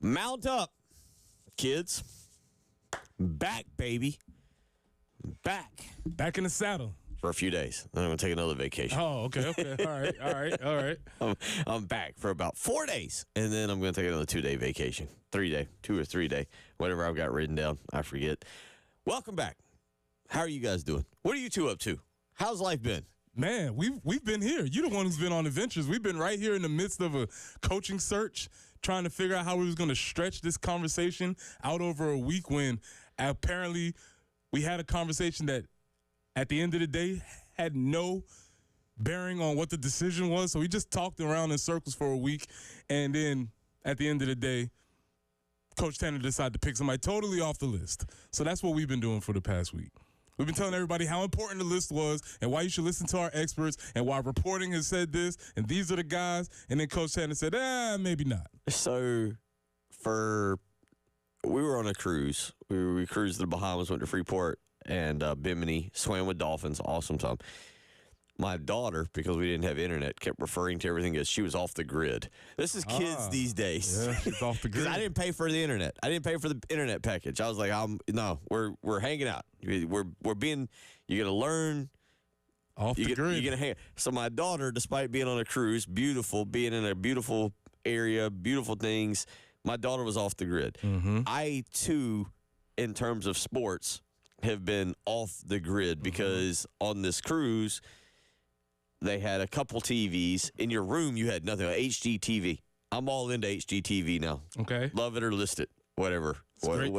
Mount up, kids. Back, baby. Back in the saddle. For a few days. Then I'm going to take another vacation. Oh, okay. All right. I'm back for about 4 days, and then I'm going to take another 2-day vacation. 3-day, 2 or 3 day, whatever I've got written down. I forget. Welcome back. How are you guys doing? What are you two up to? How's life been? Man, we've been here. You're the one who's been on adventures. We've been right here in the midst of a coaching search, trying to figure out how we was going to stretch this conversation out over a week when apparently we had a conversation that at the end of the day had no bearing on what the decision was. So we just talked around in circles for a week. And then at the end of the day, Coach Tanner decided to pick somebody totally off the list. So that's what we've been doing for the past week. We've been telling everybody how important the list was and why you should listen to our experts and why reporting has said this and these are the guys. And then Coach Tanner said, maybe not. So we were on a cruise. We cruised to the Bahamas, went to Freeport and Bimini, swam with dolphins. Awesome time. My daughter, because we didn't have internet, kept referring to everything as she was off the grid. This is kids these days. Yeah, she's off the grid. Because I didn't pay for the internet. I didn't pay for the internet package. I was like, no, we're hanging out. We're being. You're gonna learn. Off the grid. You're gonna hang. So my daughter, despite being on a cruise, beautiful, being in a beautiful area, beautiful things, my daughter was off the grid. Mm-hmm. I too, in terms of sports, have been off the grid because on this cruise. They had a couple TVs. In your room, you had nothing. HGTV. I'm all into HGTV now. Okay. Love it or list it. Whatever.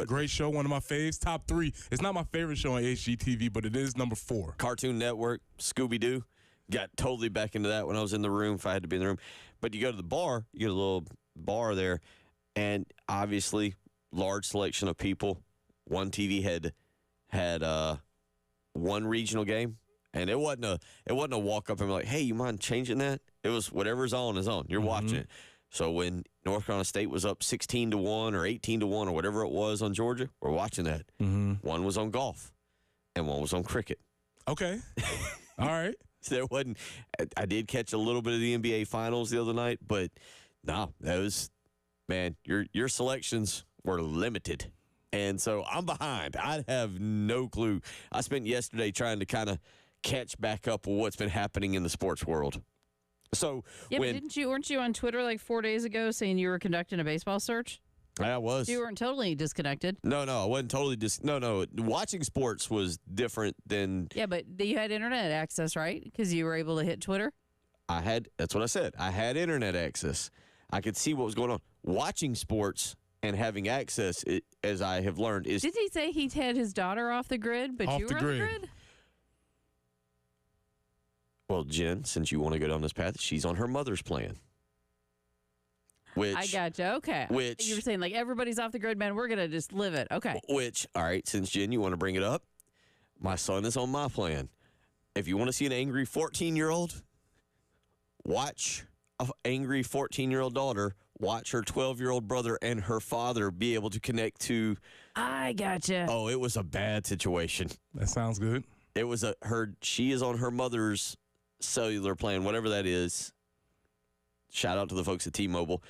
Great show. One of my faves. Top 3. It's not my favorite show on HGTV, but it is number 4. Cartoon Network, Scooby-Doo. Got totally back into that when I was in the room, if I had to be in the room. But you go to the bar, you get a little bar there, and obviously, large selection of people. One TV had one regional game. And it wasn't a walk up and be like, hey, you mind changing that? It was whatever's on is on. You're watching it. So when North Carolina State was up 16-1 or 18-1 or whatever it was on Georgia, we're watching that. Mm-hmm. One was on golf, and one was on cricket. Okay, all right. So there wasn't. I did catch a little bit of the NBA Finals the other night, but no, that was your selections were limited. And so I'm behind. I have no clue. I spent yesterday trying to kind of catch back up with what's been happening in the sports world. So but weren't you on Twitter like 4 days ago saying you were conducting a baseball search? I was. You weren't totally disconnected. No, I wasn't totally No. Watching sports was different than. Yeah, but you had internet access, right? Because you were able to hit Twitter. That's what I said. I had internet access. I could see what was going on. Watching sports and having access, as I have learned, is. Did he say he had his daughter off the grid, but you were on the grid? Well, Jen, since you want to go down this path, she's on her mother's plan. I gotcha. Okay. You were saying like everybody's off the grid, man. We're gonna just live it. Okay. All right. Since Jen, you want to bring it up, my son is on my plan. If you want to see an angry 14-year-old, watch an angry 14-year-old daughter. Watch her 12-year-old brother and her father be able to connect to. I gotcha. Oh, it was a bad situation. That sounds good. It was she is on her mother's cellular plan, whatever that is. Shout out to the folks at T-Mobile.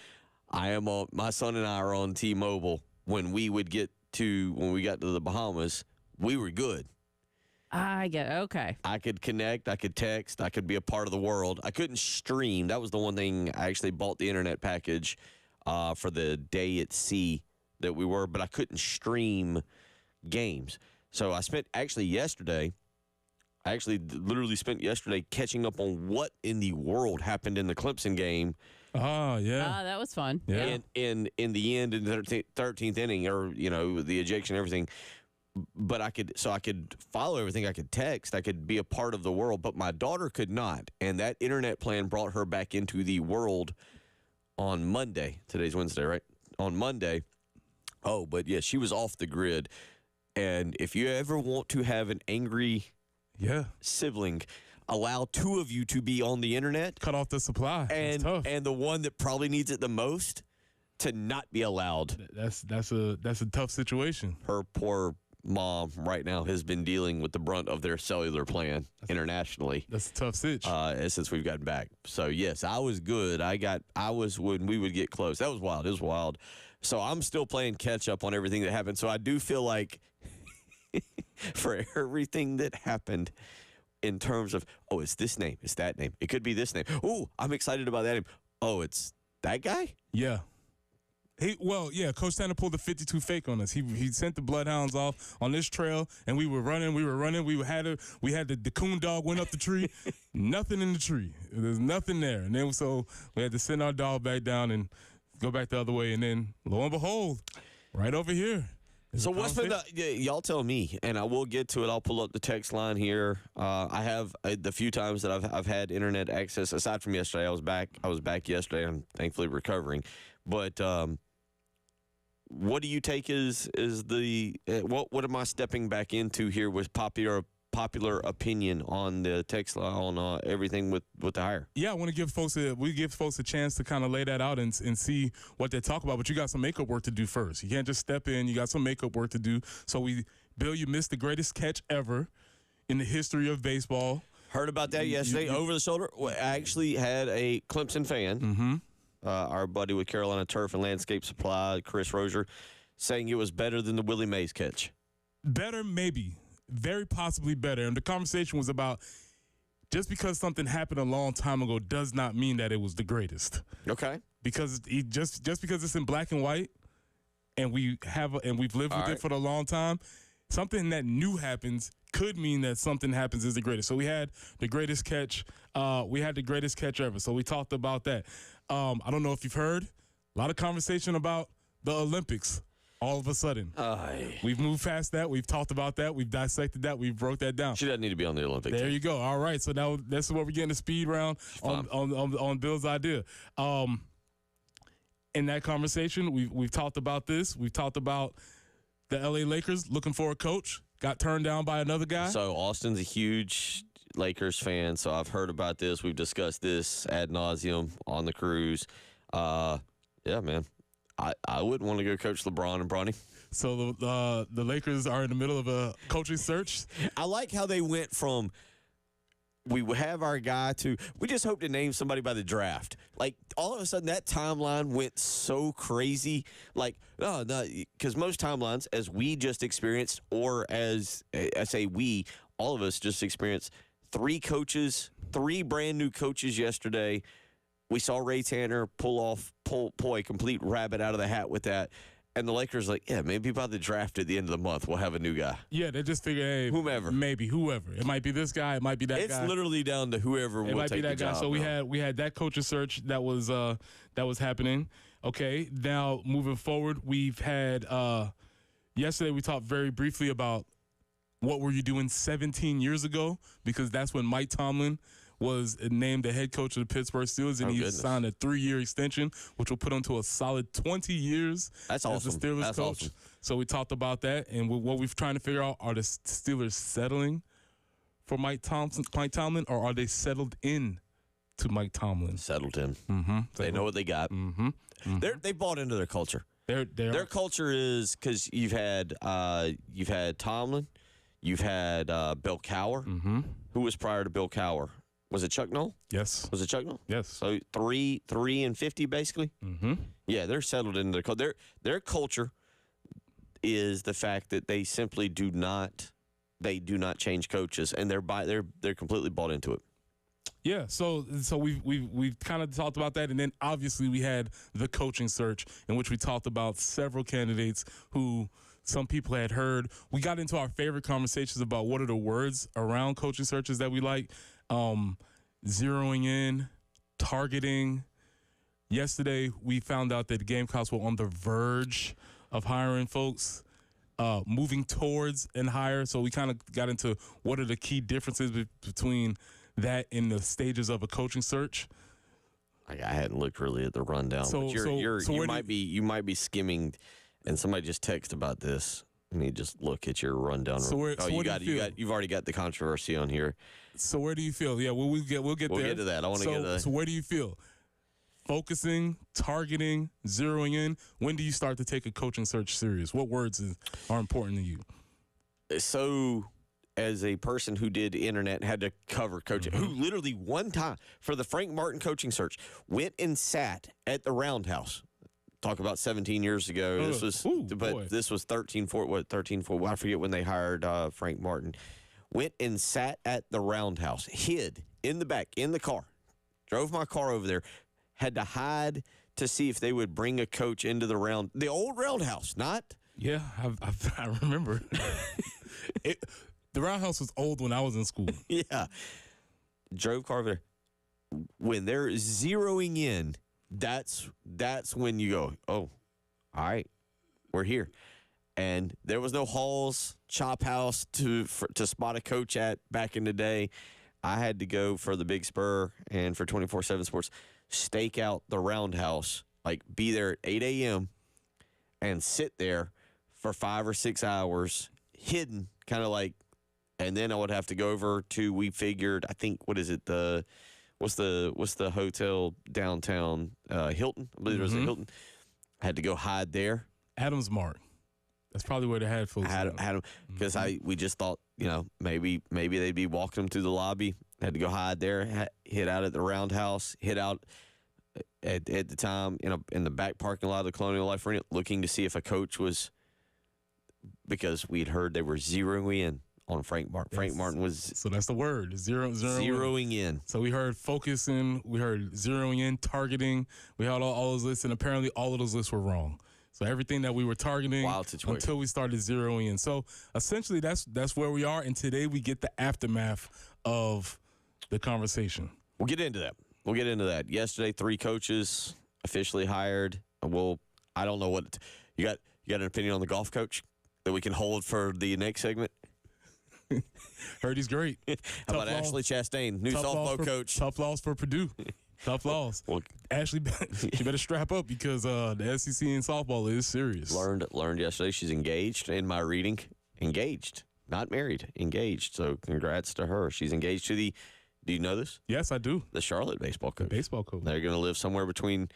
My son and I are on T-Mobile. When we got to the Bahamas, we were good. I get it. Okay. I could connect, I could text, I could be a part of the world. I couldn't stream. That was the one thing. I actually bought the internet package for the day at sea that we were, but I couldn't stream games. So I spent literally spent yesterday catching up on what in the world happened in the Clemson game. Oh, yeah. That was fun. Yeah. In the end, in the 13th inning, or, the ejection and everything. But I could follow everything. I could text. I could be a part of the world. But my daughter could not. And that internet plan brought her back into the world on Monday. Today's Wednesday, right? On Monday. Oh, but yeah, she was off the grid. And if you ever want to have an angry sibling, allow two of you to be on the internet. Cut off the supply. And the one that probably needs it the most to not be allowed. That's a tough situation. Her poor mom right now has been dealing with the brunt of their cellular plan internationally. That's a tough sitch. Since we've gotten back. So yes, I was good. I was when we would get close. That was wild. It was wild. So I'm still playing catch up on everything that happened. So I do feel like for everything that happened in terms of, oh, it's this name, it's that name, it could be this name. Oh, I'm excited about that name. Oh, it's that guy? Yeah. Coach Tanner pulled the 52 fake on us. He sent the bloodhounds off on this trail, and we were running. We had the coon dog went up the tree. Nothing in the tree. There's nothing there. And then so we had to send our dog back down and go back the other way. And then lo and behold, right over here. So what's been y'all tell me, and I will get to it. I'll pull up the text line here. I have the few times that I've had internet access. Aside from yesterday, I was back yesterday. I'm thankfully recovering. But what do you take as the what am I stepping back into here with popular opinion on the text line on everything with the hire? Yeah, I want to give folks a chance to kind of lay that out and see what they talk about. But you got some makeup work to do first. You can't just step in. You got some makeup work to do. So Bill, you missed the greatest catch ever in the history of baseball. Heard about that yesterday. Over the shoulder. I actually had a Clemson fan. Mm-hmm. Our buddy with Carolina Turf and Landscape Supply, Chris Rozier, saying it was better than the Willie Mays catch. Better, maybe. Very possibly better. And the conversation was about just because something happened a long time ago does not mean that it was the greatest. Okay. Because just because it's in black and white and we've lived with it for a long time, something that new happens could mean that something happens is the greatest. So we had the greatest catch. We had the greatest catch ever. So we talked about that. I don't know if you've heard a lot of conversation about the Olympics. All of a sudden, we've moved past that. We've talked about that. We've dissected that. We've broke that down. She doesn't need to be on the Olympics. There you go. All right. So now this is where we're getting the speed round on Bill's idea. In that conversation, we've talked about this. We've talked about the LA Lakers looking for a coach. Got turned down by another guy. So Austin's a huge Lakers fan. So I've heard about this. We've discussed this ad nauseum on the cruise. Yeah, man. I wouldn't want to go coach LeBron and Bronny. So the Lakers are in the middle of a coaching search. I like how they went from we have our guy to we just hope to name somebody by the draft. Like all of a sudden that timeline went so crazy. Like no, because most timelines, as we just experienced, or as I say we, all of us just experienced, three brand new coaches yesterday. We saw Ray Tanner pull a complete rabbit out of the hat with that. And the Lakers maybe by the draft at the end of the month, we'll have a new guy. Yeah, they just figure, hey, whomever. Maybe whoever. It might be this guy. It might be that guy. It's literally down to whoever will take the job. So we had that coaching search that was happening. Okay, now moving forward, we've had yesterday we talked very briefly about what were you doing 17 years ago, because that's when Mike Tomlin was named the head coach of the Pittsburgh Steelers, and he signed a 3-year extension, which will put him to a solid 20 years as the Steelers coach. Awesome. So we talked about that, and what we're trying to figure out, are the Steelers settling for Mike Tomlin, or are they settled in to Mike Tomlin? Settled in. Mm-hmm. They know what they got. Mm-hmm. Mm-hmm. They bought into their culture. Their culture is, because you've had Tomlin, you've had Bill Cowher. Mm-hmm. Who was prior to Bill Cowher? Was it Chuck Noll? Yes. Was it Chuck Noll? Yes. So 3 and 50 basically. Mm-hmm. Yeah, they're settled into their culture. Their culture is the fact that they simply do not change coaches, and they're completely bought into it. Yeah, so we've kind of talked about that, and then obviously we had the coaching search, in which we talked about several candidates who some people had heard. We got into our favorite conversations about what are the words around coaching searches that we like. Zeroing in, targeting. Yesterday, we found out that the Gamecocks were on the verge of hiring folks, moving towards and hire. So we kind of got into what are the key differences between that and the stages of a coaching search. I hadn't looked really at the rundown. But you might be skimming, and somebody just texted about this. Let me just look at your rundown. You've already got the controversy on here. So where do you feel? Yeah, we'll get there. We'll get to that. I want to get to that. So where do you feel? Focusing, targeting, zeroing in. When do you start to take a coaching search serious? What words are important to you? So, as a person who did internet and had to cover coaching, who literally one time for the Frank Martin coaching search went and sat at the Roundhouse. talk about 17 years ago. This was, boy. this was 13, 13, 4. I forget when they hired Frank Martin. Went and sat at the Roundhouse, hid in the back, in the car, drove my car over there, had to hide to see if they would bring a coach into the old Roundhouse, not. Yeah, I remember. The Roundhouse was old when I was in school. Yeah. Drove car over there. When they're zeroing in, that's when you go, oh, all right, we're here. And there was no Hall's Chop House to spot a coach at back in the day. I had to go for the Big Spur and for 24/7 Sports, stake out the Roundhouse, like be there at 8 a.m. and sit there for 5 or 6 hours, hidden, kind of like. And then I would have to go over to. We figured, I think, what is it? What's the hotel downtown? Hilton. I believe it was a Hilton. I had to go hide there. Adams Mart. That's probably where they had folks. Had them because we just thought, maybe they'd be walking them through the lobby. Had to go hide there, hid out at the Roundhouse, hid out at the time in the back parking lot of the Colonial Life Arena, looking to see if a coach was, because we'd heard they were zeroing in on Frank Martin. Frank Martin was. So that's the word, zeroing in. So we heard focusing, we heard zeroing in, targeting. We had all those lists, and apparently all of those lists were wrong. So everything that we were targeting until we started zeroing in. So essentially that's where we are, and today we get the aftermath of the conversation. We'll get into that. Yesterday, 3 coaches officially hired. I don't know what you got an opinion on the golf coach that we can hold for the next segment? Heard he's great. How about Ashley Chastain, new softball coach? Tough loss for Purdue. Tough loss. Well, Ashley, she better strap up because the SEC in softball is serious. Learned yesterday she's engaged. In my reading, engaged, not married, engaged. So congrats to her. She's engaged to the. Do you know this? Yes, I do. The Charlotte baseball coach. Baseball coach. They're going to live somewhere between.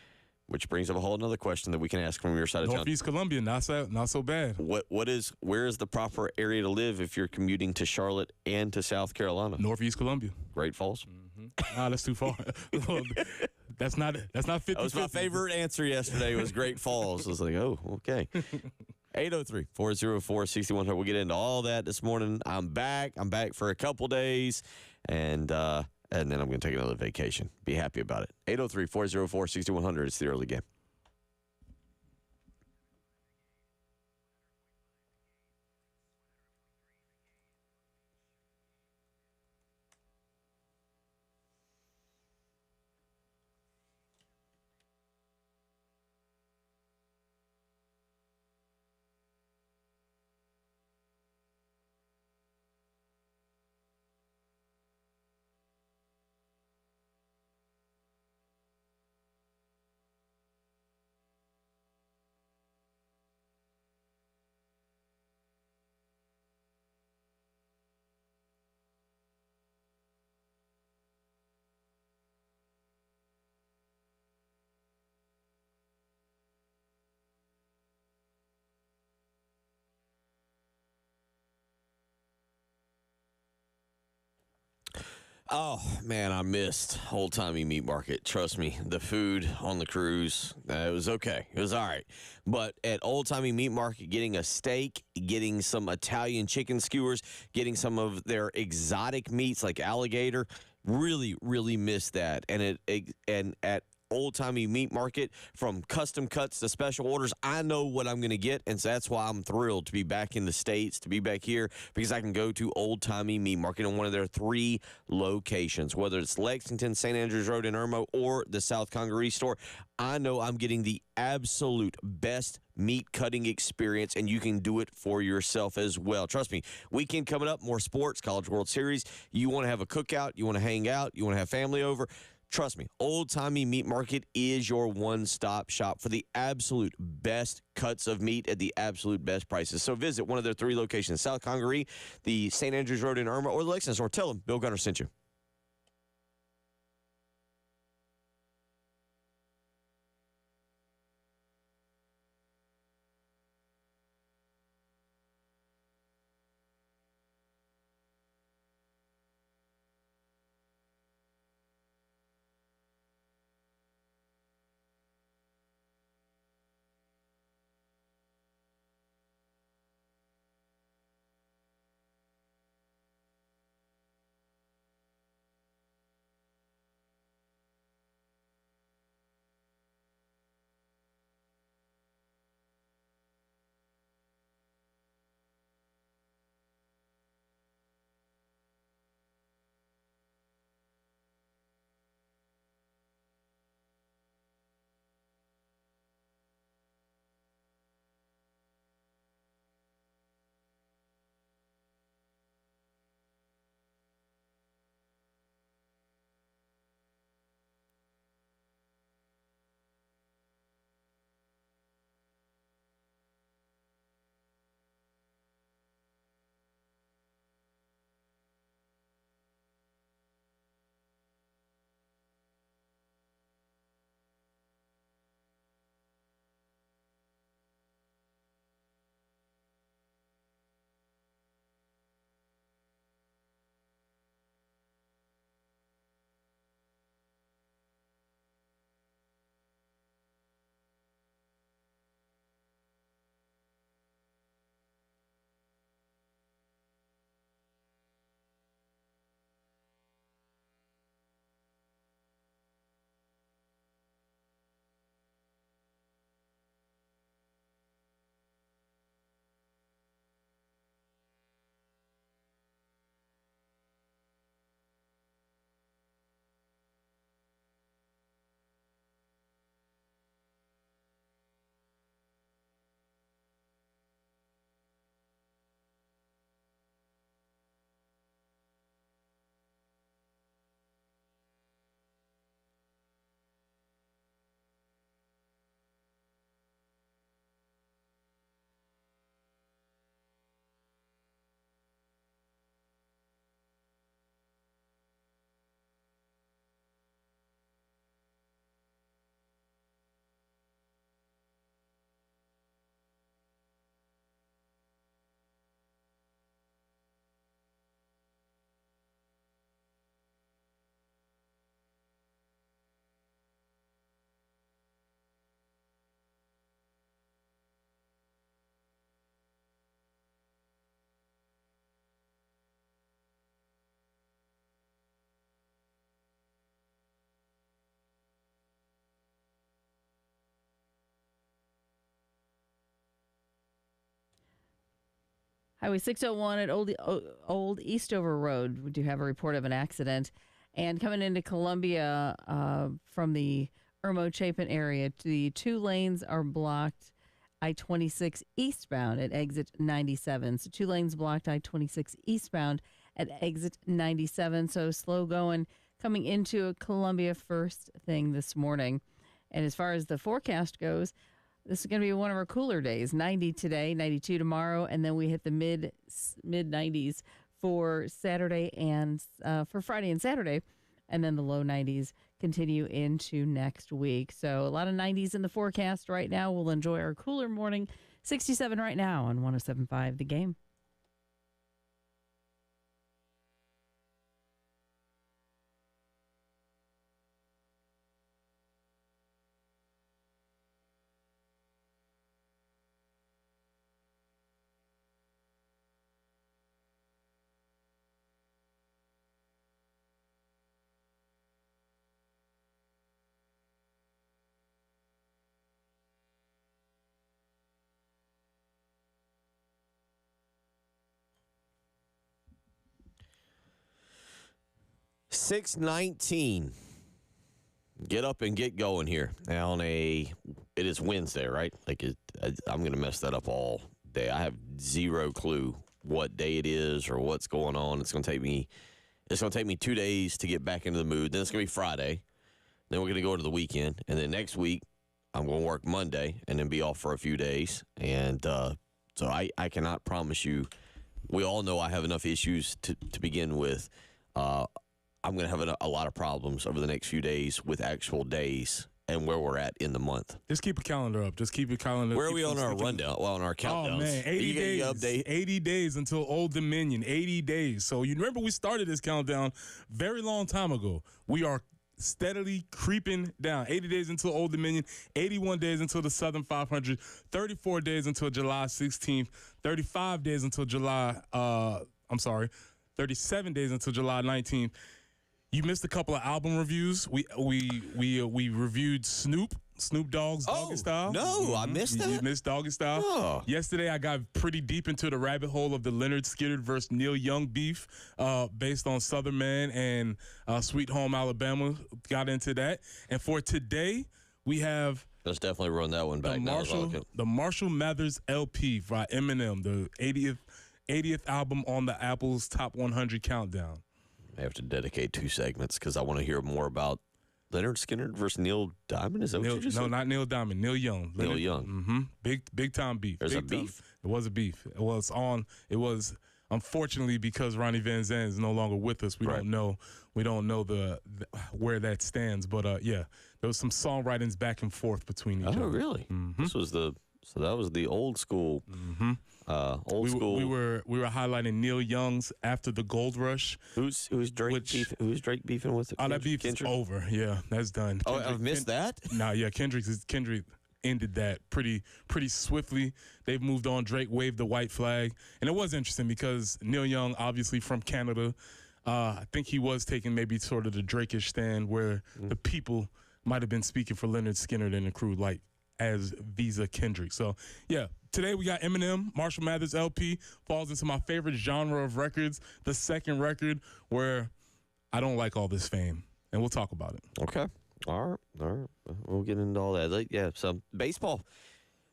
Which brings up a whole other question that we can ask from your side of town. Northeast Columbia, not so bad. Where is the proper area to live if you're commuting to Charlotte and to South Carolina? Northeast Columbia. Great Falls? Nah, that's too far. That's not 50. That was my favorite answer yesterday was Great Falls. I was like, oh, okay. 803-404-6100. We'll get into all that this morning. I'm back. I'm back for a couple days, and then I'm going to take another vacation. Be happy about it. 803-404-6100. It's the early game. Oh, man, I missed Old Timey Meat Market. Trust me, the food on the cruise, it was okay. It was all right. But at Old Timey Meat Market, getting a steak, getting some Italian chicken skewers, getting some of their exotic meats like alligator, really, really missed that. And at Old Timey Meat Market, from custom cuts to special orders, I know what I'm going to get, and so that's why I'm thrilled to be back in the States, to be back here, because I can go to Old Timey Meat Market in one of their 3 locations, whether it's Lexington, St. Andrews Road in Irmo, or the South Congaree store. I know I'm getting the absolute best meat cutting experience, and you can do it for yourself as well. Trust me, weekend coming up, more sports, College World Series. You want to have a cookout, you want to hang out, you want to have family over. Trust me, Old Timey Meat Market is your one-stop shop for the absolute best cuts of meat at the absolute best prices. So visit one of their 3 locations, South Congaree, the St. Andrews Road in Irma, or the Lexington store. Tell them Bill Gunner sent you. Highway 601 at Old Eastover Road. We do have a report of an accident. And coming into Columbia from the Irmo Chapin area, the 2 lanes are blocked I-26 eastbound at exit 97. So 2 lanes blocked I-26 eastbound at exit 97. So slow going coming into Columbia first thing this morning. And as far as the forecast goes, this is going to be one of our cooler days. 90 today, 92 tomorrow, and then we hit the mid 90s for Saturday and for Friday and Saturday, and then the low 90s continue into next week. So a lot of 90s in the forecast right now. We'll enjoy our cooler morning. 67 right now on 107.5 The Game. $6:19. Get up and get going here. Now it is Wednesday, right? I'm going to mess that up all day. I have zero clue what day it is or what's going on. It's going to take me 2 days to get back into the mood. Then it's going to be Friday. Then we're going to go to the weekend, and then next week I'm going to work Monday and then be off for a few days. And so I cannot promise you. We all know I have enough issues to begin with. I'm going to have a lot of problems over the next few days with actual days and where we're at in the month. Just keep a calendar up. Just keep your calendar. Where are we on our rundown? Well, on our countdowns. Oh, man, 80 days. Update? 80 days until Old Dominion. 80 days. So you remember we started this countdown very long time ago. We are steadily creeping down. 80 days until Old Dominion, 81 days until the Southern 500, 34 days until July 16th, 35 days until 37 days until July 19th. You missed a couple of album reviews. We reviewed Snoop Dogg's Doggy Style. No, I missed that. You missed Doggy Style. Oh. Yesterday, I got pretty deep into the rabbit hole of the Leonard Skinner versus Neil Young beef based on Southern Man and Sweet Home Alabama. Got into that. And for today, we have... Let's definitely run that one back. The Marshall Mathers LP by Eminem, the 80th album on the Apple's Top 100 Countdown. I have to dedicate 2 segments because I want to hear more about Leonard Skinner versus Neil Diamond. Is that what you just said? No, not Neil Diamond. Neil Young. Neil Young. Big time beef. There's a beef? It was a beef. It was unfortunately because Ronnie Van Zant is no longer with us. We don't know the where that stands. But yeah, there was some songwritings back and forth between each other. Oh, really? Mm-hmm. That was the old school. Mm-hmm. School. We were highlighting Neil Young's After the Gold Rush. Who's Drake beefing with? Oh, that beef is over. Yeah, that's done. Oh, I've missed that. Nah, yeah, Kendrick ended that pretty swiftly. They've moved on. Drake waved the white flag, and it was interesting because Neil Young, obviously from Canada, I think he was taking maybe sort of the Drake-ish stand where the people might have been speaking for Leonard Skinner and the crew, like as Visa Kendrick. So yeah. Today we got Eminem, Marshall Mathers LP, falls into my favorite genre of records, the second record where I don't like all this fame, and we'll talk about it. Okay. All right. We'll get into all that. Yeah, so baseball.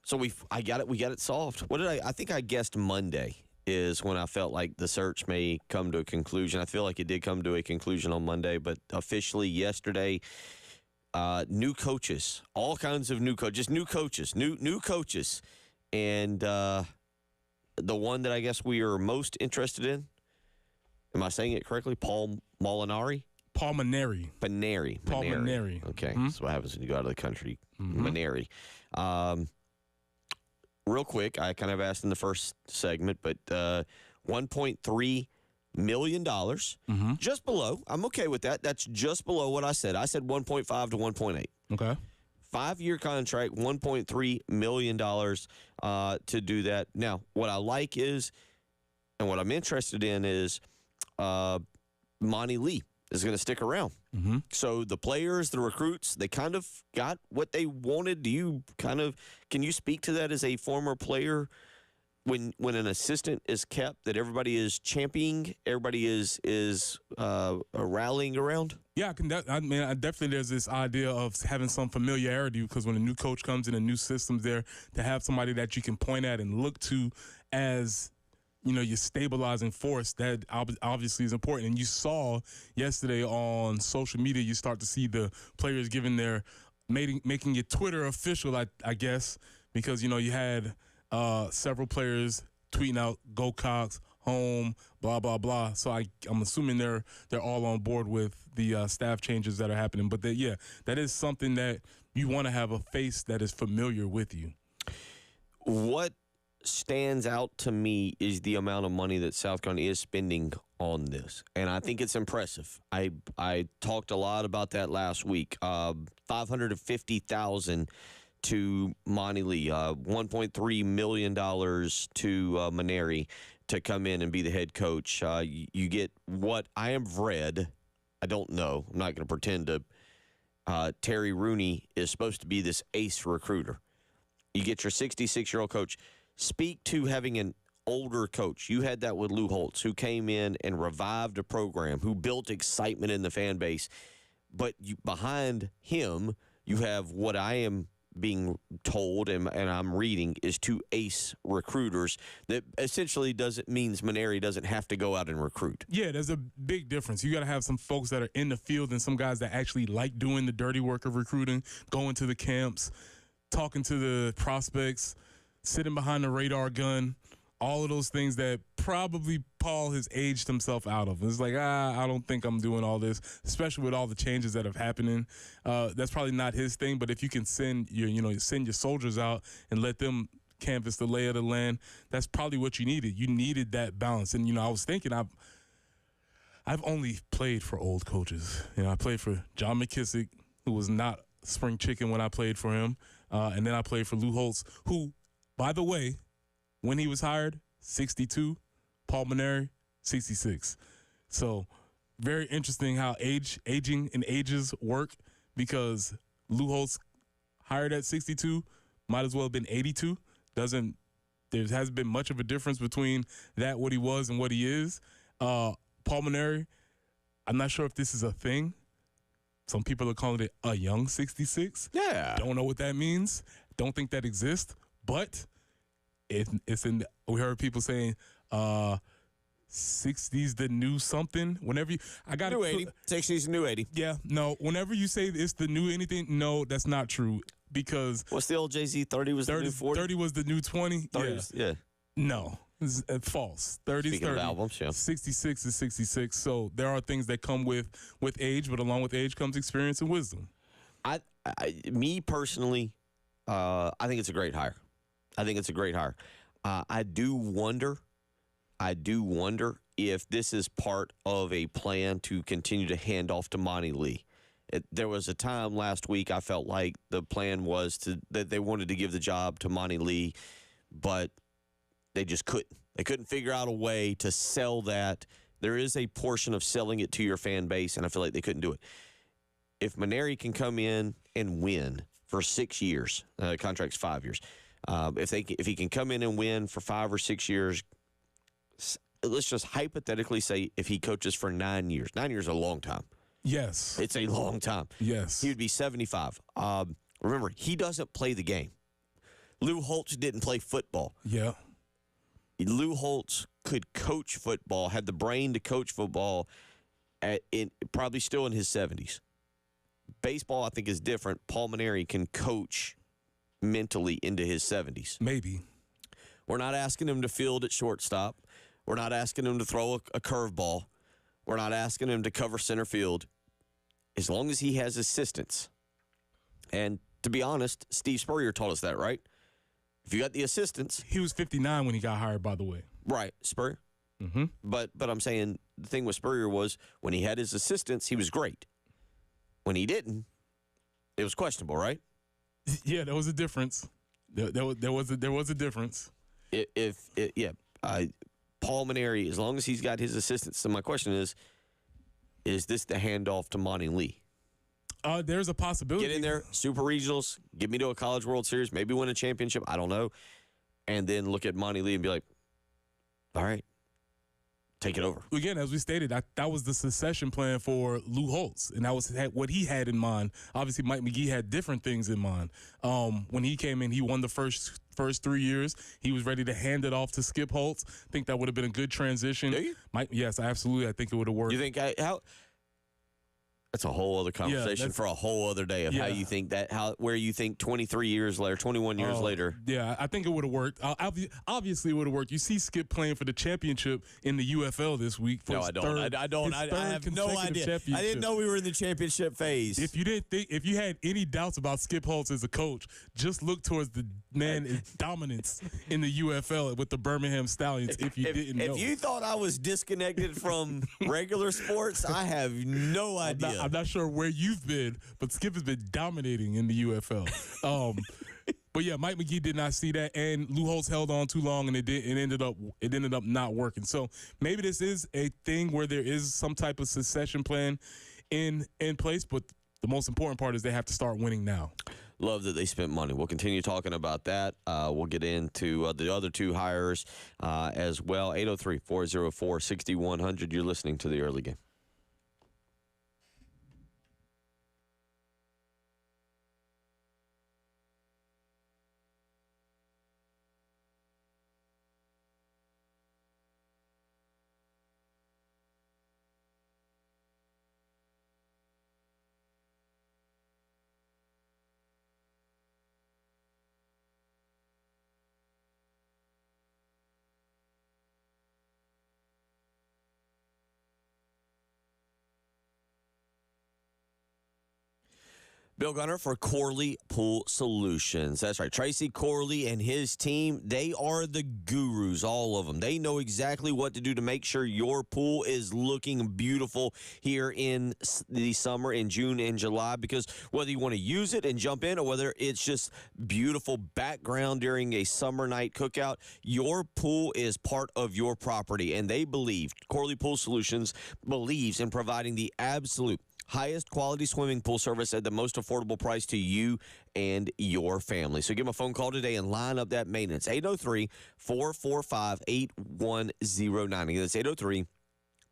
So we got it solved. I think I guessed Monday is when I felt like the search may come to a conclusion. I feel like it did come to a conclusion on Monday, but officially yesterday, new coaches, all kinds of new coaches, new coaches. And the one that I guess we are most interested in, am I saying it correctly? Paul Mainieri? Paul Mainieri. Paul Mainieri. Okay, That's what happens when you go out of the country. Mainieri. Real quick, I kind of asked in the first segment, but $1.3 million, just below. I'm okay with that. That's just below what I said. I said 1.5 to 1.8. Okay. 5-year contract, $1.3 million to do that. Now, what I like is, and what I'm interested in is, Monty Lee is going to stick around. So the players, the recruits, they kind of got what they wanted. Can you speak to that as a former player? when an assistant is kept, that everybody is championing, everybody is rallying around? Yeah, I definitely there's this idea of having some familiarity because when a new coach comes in, a new system's there, to have somebody that you can point at and look to as, your stabilizing force, that obviously is important. And you saw yesterday on social media, you start to see the players giving their making it Twitter official, I guess, because you had several players tweeting out "Go Cox, home," blah blah blah. So I'm assuming they're all on board with the staff changes that are happening. But that is something that you want to have a face that is familiar with you. What stands out to me is the amount of money that South Carolina is spending on this, and I think it's impressive. I talked a lot about that last week. $550,000 to Mainieri, $1.3 million to Mainieri to come in and be the head coach. You get what I have read. I don't know. I'm not going to pretend to. Terry Rooney is supposed to be this ace recruiter. You get your 66-year-old coach. Speak to having an older coach. You had that with Lou Holtz, who came in and revived a program, who built excitement in the fan base. But behind him, you have what I am being told and I'm reading is two ace recruiters that essentially means Mainieri doesn't have to go out and recruit. Yeah, there's a big difference. You got to have some folks that are in the field and some guys that actually like doing the dirty work of recruiting, going to the camps, talking to the prospects, sitting behind the radar gun, all of those things that probably Paul has aged himself out of. It's like, I don't think I'm doing all this, especially with all the changes that have happening. That's probably not his thing, but if you can send your soldiers out and let them canvass the lay of the land, that's probably what you needed. You needed that balance. And, I was thinking I've only played for old coaches. I played for John McKissick, who was not spring chicken when I played for him. And then I played for Lou Holtz, who, by the way, when he was hired, 62, Paul Mainieri, 66. So very interesting how aging and ages work, because Lou Holtz hired at 62, might as well have been 82. There hasn't been much of a difference between what he was and what he is. Paul Mainieri, I'm not sure if this is a thing. Some people are calling it a young 66. Yeah. Don't know what that means. Don't think that exists. But it's in. We heard people saying 60's the new something. Whenever I got new 80, 60's the new 80. Yeah, no. Whenever you say it's the new anything, no, that's not true. Because what's the old Jay-Z? 30 was the new 40. 30 was the new 20. 30, yeah. No, it's false. 30 is 30. Of albums, yeah. 66 is 66. So there are things that come with age, but along with age comes experience and wisdom. Me personally, I think it's a great hire. I do wonder if this is part of a plan to continue to hand off to Mainieri. There was a time last week I felt like the plan was that they wanted to give the job to Mainieri, but they just couldn't. They couldn't figure out a way to sell that. There is a portion of selling it to your fan base, and I feel like they couldn't do it. If Mainieri can come in and win for 6 years, contract's 5 years. If he can come in and win for 5 or 6 years, let's just hypothetically say if he coaches for 9 years. 9 years is a long time. Yes. It's a long time. Yes. He would be 75. Remember, he doesn't play the game. Lou Holtz didn't play football. Yeah. Lou Holtz could coach football, had the brain to coach football, probably still in his 70s. Baseball, I think, is different. Paul Mainieri can coach mentally into his 70s. Maybe. We're not asking him to field at shortstop. We're not asking him to throw a curveball. We're not asking him to cover center field. As long as he has assistants. And to be honest, Steve Spurrier taught us that, right? If you got the assistants. He was 59 when he got hired, by the way. Right, Spurrier. Mm-hmm. But I'm saying the thing with Spurrier was when he had his assistants, he was great. When he didn't, it was questionable, right? Yeah, there was a difference. There was a difference. Paul Mainieri, as long as he's got his assistants. So my question is this the handoff to Mainieri? There's a possibility. Get in there, super regionals, get me to a College World Series, maybe win a championship. I don't know. and then look at Monty Lee and be like, all right, take it over. Again, as we stated, that was the succession plan for Lou Holtz, and that was what he had in mind. Obviously, Mike McGee had different things in mind. When he came in, he won the first 3 years. He was ready to hand it off to Skip Holtz. I think that would have been a good transition. Do you? Yes, absolutely. I think it would have worked. You think that's a whole other conversation for a whole other day of how you think that, where you think 23 years later, 21 years later. Yeah, I think it would have worked. Obviously, it would have worked. You see Skip playing for the championship in the UFL this week. No, I don't. I don't. I have no idea. I didn't know we were in the championship phase. If you had any doubts about Skip Holtz as a coach, just look towards the man's dominance in the UFL with the Birmingham Stallions. If you thought I was disconnected from regular sports, I have no idea. I'm not sure where you've been, but Skip has been dominating in the UFL. But yeah, Mike McGee did not see that, and Lou Holtz held on too long, and it ended up not working. So maybe this is a thing where there is some type of succession plan in place, but the most important part is they have to start winning now. Love that they spent money. We'll continue talking about that. We'll get into the other two hires as well. 803-404-6100. You're listening to the early game. Bill Gunner for Corley Pool Solutions. That's right. Tracy Corley and his team, they are the gurus, all of them. They know exactly what to do to make sure your pool is looking beautiful here in the summer, in June and July, because whether you want to use it and jump in or whether it's just beautiful background during a summer night cookout, your pool is part of your property, and they believe, Corley Pool Solutions believes in providing the absolute highest quality swimming pool service at the most affordable price to you and your family. So give them a phone call today and line up that maintenance. 803-445-8109. Again, that's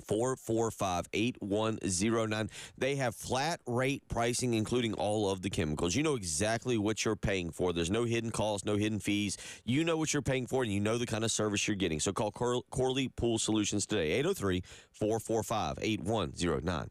803-445-8109. They have flat rate pricing, including all of the chemicals. You know exactly what you're paying for. There's no hidden costs, no hidden fees. You know what you're paying for, and you know the kind of service you're getting. So call Corley Pool Solutions today, 803-445-8109.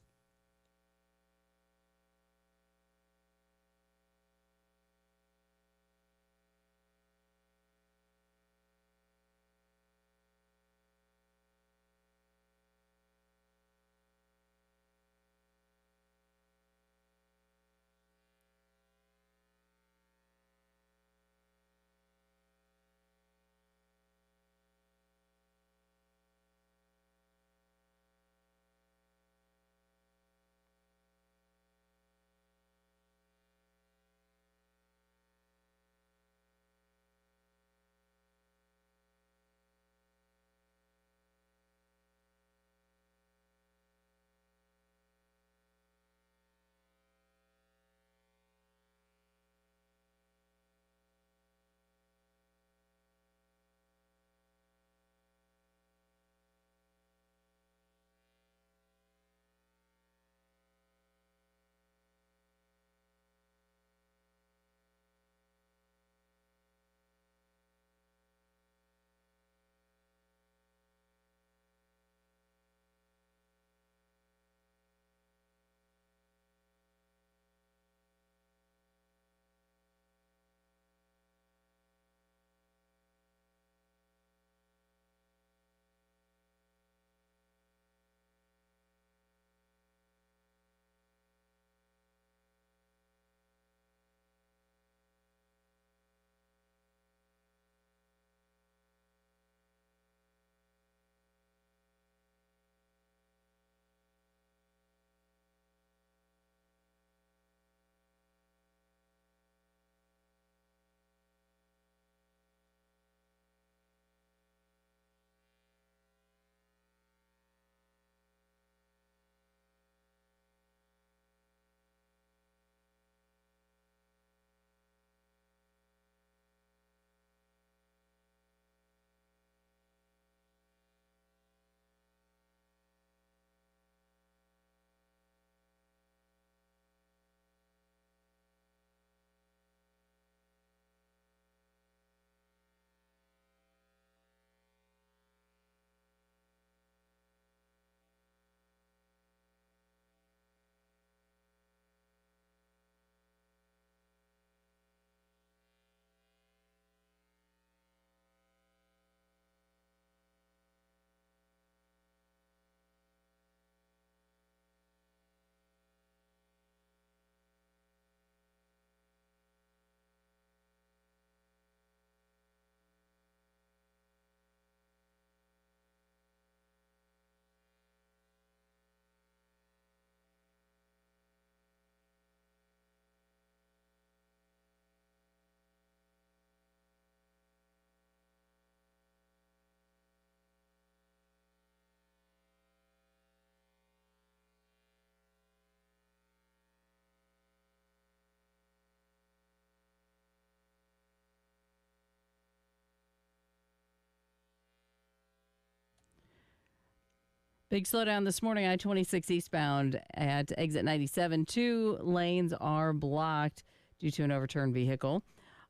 Big slowdown this morning, I-26 eastbound at exit 97. 2 lanes are blocked due to an overturned vehicle.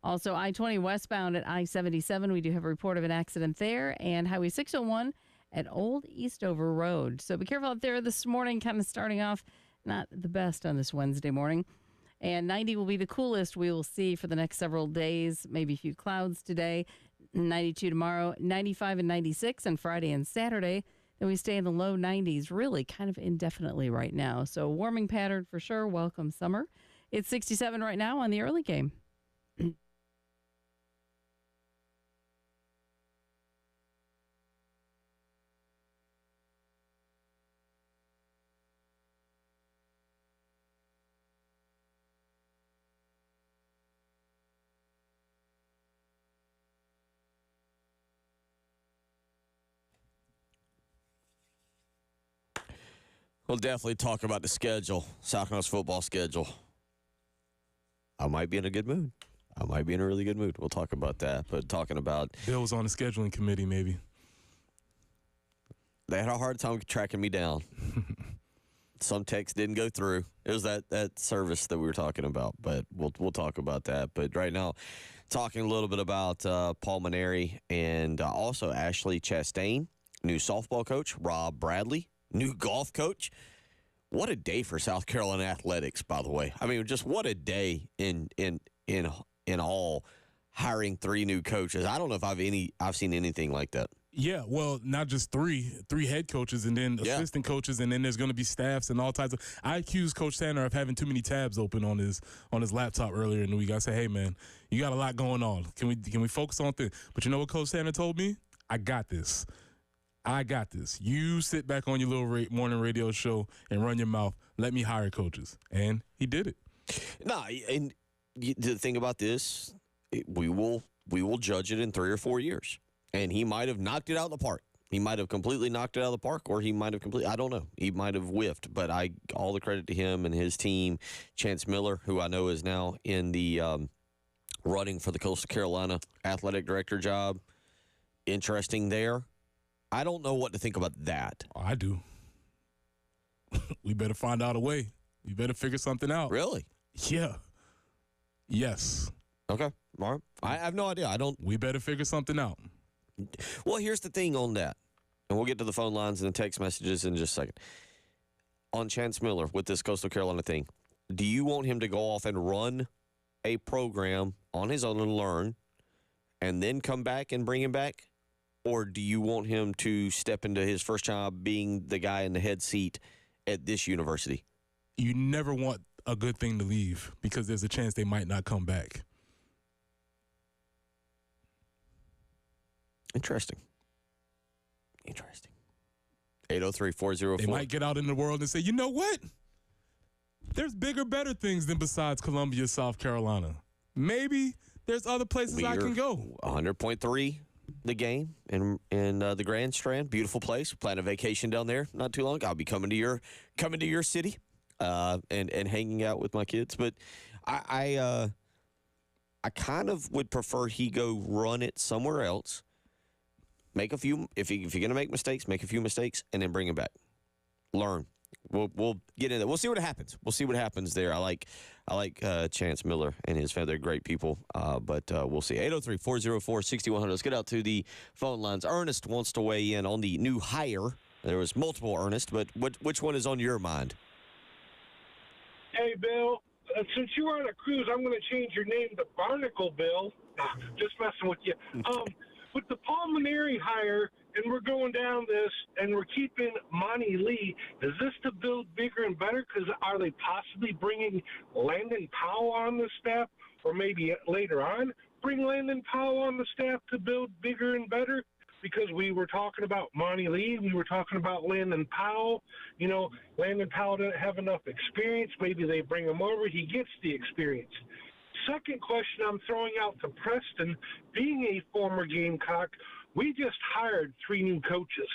Also, I-20 westbound at I-77, we do have a report of an accident there, and Highway 601 at Old Eastover Road. So be careful out there this morning, kind of starting off not the best on this Wednesday morning. And 90 will be the coolest we will see for the next several days, maybe a few clouds today. 92 tomorrow, 95 and 96 on Friday and Saturday. Then we stay in the low 90s really kind of indefinitely right now. So warming pattern for sure. Welcome summer. It's 67 right now on the early game. We'll definitely talk about the schedule, South Carolina's football schedule. I might be in a good mood. I might be in a really good mood. We'll talk about that. But talking about Bill was on the scheduling committee, maybe. they had a hard time tracking me down. Some texts didn't go through. It was that service that we were talking about, but we'll talk about that. But right now, talking a little bit about Paul Mainieri and also Ashley Chastain, new softball coach, Rob Bradley, new golf coach. What a day for South Carolina athletics, by the way. I mean, just what a day in all, hiring 3 new coaches. I don't know if I've seen anything like that. Yeah, well, not just three head coaches and then assistant coaches, and then there's going to be staffs and all types of. I accused Coach Tanner of having too many tabs open on his laptop earlier in the week. I said, "Hey, man, you got a lot going on. Can we focus on things?" But you know what Coach Tanner told me? I got this. You sit back on your little morning radio show and run your mouth. Let me hire coaches, and he did it. No, and the thing about this, we will judge it in 3 or 4 years. And he might have knocked it out of the park. He might have completely knocked it out of the park, or he might have I don't know. He might have whiffed, but all the credit to him and his team. Chance Miller, who I know is now in the running for the Coastal Carolina athletic director job. Interesting there. I don't know what to think about that. Oh, I do. We better find out a way. We better figure something out. Really? Yeah. Yes. Okay. All right. I have no idea. We better figure something out. Well, here's the thing on that, and we'll get to the phone lines and the text messages in just a second. On Chance Miller with this Coastal Carolina thing, do you want him to go off and run a program on his own and learn and then come back and bring him back? Or do you want him to step into his first job being the guy in the head seat at this university? You never want a good thing to leave because there's a chance they might not come back. Interesting. 803-404. They might get out in the world and say, you know what? There's bigger, better things than besides Columbia, South Carolina. Maybe there's other places I can go. 100.3 the game in the Grand Strand. Beautiful place. Plan a vacation down there not too long. I'll be coming to your city and hanging out with my kids. But I kind of would prefer he go run it somewhere else. Make a few, if you're going to make mistakes, make a few mistakes, and then bring him back. Learn. We'll get into that. We'll see what happens. We'll see what happens there. I like Chance Miller and his family. They're great people, but we'll see. 803-404-6100. Let's get out to the phone lines. Ernest wants to weigh in on the new hire. There was multiple Ernest, but which one is on your mind? Hey, Bill. Since you were on a cruise, I'm going to change your name to Barnacle Bill. Just messing with you. With the Paul Mainieri hire, and we're going down this, and we're keeping Mainieri, is this to build bigger and better? Because are they possibly bringing Landon Powell on the staff, or maybe later on bring Landon Powell on the staff to build bigger and better? Because we were talking about Mainieri, we were talking about Landon Powell. You know, Landon Powell didn't have enough experience. Maybe they bring him over. He gets the experience. Second question I'm throwing out to Preston, being a former Gamecock, we just hired 3 new coaches.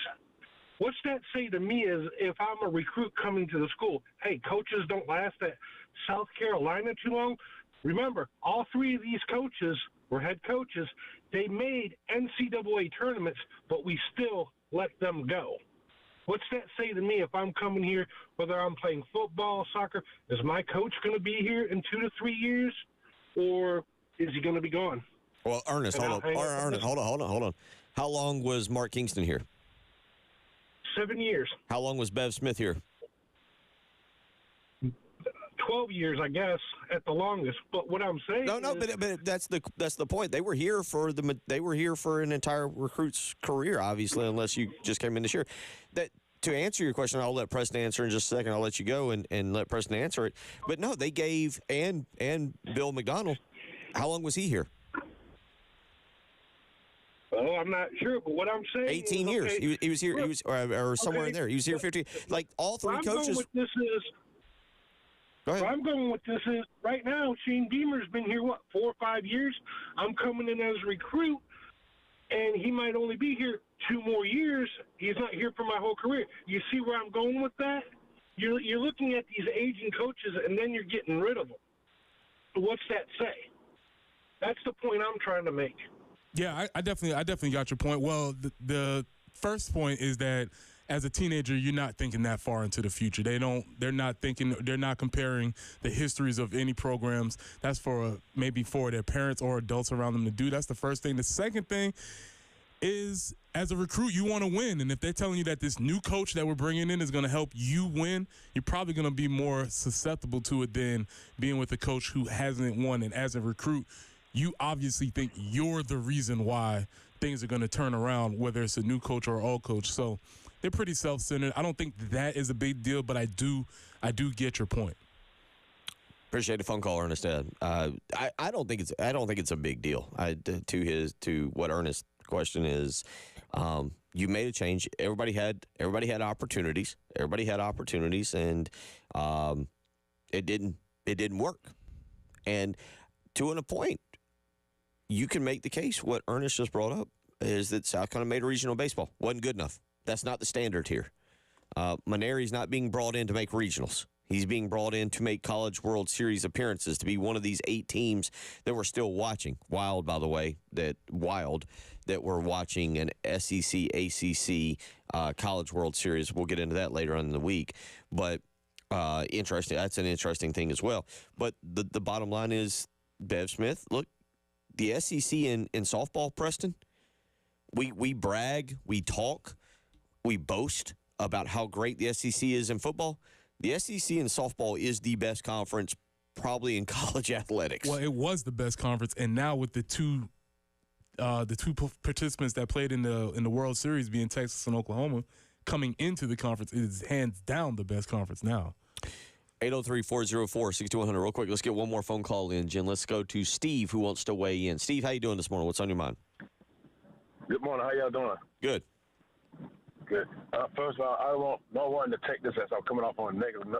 What's that say to me is if I'm a recruit coming to the school, hey, coaches don't last at South Carolina too long. Remember, all 3 of these coaches were head coaches. They made NCAA tournaments, but we still let them go. What's that say to me if I'm coming here, whether I'm playing football, soccer? Is my coach going to be here in 2 to 3 years, or is he going to be gone? Well, Ernest, And hold I'll on. hang up Ernest, hold on. How long was Mark Kingston here? 7 years. How long was Bev Smith here? 12 years, I guess, at the longest. But what I'm saying No, is, but that's the point. They were here for an entire recruit's career, obviously, unless you just came in this year. That to answer your question, I'll let Preston answer in just a second. I'll let you go and let Preston answer it. But no, they gave and Bill McDonald. How long was he here? well, I'm not sure, but what I'm saying 18 is, years. okay, He was here. He was or somewhere okay, in there. He was here 15. Like all three where I'm going coaches. with this is, Go ahead. where I'm going with this is, right now, Shane Beamer's been here, 4 or 5 years. I'm coming in as a recruit, and he might only be here 2 more years. He's not here for my whole career. You see where I'm going with that? You're looking at these aging coaches, and then you're getting rid of them. So what's that say? That's the point I'm trying to make. Yeah, I definitely got your point. Well, the first point is that as a teenager, you're not thinking that far into the future. They're not comparing the histories of any programs. That's maybe for their parents or adults around them to do. That's the first thing. The second thing is, as a recruit, you want to win. And if they're telling you that this new coach that we're bringing in is going to help you win, you're probably going to be more susceptible to it than being with a coach who hasn't won. And as a recruit, you obviously think you're the reason why things are going to turn around, whether it's a new coach or old coach. So they're pretty self-centered. I don't think that is a big deal, but I do get your point. Appreciate the phone call, Ernest. I don't think it's a big deal. To what Ernest's question is, you made a change. Everybody had opportunities. And it didn't work. And to a point, you can make the case. What Ernest just brought up is that South Carolina made regional baseball. Wasn't good enough. That's not the standard here. Mainieri's not being brought in to make regionals. He's being brought in to make College World Series appearances, to be one of these 8 teams that we're still watching. Wild, by the way, that we're watching an SEC, ACC College World Series. We'll get into that later on in the week. But interesting. That's an interesting thing as well. But the bottom line is, Bev Smith, look, the SEC in softball, Preston, we brag, we talk, we boast about how great the SEC is in football. The SEC in softball is the best conference probably in college athletics. Well, it was the best conference, and now with the two participants that played in the World Series, being Texas and Oklahoma, coming into the conference, it is hands down the best conference now. 803-404-6100. Real quick, let's get one more phone call in, Jen. Let's go to Steve, who wants to weigh in. Steve, how you doing this morning? What's on your mind? Good morning. How y'all doing? Good. Good. First of all, I don't want to take this as I'm coming off on a negative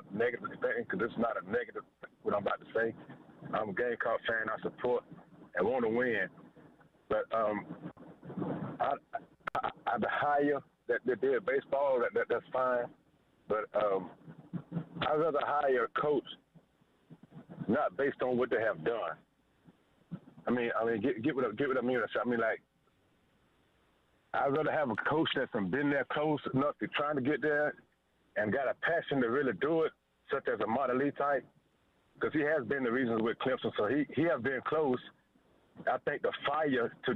thing, because it's not a negative, what I'm about to say. I'm a Gamecock fan. I support and want to win. But the hire that they did baseball, that's fine. But I'd rather hire a coach not based on what they have done. I mean, get what I mean. I mean, like, I'd rather have a coach that's been there close enough to trying to get there and got a passion to really do it, such as a Marty Lee type, because he has been the reason with Clemson. So he has been close. I think the fire to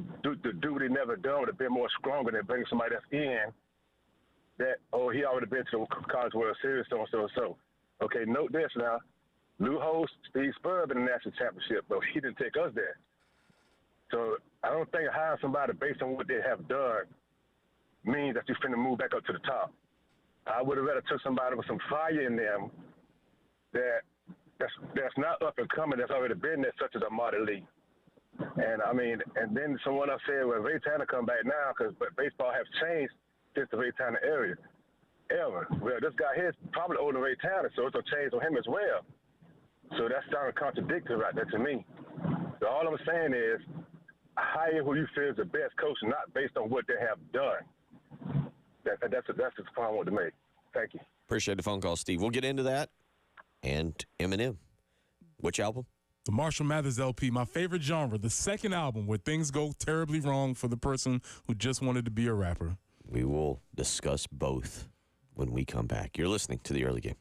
do what he never done would have been more stronger than bringing somebody that's in that, he already been to the College World Series, so. Okay, note this now. Lou Holtz, Steve Spurrier in the national championship, but he didn't take us there. So I don't think hiring somebody based on what they have done means that you're finna move back up to the top. I would have rather took somebody with some fire in them that's not up and coming, that's already been there, such as a Marty Lee. And I mean, and then someone else said, well, Ray Tanner come back now but baseball has changed since the Ray Tanner era. Well, this guy here is probably older than Ray Tanner, so it's a change on him as well. So that's sounding contradictory right there to me. So all I'm saying is, hire who you feel is the best coach, not based on what they have done. That's the point I want to make. Thank you. Appreciate the phone call, Steve. We'll get into that. And Eminem. Which album? The Marshall Mathers LP, my favorite genre, the second album where things go terribly wrong for the person who just wanted to be a rapper. We will discuss both when we come back. You're listening to The Early Game.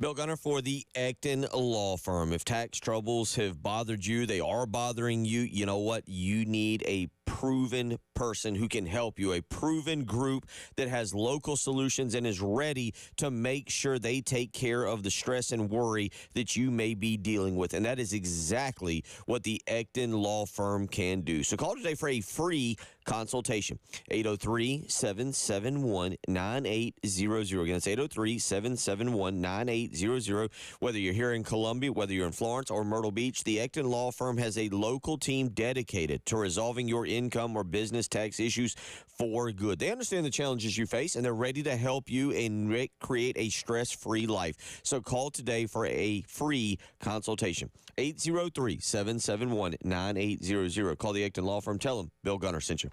Bill Gunner for the Acton Law Firm. If tax troubles have bothered you, they are bothering you, you know what? You need a proven person who can help you, a proven group that has local solutions and is ready to make sure they take care of the stress and worry that you may be dealing with. And that is exactly what the Acton Law Firm can do. So call today for a free consultation. 803-771-9800. Again, it's 803-771-9800. Whether you're here in Columbia, whether you're in Florence or Myrtle Beach, the Acton Law Firm has a local team dedicated to resolving your income or business tax issues for good. They understand the challenges you face, and they're ready to help you and create a stress-free life. So call today for a free consultation. 803-771-9800. Call the Acton Law Firm. Tell them Bill Gunner sent you.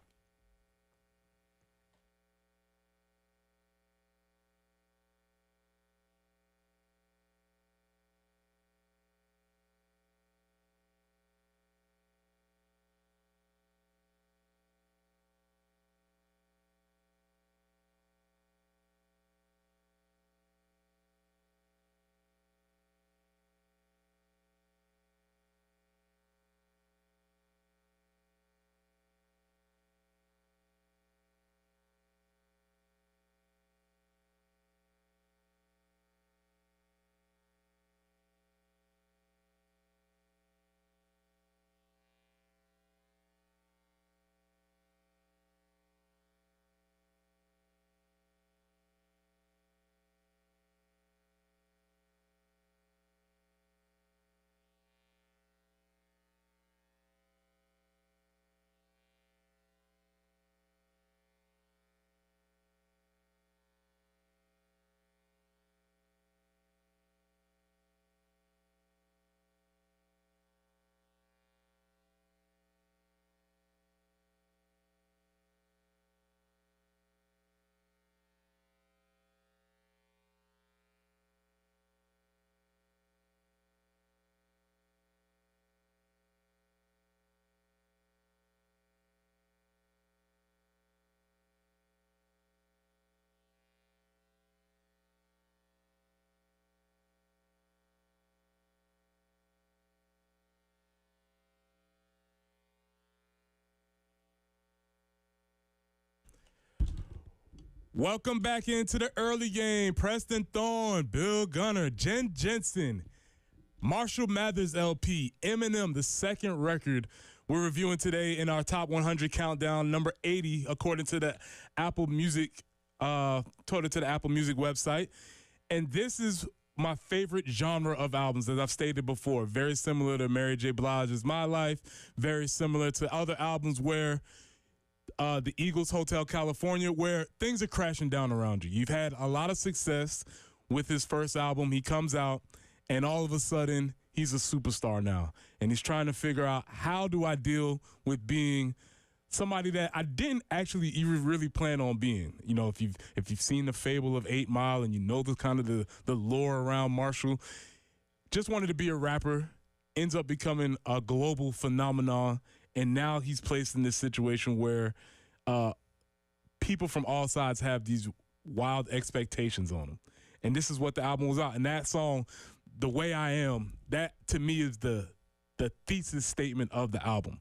Welcome back into the early game. Preston Thorne, Bill Gunner, Jen Jensen, Marshall Mathers LP, Eminem, the second record we're reviewing today in our top 100 countdown, number 80, according to the Apple Music, website. And this is my favorite genre of albums, as I've stated before. Very similar to Mary J. Blige's My Life, very similar to other albums where the Eagles Hotel California, where things are crashing down around you. You've had a lot of success with his first album. He comes out, and all of a sudden, he's a superstar now. And he's trying to figure out, how do I deal with being somebody that I didn't actually even really plan on being? You know, if you've seen the fable of 8 Mile and you know the kind of the lore around Marshall, just wanted to be a rapper, ends up becoming a global phenomenon, and now he's placed in this situation where people from all sides have these wild expectations on him. And this is what the album was about. And that song, The Way I Am, that to me is the thesis statement of the album.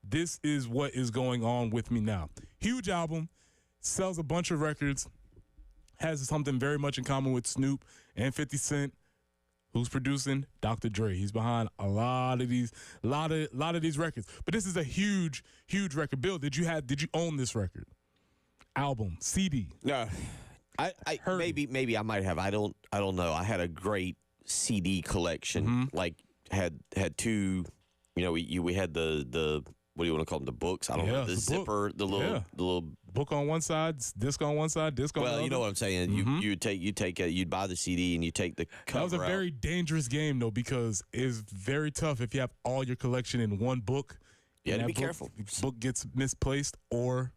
This is what is going on with me now. Huge album, sells a bunch of records, has something very much in common with Snoop and 50 Cent. Who's producing? Dr. Dre. He's behind a lot of these records. But this is a huge record. Bill, did you own this record? Album, CD? No, I maybe I might have. I don't know. I had a great CD collection. Mm-hmm. Like had two. You know, we had the what do you want to call them? The books? I don't know. The zipper, the little book on one side, disc on one side, disc on the other. Well, you know what I'm saying. Mm-hmm. You'd buy the CD and you take the cover. That was a out. very dangerous game though, because it's very tough if you have all your collection in one book. You had to be careful. Book gets misplaced or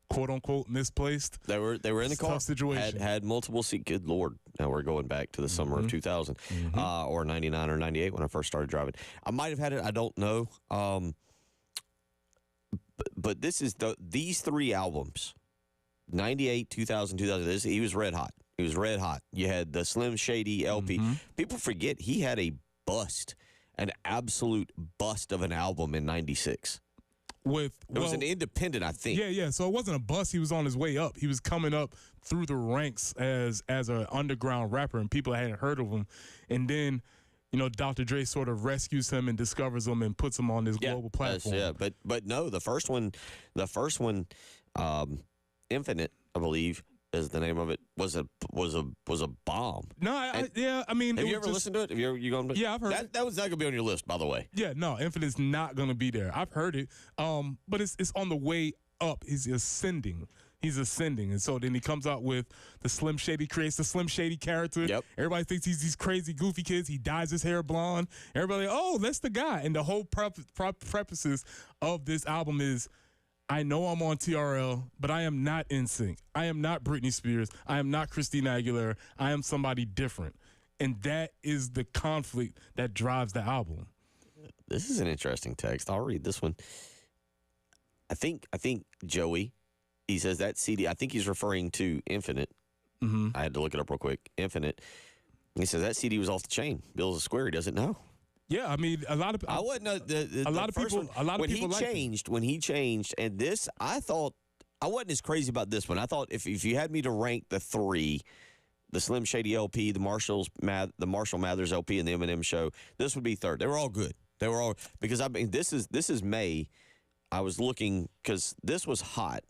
quote unquote misplaced. They were in the car. Tough situation. Had multiple seats. Good Lord. Now we're going back to the summer of 2000 or 99 or 98 when I first started driving. I might have had it. I don't know. But this is these three albums, 98, 2000, 2000. He was red hot. He was red hot. You had the Slim Shady LP. People forget he had an absolute bust of an album in 96. It was an independent, I think. Yeah. So it wasn't a bust. He was on his way up. He was coming up through the ranks as an underground rapper, and people hadn't heard of him. And then, you know, Dr. Dre sort of rescues him and discovers him and puts him on this global platform. Yeah, but no, the first one, Infinite, I believe, is the name of it, was a bomb. No, I mean, have you ever listened to it? Have you gone? Yeah, I've heard it. That was not gonna be on your list, by the way. Yeah, no, Infinite's not gonna be there. I've heard it, but it's on the way up. He's ascending. And so then he comes out with the Slim Shady, creates the Slim Shady character. Yep. Everybody thinks he's these crazy, goofy kids. He dyes his hair blonde. Everybody, oh, that's the guy. And the whole prefaces of this album is, I know I'm on TRL, but I am not NSYNC. I am not Britney Spears. I am not Christina Aguilera. I am somebody different. And that is the conflict that drives the album. This is an interesting text. I'll read this one. I think Joey, he says that CD, I think he's referring to Infinite. Mm-hmm. I had to look it up real quick. Infinite. He says that CD was off the chain. Bill's a square. He doesn't know. Yeah, I mean, a lot of I wouldn't know. A lot of people When he changed, and this, I thought, I wasn't as crazy about this one. I thought if you had me to rank the three, the Slim Shady LP, the Marshall Mathers LP, and the Eminem Show, this would be third. They were all good. They were all, because I mean, this is May. I was looking, because this was hot.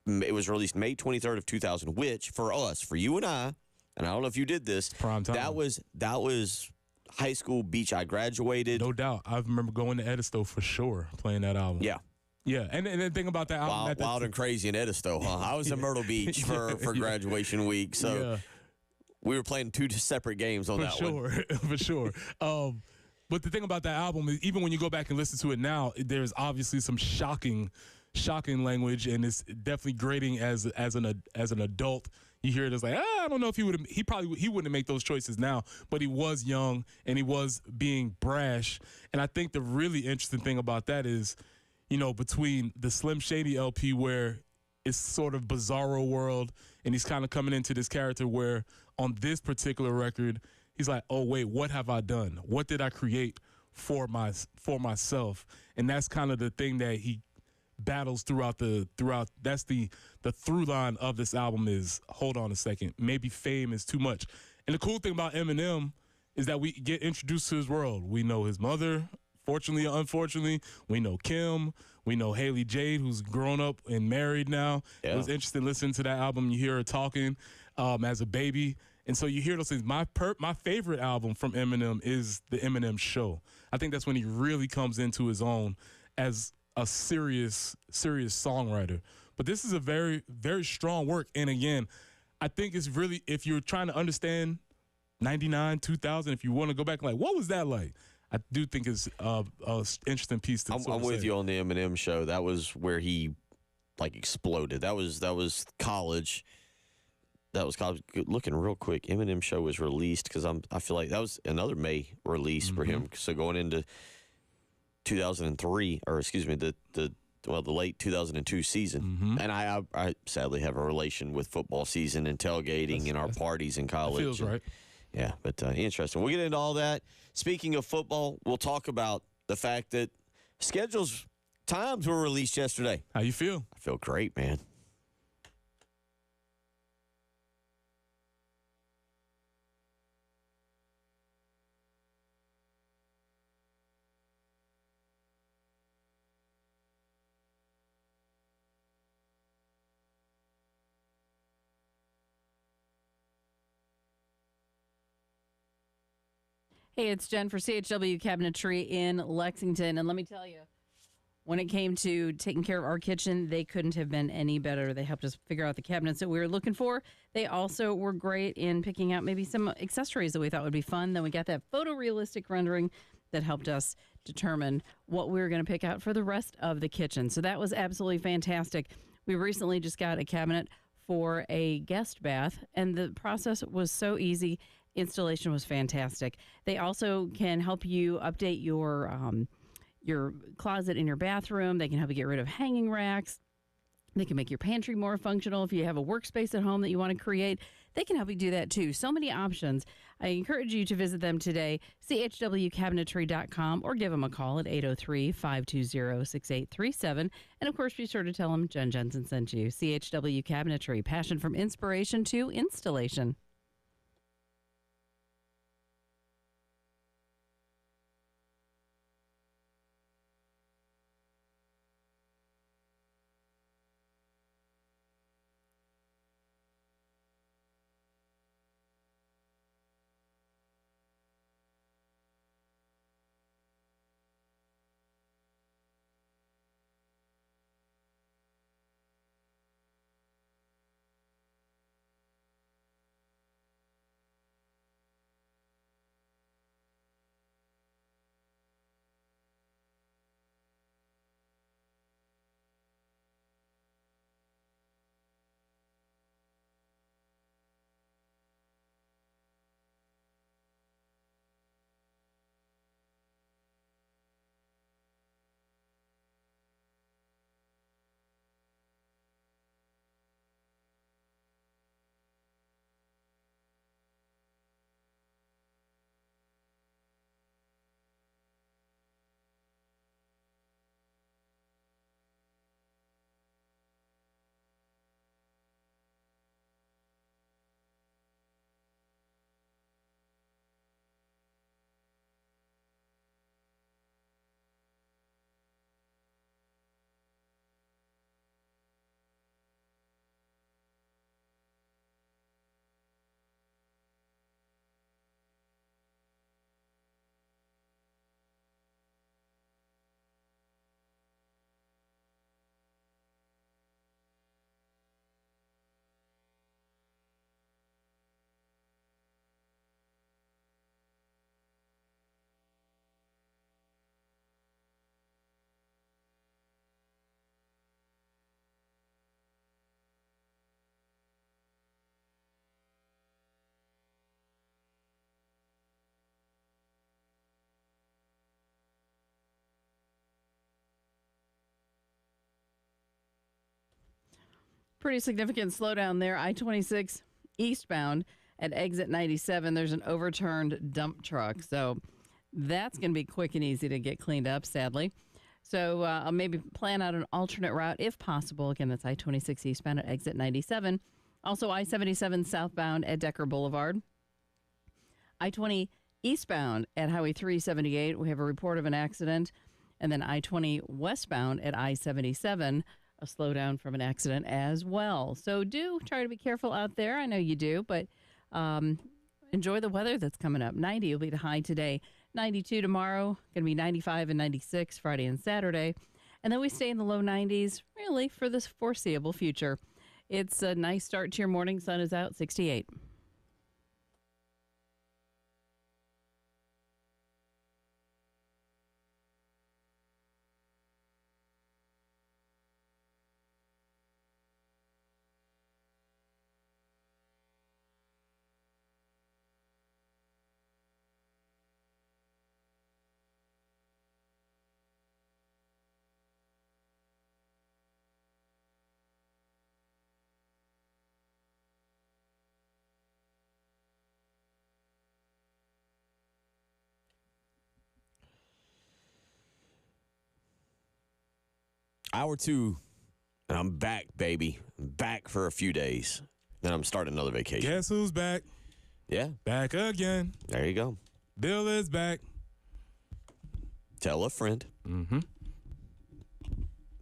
It was released May 23rd of 2000, which for us, for you and I don't know if you did this, prime time. That was high school beach. I graduated. No doubt. I remember going to Edisto for sure, playing that album. Yeah. Yeah, and the thing about that album... Wild and Crazy in Edisto, huh? I was in Myrtle Beach for graduation week, so we were playing two separate games on that one. For sure. But the thing about that album is, even when you go back and listen to it now, there's obviously some shocking language, and it's definitely grating as an adult. You hear it as like, I don't know if he wouldn't make those choices now, but he was young and he was being brash. And I think the really interesting thing about that is, you know, between the Slim Shady LP, where it's sort of bizarro world, and he's kind of coming into this character where on this particular record, he's like, oh wait, what have I done? What did I create for myself? And that's kind of the thing that he battles throughout. That's the through line of this album is, hold on a second, maybe fame is too much. And the cool thing about Eminem is that we get introduced to his world. We know his mother, fortunately or unfortunately. We know Kim. We know Haley Jade, who's grown up and married now. Yeah. It was interesting listening to that album. You hear her talking as a baby. And so you hear those things. My favorite album from Eminem is the Eminem Show. I think that's when he really comes into his own as a serious songwriter. But this is a very, very strong work. And again, I think it's really, if you're trying to understand 99, 2000, if you want to go back, like, what was that like? I do think it's a interesting piece to I'm with you on the Eminem show. That was where he like exploded. That was college. That was college. Looking real quick, Eminem show was released because I feel like that was another May release for him. So going into 2003, or excuse me, the late 2002 season. And I sadly have a relation with football season and tailgating and our parties in college. Feels right. Yeah, but interesting. We'll get into all that. Speaking of football, we'll talk about the fact that times were released yesterday. How you feel? I feel great, man. Hey, it's Jen for CHW Cabinetry in Lexington. And let me tell you, when it came to taking care of our kitchen, they couldn't have been any better. They helped us figure out the cabinets that we were looking for. They also were great in picking out maybe some accessories that we thought would be fun. Then we got that photorealistic rendering that helped us determine what we were going to pick out for the rest of the kitchen. So that was absolutely fantastic. We recently just got a cabinet for a guest bath, and the process was so easy. Installation was fantastic. They also can help you update your closet in your bathroom. They can help you get rid of hanging racks. They can make your pantry more functional. If you have a workspace at home that you want to create, they can help you do that too. So many options. I encourage you to visit them today, chwcabinetry.com, or give them a call at 803-520-6837. And of course, be sure to tell them Jen Jensen sent you. CHW Cabinetry, passion from inspiration to installation. Pretty significant slowdown there. I-26 eastbound at exit 97. There's an overturned dump truck. So that's going to be quick and easy to get cleaned up, sadly. So I'll maybe plan out an alternate route if possible. Again, that's I-26 eastbound at exit 97. Also, I-77 southbound at Decker Boulevard. I-20 eastbound at Highway 378. We have a report of an accident. And then I-20 westbound at I-77. A slowdown from an accident as well. So do try to be careful out there. I know you do, but enjoy the weather that's coming up. 90 will be the high today. 92 tomorrow. Going to be 95 and 96 Friday and Saturday. And then we stay in the low 90s, really, for this foreseeable future. It's a nice start to your morning. Sun is out, 68. Hour 2, and I'm back, baby. I'm back for a few days. Then I'm starting another vacation. Guess who's back? Yeah, Back again. there you go. Bill is back. Tell a friend. Mm-hmm.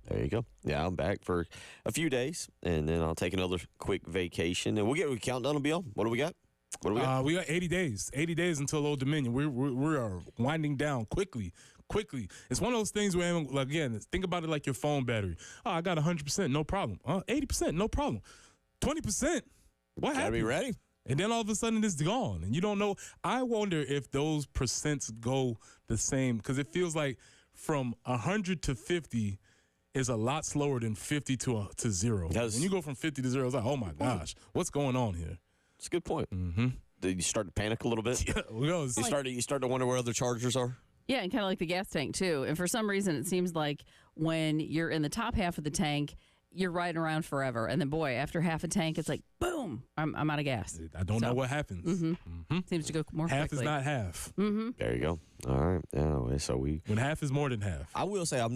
There you go. Yeah, I'm back for a few days, and then I'll take another quick vacation, and we'll get a countdown will be on. What do we got? What do we got? We got 80 days. 80 days until Old Dominion. We are winding down quickly. It's one of those things where, like, again, think about it like your phone battery. Oh, I got 100%, no problem. 80%, no problem. 20%, what Gotta happened? be ready. And then all of a sudden it's gone, and you don't know. I wonder if those percents go the same, because it feels like from 100 to 50 is a lot slower than 50 to 0. Does- When you go from 50 to 0, it's like, oh my gosh, what's going on here? It's a good point. Mm-hmm. Did you start to panic a little bit? Yeah, You start to wonder where other chargers are? Yeah, and kind of like the gas tank, too. And for some reason, it seems like when you're in the top half of the tank, you're riding around forever. And then, boy, after half a tank, it's like, boom, I'm out of gas. I don't know what happens. Seems to go more Half quickly. is not half. There you go. All right. Anyway, so When half is more than half. I will say I'm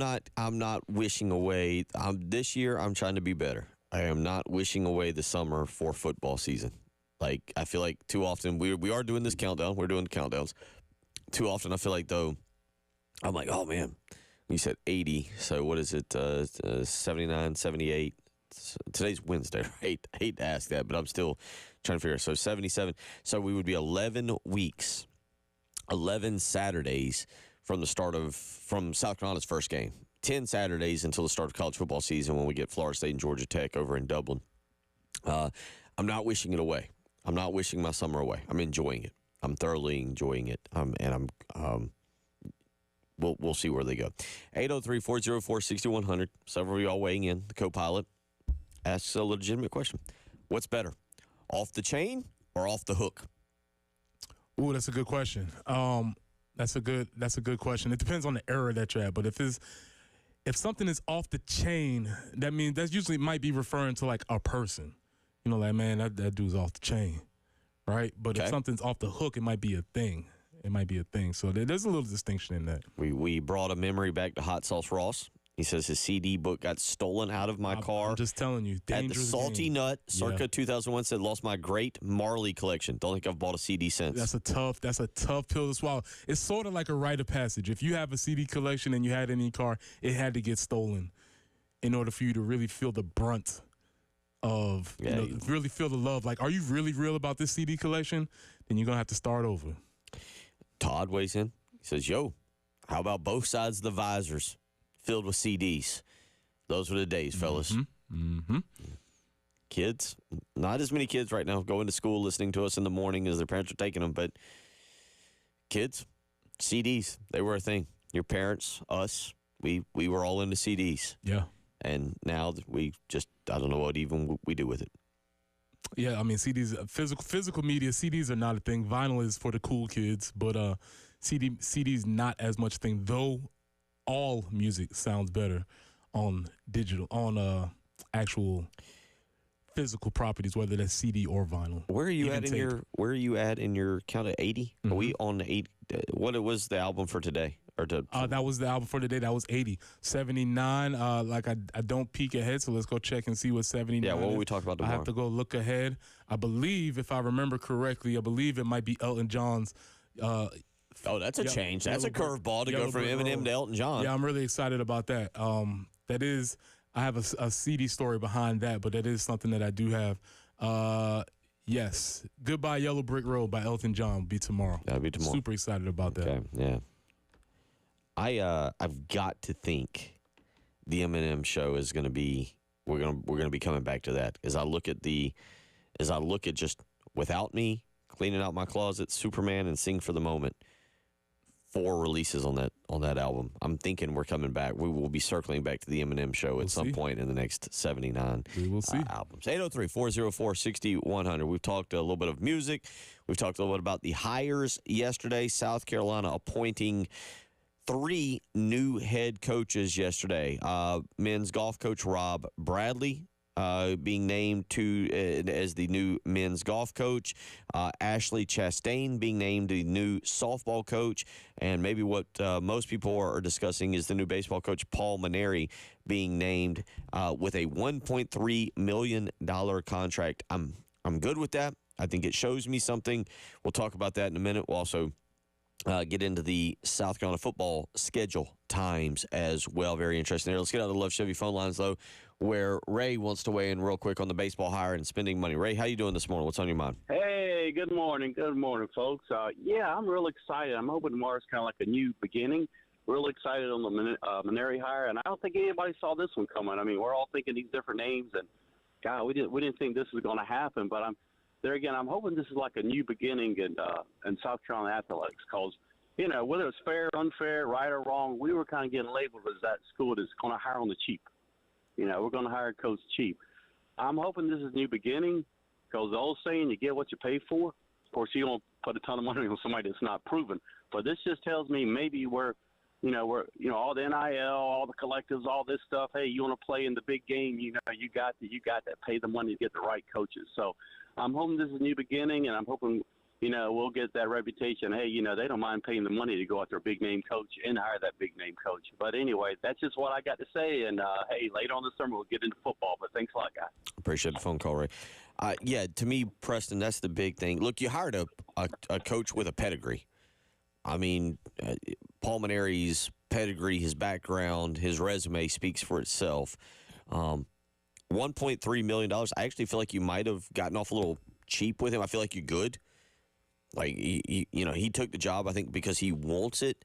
not wishing away. This year I'm trying to be better. I am not wishing away the summer for football season. Like, I feel like too often we are doing this countdown. We're doing the countdowns. Too often I feel like, though, I'm like, oh man, you said 80. So what is it? 79, 78. Today's Wednesday, right? I hate to ask that, but I'm still trying to figure it. So 77. So we would be 11 weeks, 11 Saturdays from South Carolina's first game. 10 Saturdays until the start of college football season when we get Florida State and Georgia Tech over in Dublin. I'm not wishing it away. I'm not wishing my summer away. I'm enjoying it. I'm thoroughly enjoying it. We'll see where they go. 803-404-6100. Several of y'all weighing in. The co-pilot asks a legitimate question. What's better, off the chain or off the hook? Ooh, that's a good question. That's a good question. It depends on the era that you're at. But if something is off the chain, that means that usually might be referring to like a person. You know, like, man, that dude's off the chain, right? But Okay. if something's off the hook, it might be a thing. So there's a little distinction in that. We brought a memory back to Hot Sauce Ross. He says his CD book got stolen out of my car. I'm just telling you, At the dangerous Salty game. Nut, circa Yeah. 2001, said, lost my great Marley collection. Don't think I've bought a CD since. That's a tough pill to swallow. It's sort of like a rite of passage. If you have a CD collection and you had it in your car, it had to get stolen in order for you to really feel the brunt of, really feel the love. Like, are you really real about this CD collection? Then you're going to have to start over. Todd weighs in. He says, yo, how about both sides of the visors filled with CDs? Those were the days, fellas. Mm-hmm. Kids, not as many kids right now going to school listening to us in the morning as their parents are taking them, but kids, CDs, they were a thing. Your parents, us, we were all into CDs. Yeah. And now we just, I don't know what even we do with it. Yeah, I mean, CDs, physical media, CDs are not a thing. Vinyl is for the cool kids, but CDs not as much a thing, though all music sounds better on digital, on actual physical properties, whether that's CD or vinyl. Where are you Even tape. Where are you at in your count of 80? Mm-hmm. Are we on 8? What was the album for today? That was the album for today. That was 80. 79, I don't peek ahead, so let's go check and see what 79 Yeah, what will is. we talk about I tomorrow? have to go look ahead. I believe, if I remember correctly, it might be Elton John's. Oh, that's a change. That's a Yellow curveball to Yellow go from Brick Eminem Road. to Elton John. Yeah, I'm really excited about that. I have a CD story behind that, but that is something that I do have. Yes, Goodbye Yellow Brick Road by Elton John will be tomorrow. That'll be tomorrow. Super excited about that. Okay, yeah. I've got to think the M&M show is going to be. We're gonna be coming back to that. As I look at just without me cleaning out my closet, Superman and Sing for the Moment. 4 releases on that album. I'm thinking we're coming back. We will be circling back to the M&M show at some point in the next 79 albums. 803-404-6100. We've talked a little bit of music. We've talked a little bit about the hires yesterday. South Carolina appointing 3 new head coaches yesterday. Men's golf coach Rob Bradley being named as the new men's golf coach. Ashley Chastain being named the new softball coach. And maybe what most people are discussing is the new baseball coach, Paul Mainieri, being named with a $1.3 million contract. I'm good with that. I think it shows me something. We'll talk about that in a minute. We'll also get into the South Carolina football schedule times as well. Very interesting there. Let's get out of the Love Chevy phone lines, though, where Ray wants to weigh in real quick on the baseball hire and spending money. Ray, how you doing this morning? What's on your mind? Hey, good morning. Good morning, folks. Yeah, I'm real excited. I'm hoping tomorrow's kind of like a new beginning. Real excited on the Mainieri hire, and I don't think anybody saw this one coming. I mean, we're all thinking these different names, and, God, we didn't think this was going to happen, but I'm hoping this is like a new beginning in South Carolina athletics because, whether it's fair, unfair, right or wrong, we were kind of getting labeled as that school that's going to hire on the cheap. We're going to hire a coach cheap. I'm hoping this is a new beginning because the old saying, you get what you pay for. Of course, you don't put a ton of money on somebody that's not proven. But this just tells me maybe we're all the NIL, all the collectives, all this stuff. Hey, you want to play in the big game? You got that. Pay the money to get the right coaches. So I'm hoping this is a new beginning, and I'm hoping we'll get that reputation. Hey, they don't mind paying the money to go after a big-name coach and hire that big-name coach. But anyway, that's just what I got to say. And, hey, later on this summer we'll get into football. But thanks a lot, guys. Appreciate the phone call, Ray. Yeah, to me, Preston, that's the big thing. Look, you hired a coach with a pedigree. I mean, Paul Mainieri's pedigree, his background, his resume speaks for itself. $1.3 million. I actually feel like you might have gotten off a little cheap with him. I feel like you're good. Like, he took the job, I think, because he wants it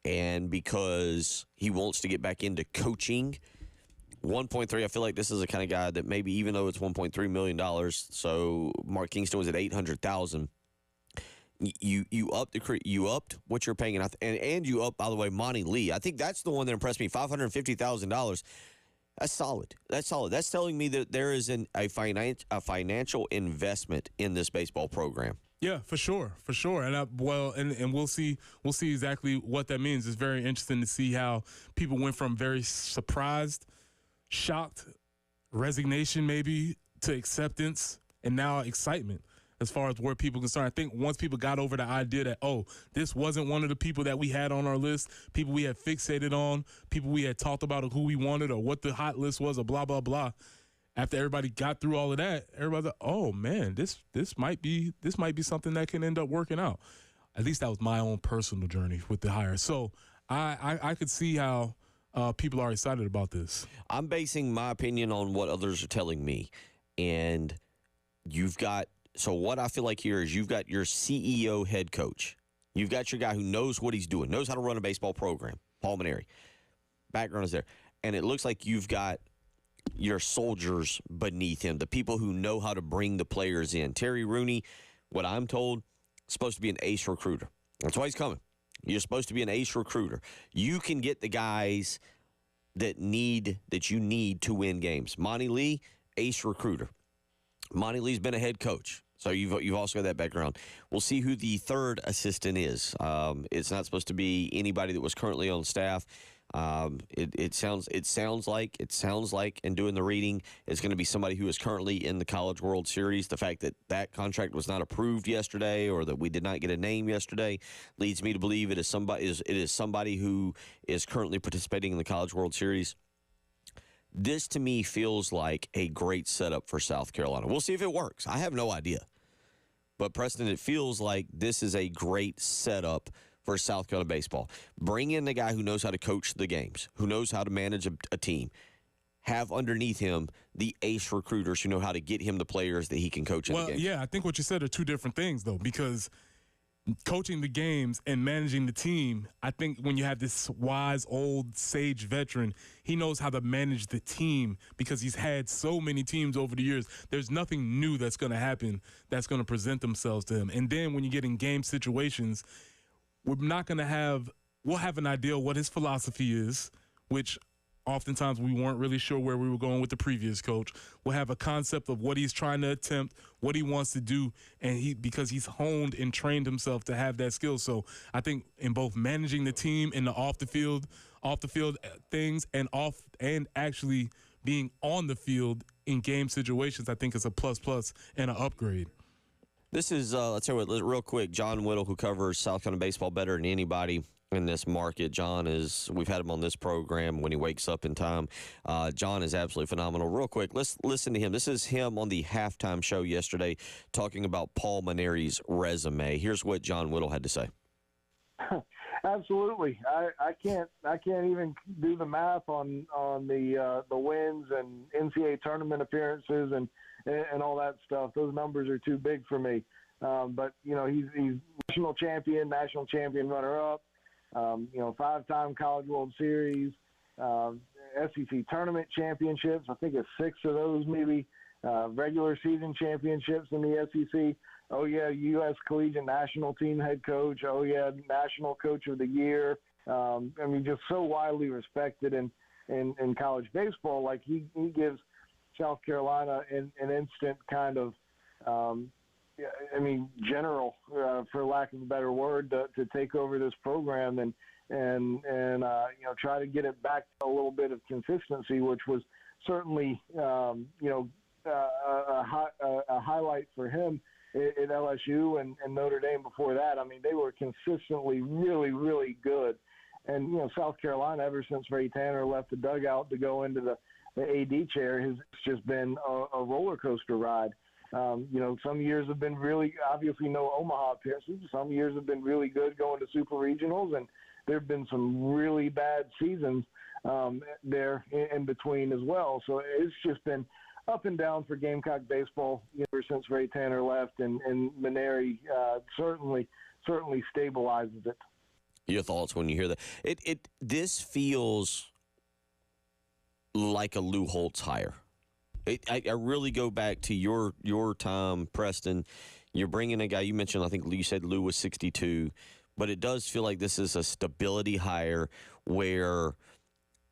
and because he wants to get back into coaching. 1.3, I feel like this is the kind of guy that maybe even though it's $1.3 million, so Mark Kingston was at $800,000, you upped what you're paying, and you upped, by the way, Monty Lee. I think that's the one that impressed me, $550,000. That's solid. That's telling me that there is a financial investment in this baseball program. Yeah, for sure, and we'll see exactly what that means. It's very interesting to see how people went from very surprised, shocked, resignation maybe to acceptance, and now excitement as far as where people are concerned. I think once people got over the idea that, this wasn't one of the people that we had on our list, people we had fixated on, people we had talked about or who we wanted or what the hot list was or blah, blah, blah. After everybody got through all of that, everybody's like, oh, man, this might be something that can end up working out. At least that was my own personal journey with the hire. So I could see how people are excited about this. I'm basing my opinion on what others are telling me. And so what I feel like here is you've got your CEO head coach. You've got your guy who knows what he's doing, knows how to run a baseball program, Paul Mainieri. Background is there. And it looks like you've got your soldiers beneath him, the people who know how to bring the players in. Terry Rooney, what I'm told, is supposed to be an ace recruiter. That's why he's coming. You're supposed to be an ace recruiter. You can get the guys that you need to win games. Monty Lee, ace recruiter. Monty Lee's been a head coach, so you've also got that background. We'll see who the third assistant is. It's not supposed to be anybody that was currently on staff. It sounds like, and doing the reading, it's going to be somebody who is currently in the College World Series. The fact that contract was not approved yesterday, or that we did not get a name yesterday, leads me to believe it is somebody who is currently participating in the College World Series. This to me feels like a great setup for South Carolina. We'll see if it works. I have no idea, but Preston, it feels like this is a great setup for South Carolina baseball. Bring in the guy who knows how to coach the games, who knows how to manage a team. Have underneath him the ace recruiters who know how to get him the players that he can coach in the game. Yeah, I think what you said are two different things, though, because coaching the games and managing the team, I think when you have this wise, old, sage veteran, he knows how to manage the team because he's had so many teams over the years. There's nothing new that's going to happen that's going to present themselves to him. And then when you get in game situations, we'll have an idea what his philosophy is, which oftentimes we weren't really sure where we were going with the previous coach. We'll have a concept of what he's trying to attempt, what he wants to do, and because he's honed and trained himself to have that skill. So I think in both managing the team in the off the field things and actually being on the field in game situations, I think is a plus and an upgrade. This is, let's hear what, real quick, John Whittle, who covers South Carolina baseball better than anybody in this market. John we've had him on this program when he wakes up in time. John is absolutely phenomenal. Real quick, let's listen to him. This is him on the halftime show yesterday talking about Paul Mainieri's resume. Here's what John Whittle had to say. Absolutely. I can't even do the math on the wins and NCAA tournament appearances and all that stuff. Those numbers are too big for me. But he's national champion runner-up. 5-time College World Series, SEC tournament championships. I think it's 6 of those maybe. Regular season championships in the SEC. Oh, yeah, U.S. Collegiate National Team head coach. Oh, yeah, National Coach of the Year. Just so widely respected in college baseball. Like, he gives South Carolina an instant kind of, general, for lack of a better word, to take over this program and try to get it back to a little bit of consistency, which was certainly, a highlight for him at LSU and Notre Dame before that. I mean, they were consistently really, really good. And, South Carolina, ever since Ray Tanner left the dugout to go into the AD chair, has just been a roller coaster ride. Some years have been really, obviously no Omaha appearances. Some years have been really good going to super regionals, and there have been some really bad seasons there in between as well. So it's just been up and down for Gamecock baseball ever since Ray Tanner left, and Mainieri certainly stabilizes it. Your thoughts when you hear that? This feels like a Lou Holtz hire. I really go back to your time, Preston. You're bringing a guy, you mentioned, I think you said Lou was 62, but it does feel like this is a stability hire where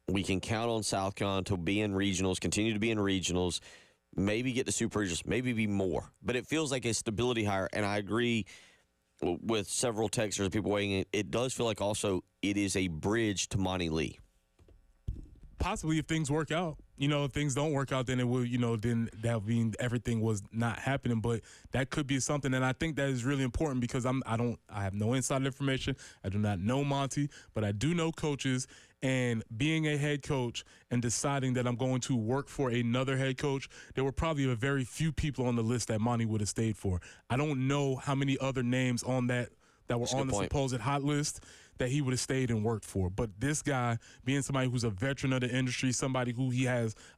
we can count on South Carolina to be in regionals, continue to be in regionals, maybe get to super regionals, maybe be more. But it feels like a stability hire, and I agree with several texters and people weighing in. It does feel like also it is a bridge to Monty Lee. Possibly if things work out. If things don't work out, then it will, then that would mean everything was not happening. But that could be something, and I think that is really important because I have no inside information. I do not know Monty, but I do know coaches. And being a head coach and deciding that I'm going to work for another head coach, there were probably a very few people on the list that Monty would have stayed for. I don't know how many other names on that were on the supposed hot list that he would have stayed and worked for. But this guy, being somebody who's a veteran of the industry, somebody who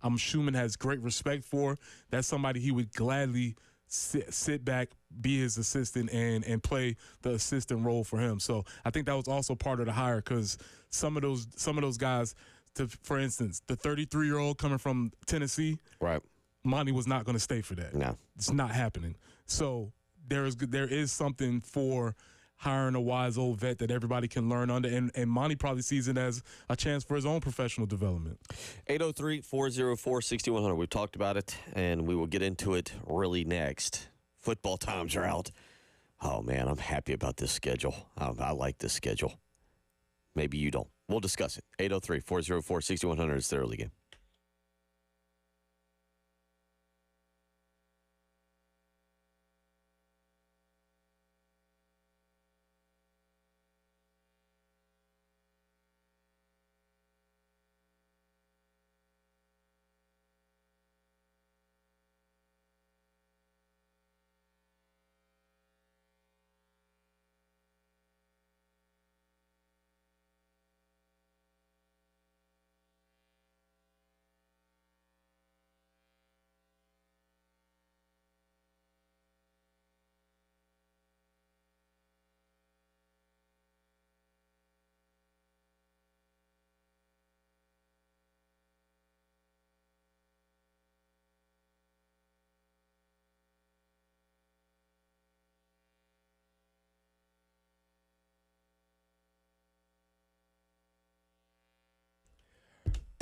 I'm assuming has great respect for, that's somebody he would gladly sit back, be his assistant, and play the assistant role for him. So I think that was also part of the hire because some of those guys, for instance, the 33-year-old coming from Tennessee, right? Monty was not going to stay for that. No, it's not happening. So there is something for hiring a wise old vet that everybody can learn under, and Monty probably sees it as a chance for his own professional development. 803-404-6100. We've talked about it, and we will get into it really next. Football times are out. Oh, man, I'm happy about this schedule. I like this schedule. Maybe you don't. We'll discuss it. 803-404-6100. It's the early game.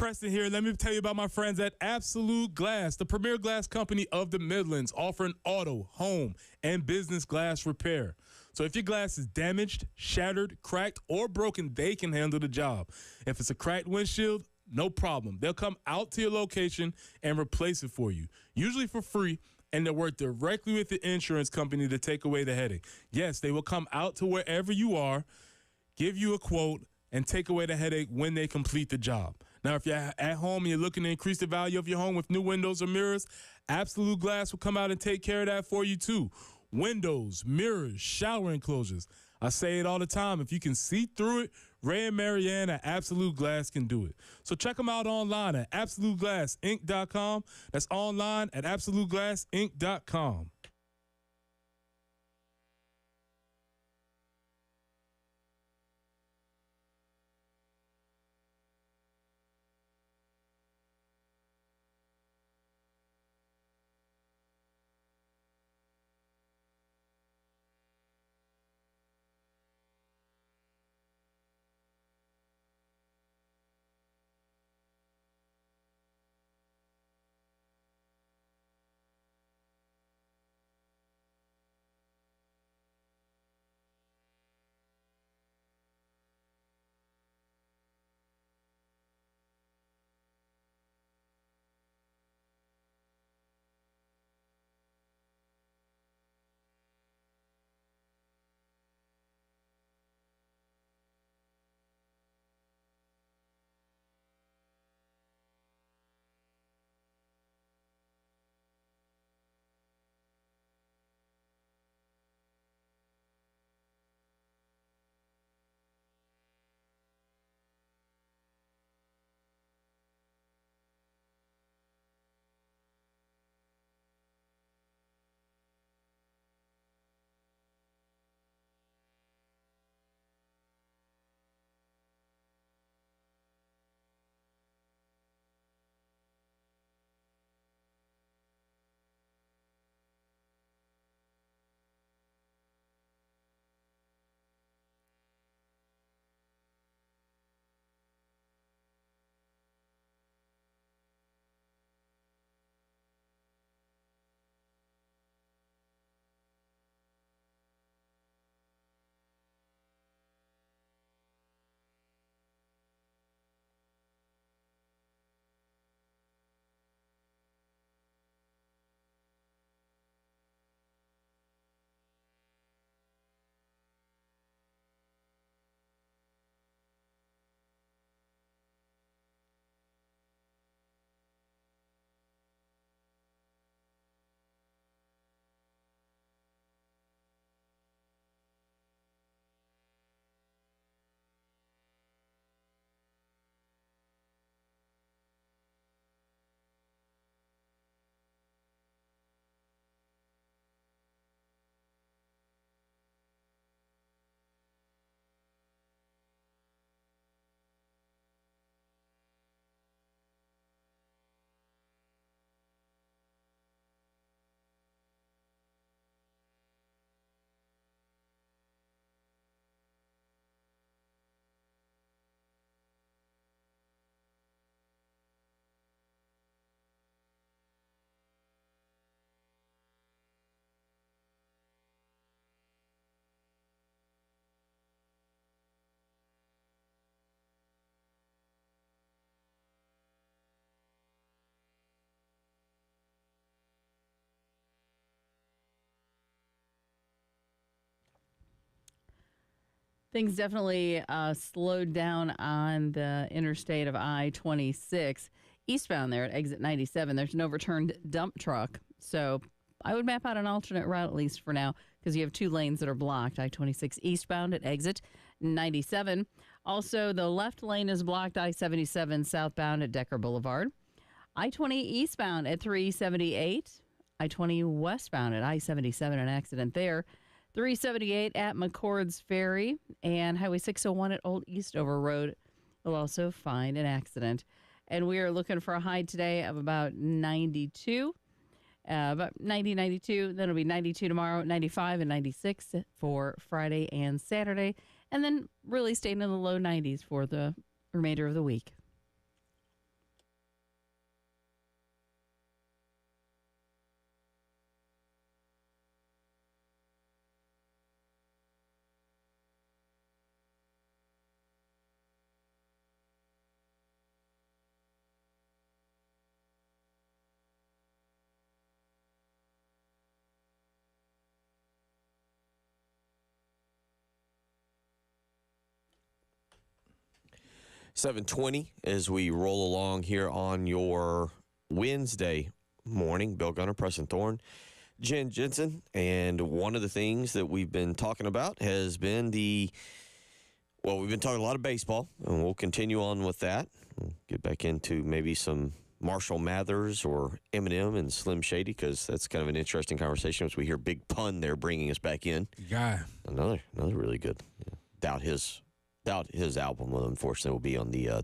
Preston here. Let me tell you about my friends at Absolute Glass, the premier glass company of the Midlands, offering auto, home, and business glass repair. So if your glass is damaged, shattered, cracked, or broken, they can handle the job. If it's a cracked windshield, no problem. They'll come out to your location and replace it for you, usually for free, and they'll work directly with the insurance company to take away the headache. Yes, they will come out to wherever you are, give you a quote, and take away the headache when they complete the job. Now, if you're at home and you're looking to increase the value of your home with new windows or mirrors, Absolute Glass will come out and take care of that for you too. Windows, mirrors, shower enclosures. I say it all the time. If you can see through it, Ray and Marianne at Absolute Glass can do it. So check them out online at absoluteglassinc.com. That's online at absoluteglassinc.com. Things definitely slowed down on the interstate of I-26. Eastbound there at exit 97, there's an overturned dump truck. So I would map out an alternate route, at least for now, because you have two lanes that are blocked. I-26 eastbound at exit 97. Also, the left lane is blocked. I-77 southbound at Decker Boulevard. I-20 eastbound at 378. I-20 westbound at I-77, an accident there. 378 at McCord's Ferry, and Highway 601 at Old Eastover Road will also find an accident. And we are looking for a high today of about 92, about 90, 92. Then it'll be 92 tomorrow, 95 and 96 for Friday and Saturday, and then really staying in the low 90s for the remainder of the week. 7:20 as we roll along here on your Wednesday morning. Bill Gunner, Preston Thorne, Jen Jensen, and one of the things that we've been talking about has been we've been talking a lot of baseball, and we'll continue on with that. We'll get back into maybe some Marshall Mathers or Eminem and Slim Shady, because that's kind of an interesting conversation as we hear Big Pun there bringing us back in. Guy. Another really good. Doubt his album, unfortunately, will be on the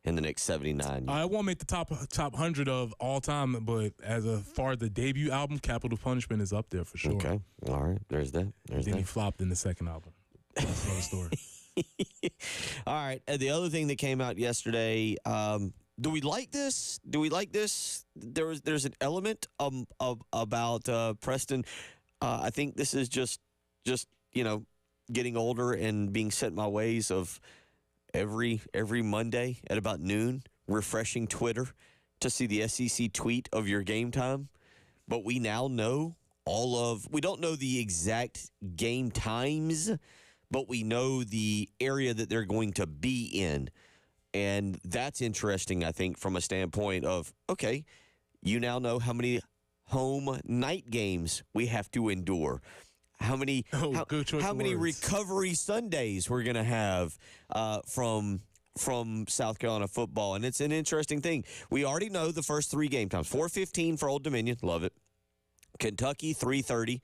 in the next 79. I won't make the top 100 of all time, but as far as the debut album, Capital Punishment is up there for sure. Okay, all right. There's that. Then he flopped in the second album. That's another story. All right. And the other thing that came out yesterday. Do we like this? There's an element about Preston. I think this is just getting older and being set in my ways of every Monday at about noon, refreshing Twitter to see the SEC tweet of your game time. But we now know we don't know the exact game times, but we know the area that they're going to be in. And that's interesting, I think, from a standpoint of, okay, you now know how many home night games we have to endure. How many recovery Sundays we're going to have from South Carolina football. And it's an interesting thing. We already know the first three game times. 4:15 for Old Dominion. Love it. Kentucky, 3:30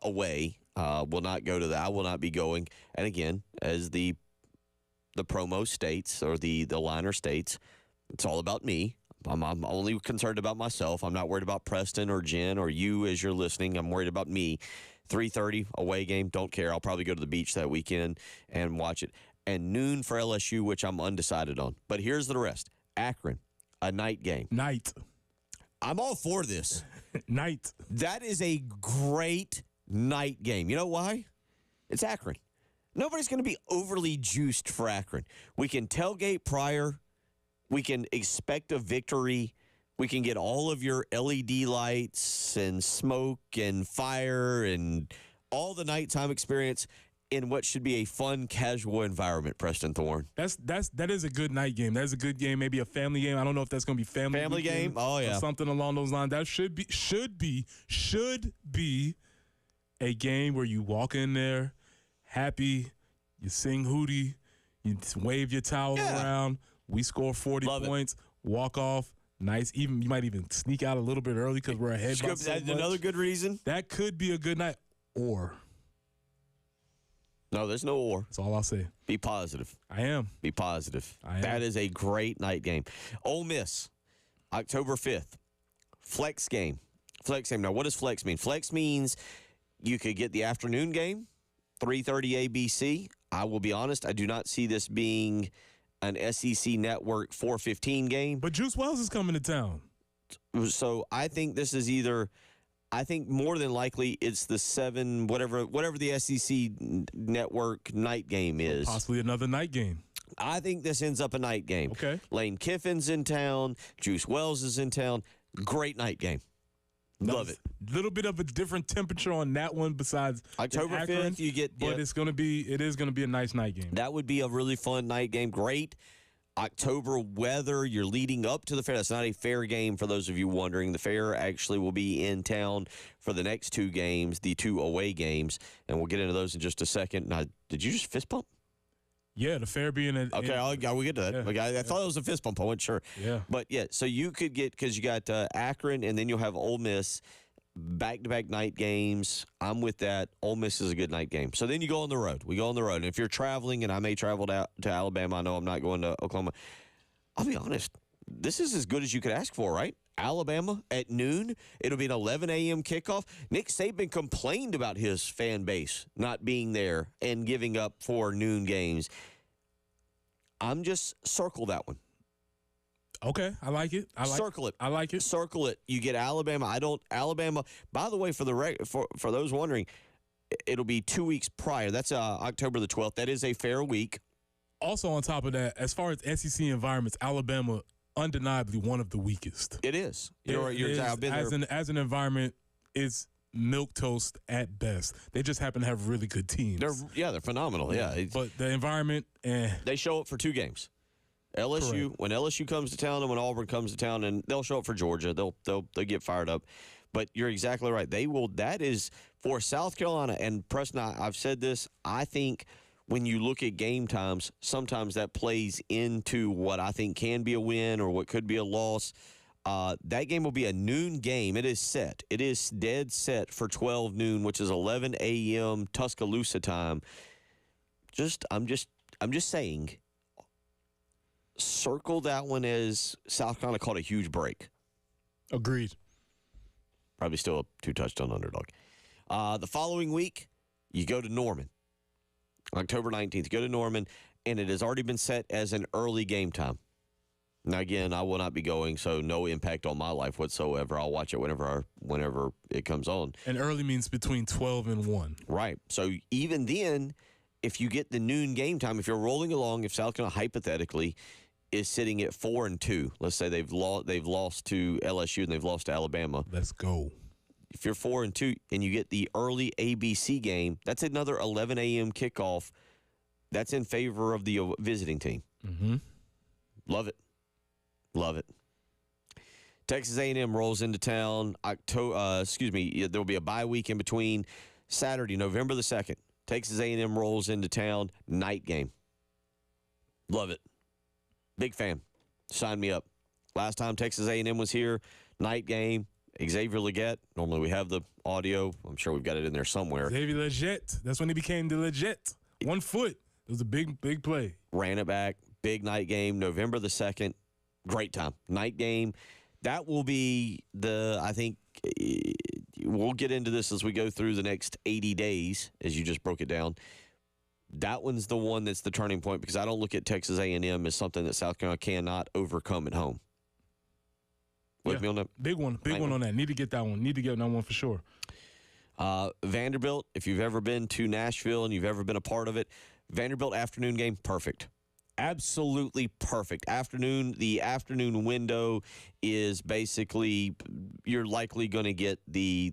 away. Will not go to that. I will not be going. And again, as the promo states, or the liner states, it's all about me. I'm only concerned about myself. I'm not worried about Preston or Jen or you as you're listening. I'm worried about me. 3:30 away game, don't care. I'll probably go to the beach that weekend and watch it. And noon for LSU, which I'm undecided on. But here's the rest. Akron, a night game. Night. I'm all for this. Night. That is a great night game. You know why? It's Akron. Nobody's going to be overly juiced for Akron. We can tailgate prior. We can expect a victory. We can get all of your LED lights and smoke and fire and all the nighttime experience in what should be a fun, casual environment, Preston Thorne. That is a good night game. That's a good game, maybe a family game. I don't know if that's going to be family game. Oh yeah, or something along those lines. That should be a game where you walk in there happy, you sing Hootie, you wave your towel around. We score 40 points, walk off. Nice. You might even sneak out a little bit early because we're ahead by so much. Another good reason. That could be a good night. Or. No, there's no or. That's all I'll say. Be positive. I am. Be positive. I am. That is a great night game. Ole Miss, October 5th. Flex game. Now, what does flex mean? Flex means you could get the afternoon game, 3:30 ABC. I will be honest, I do not see this being an SEC Network 4:15 game. But Juice Wells is coming to town. So I think this is I think more than likely it's the 7, whatever the SEC Network night game is. Possibly another night game. I think this ends up a night game. Okay. Lane Kiffin's in town. Juice Wells is in town. Great night game. Love it. A little bit of a different temperature on that one besides October 5th, you get. But it is going to be a nice night game. That would be a really fun night game. Great October weather. You're leading up to the fair. That's not a fair game for those of you wondering. The fair actually will be in town for the next two games, the two away games, and we'll get into those in just a second. Now, did you just fist bump? Yeah, the fair being okay. I'll get to that. Yeah, okay, I thought it was a fist bump. I wasn't sure. Yeah, but yeah. So you could get, because you got Akron, and then you'll have Ole Miss. Back-to-back night games. I'm with that. Ole Miss is a good night game. So then you go on the road. We go on the road. And if you're traveling, and I may travel to Alabama, I know I'm not going to Oklahoma. I'll be honest. This is as good as you could ask for, right? Alabama at noon. It'll be an 11 a.m. kickoff. Nick Saban complained about his fan base not being there and giving up 4 noon games. I'm just circle that one. Okay, I like it. Circle it. I like it. Circle it. You get Alabama. Alabama. By the way, for those wondering, it'll be 2 weeks prior. That's October the 12th. That is a fair week. Also, on top of that, as far as SEC environments, Alabama undeniably one of the weakest. It is. I've been there. As an environment, it's milquetoast at best. They just happen to have really good teams. They're phenomenal. Yeah, But the environment, they show up for 2 games. LSU, Correct. when LSU comes to town and when Auburn comes to town, and they'll show up for Georgia. They'll get fired up. But you're exactly right. They will. That is for South Carolina and Preston. I've said this. I think when you look at game times, sometimes that plays into what I think can be a win or what could be a loss. That game will be a noon game. It is set. It is dead set for 12 noon, which is 11 a.m. Tuscaloosa time. I'm just saying. Circle that one as South Carolina caught a huge break. Agreed. Probably still a 2-touchdown underdog. The following week, you go to Norman. October 19th, you go to Norman, and it has already been set as an early game time. Now, again, I will not be going, so no impact on my life whatsoever. I'll watch it whenever it comes on. And early means between 12 and 1. Right. So even then, if you get the noon game time, if you're rolling along, if South Carolina hypothetically is sitting at 4-2, let's say they've lost to LSU and they've lost to Alabama. Let's go. If you're 4-2 and you get the early ABC game, that's another 11 a.m. kickoff. That's in favor of the visiting team. Mm-hmm. Love it. Love it. Texas A&M rolls into town. There will be a bye week in between. Saturday, November the 2nd. Texas A&M rolls into town. Night game. Love it. Big fan. Sign me up. Last time Texas A&M was here, night game. Xavier Legette. Normally we have the audio. I'm sure we've got it in there somewhere. Xavier Legette. That's when he became the Legette. 1 foot. It was a big play. Ran it back. Big night game. November the 2nd. Great time. Night game. That will be I think we'll get into this as we go through the next 80 days, as you just broke it down. That one's the one that's the turning point because I don't look at Texas A&M as something that South Carolina cannot overcome at home. With me on that? Big one on that. Need to get that one. Need to get that one for sure. Vanderbilt, if you've ever been to Nashville and you've ever been a part of it, Vanderbilt afternoon game, perfect. Absolutely perfect. The afternoon window is basically you're likely going to get the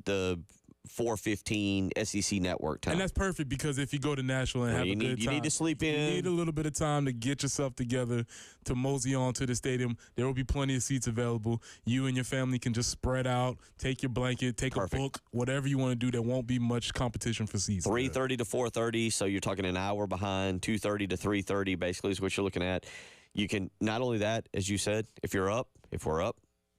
4:15 SEC network time. And that's perfect because if you go to Nashville and have a good time. You need to sleep in. You need a little bit of time to get yourself together, to mosey on to the stadium. There will be plenty of seats available. You and your family can just spread out, take your blanket, take a book, whatever you want to do. There won't be much competition for seats. 3:30 to 4:30, so you're talking an hour behind. 2:30 to 3:30 basically is what you're looking at. You can, not only that, as you said, if we're up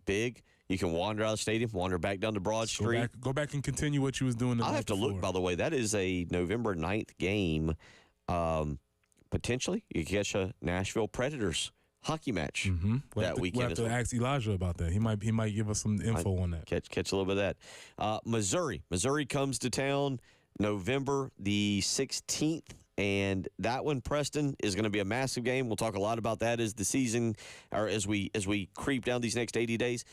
big, you can wander out of the stadium, wander back down to Broad Street. Go back and continue what you was doing the I'll night have to before. look, by the way. That is a November 9th game. Potentially, you catch a Nashville Predators hockey match that weekend. We'll have to ask Elijah about that. He might give us some info on that. Catch a little bit of that. Missouri comes to town November the 16th. And that one, Preston, is going to be a massive game. We'll talk a lot about that as the season, or as we creep down these next 80 days.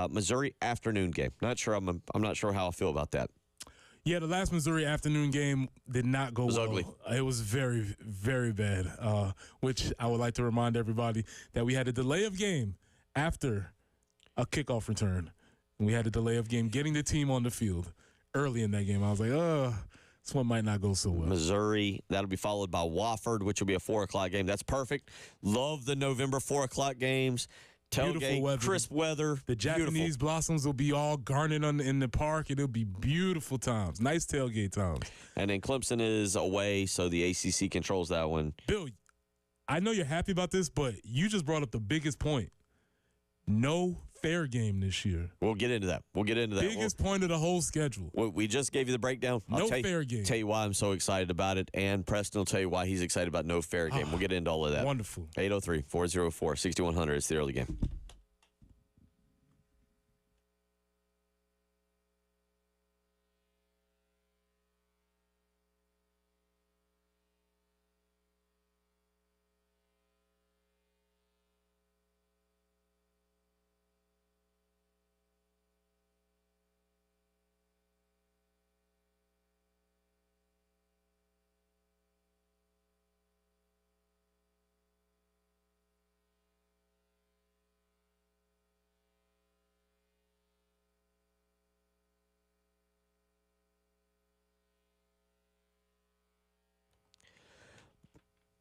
Missouri afternoon game. I'm not sure how I feel about that. Yeah, the last Missouri afternoon game did not go well. It was ugly. It was very, very bad, which I would like to remind everybody that we had a delay of game after a kickoff return. And we had a delay of game getting the team on the field early in that game. I was like, this one might not go so well. Missouri, that'll be followed by Wofford, which will be a 4 o'clock game. That's perfect. Love the November 4 o'clock games. Tailgate, weather. crisp weather. The Japanese blossoms will be all garnered in the park. It'll be beautiful times. Nice tailgate times. And then Clemson is away, so the ACC controls that one. Bill, I know you're happy about this, but you just brought up the biggest point. No fair game this year. We'll get into that. Biggest point of the whole schedule. We just gave you the breakdown. No fair game. Tell you why I'm so excited about it, and Preston will tell you why he's excited about no fair game. We'll get into all of that. Wonderful. 803-404-6100 is the early game.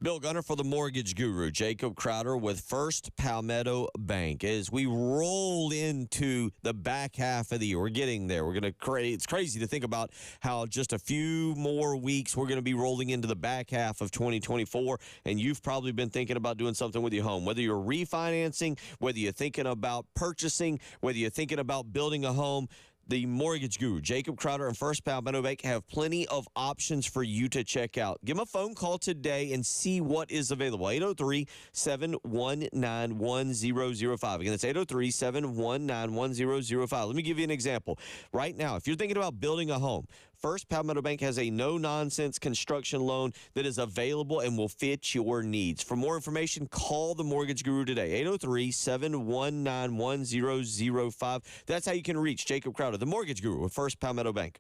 Bill Gunner for the Mortgage Guru, Jacob Crowder with First Palmetto Bank. As we roll into the back half of the year, we're getting there. We're going to it's crazy to think about how just a few more weeks we're going to be rolling into the back half of 2024, and you've probably been thinking about doing something with your home, whether you're refinancing, whether you're thinking about purchasing, whether you're thinking about building a home. The Mortgage Guru, Jacob Crowder and First Palmetto Bank have plenty of options for you to check out. Give them a phone call today and see what is available. 803-719-1005. Again, that's 803-719-1005. Let me give you an example. Right now, if you're thinking about building a home, First Palmetto Bank has a no-nonsense construction loan that is available and will fit your needs. For more information, call the Mortgage Guru today, 803-719-1005. That's how you can reach Jacob Crowder, the Mortgage Guru with First Palmetto Bank.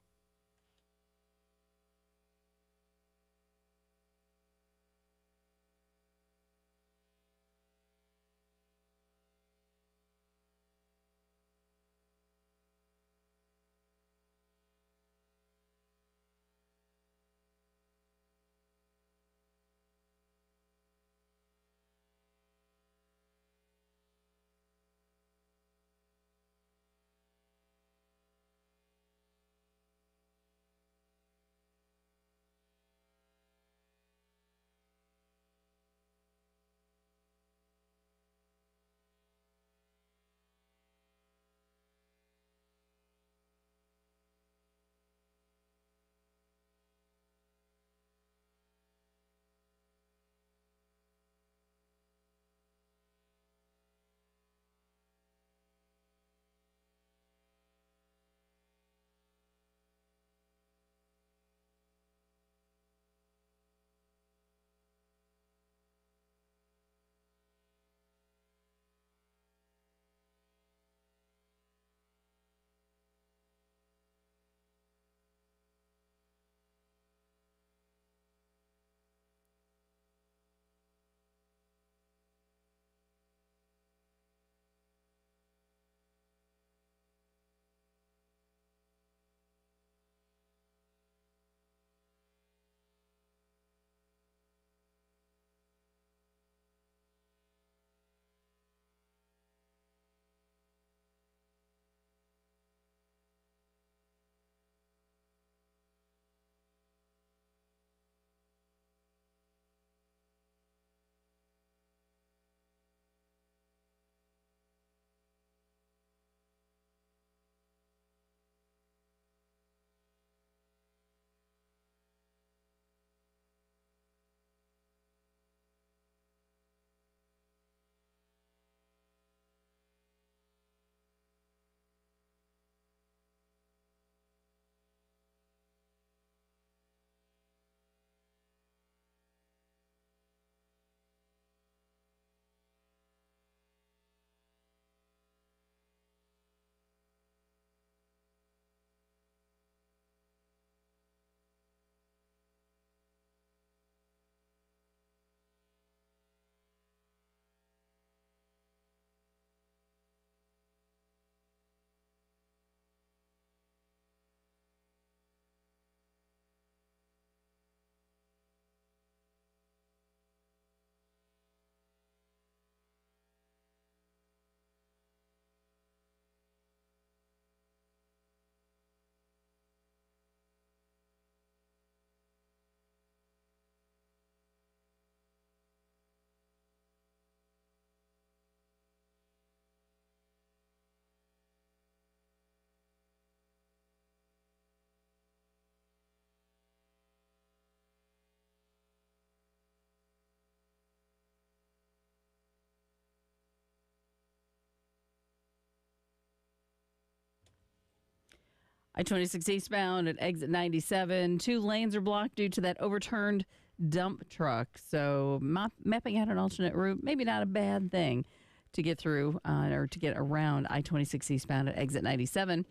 I-26 eastbound at exit 97. 2 lanes are blocked due to that overturned dump truck. So mapping out an alternate route, maybe not a bad thing to get through or to get around I-26 eastbound at exit 97.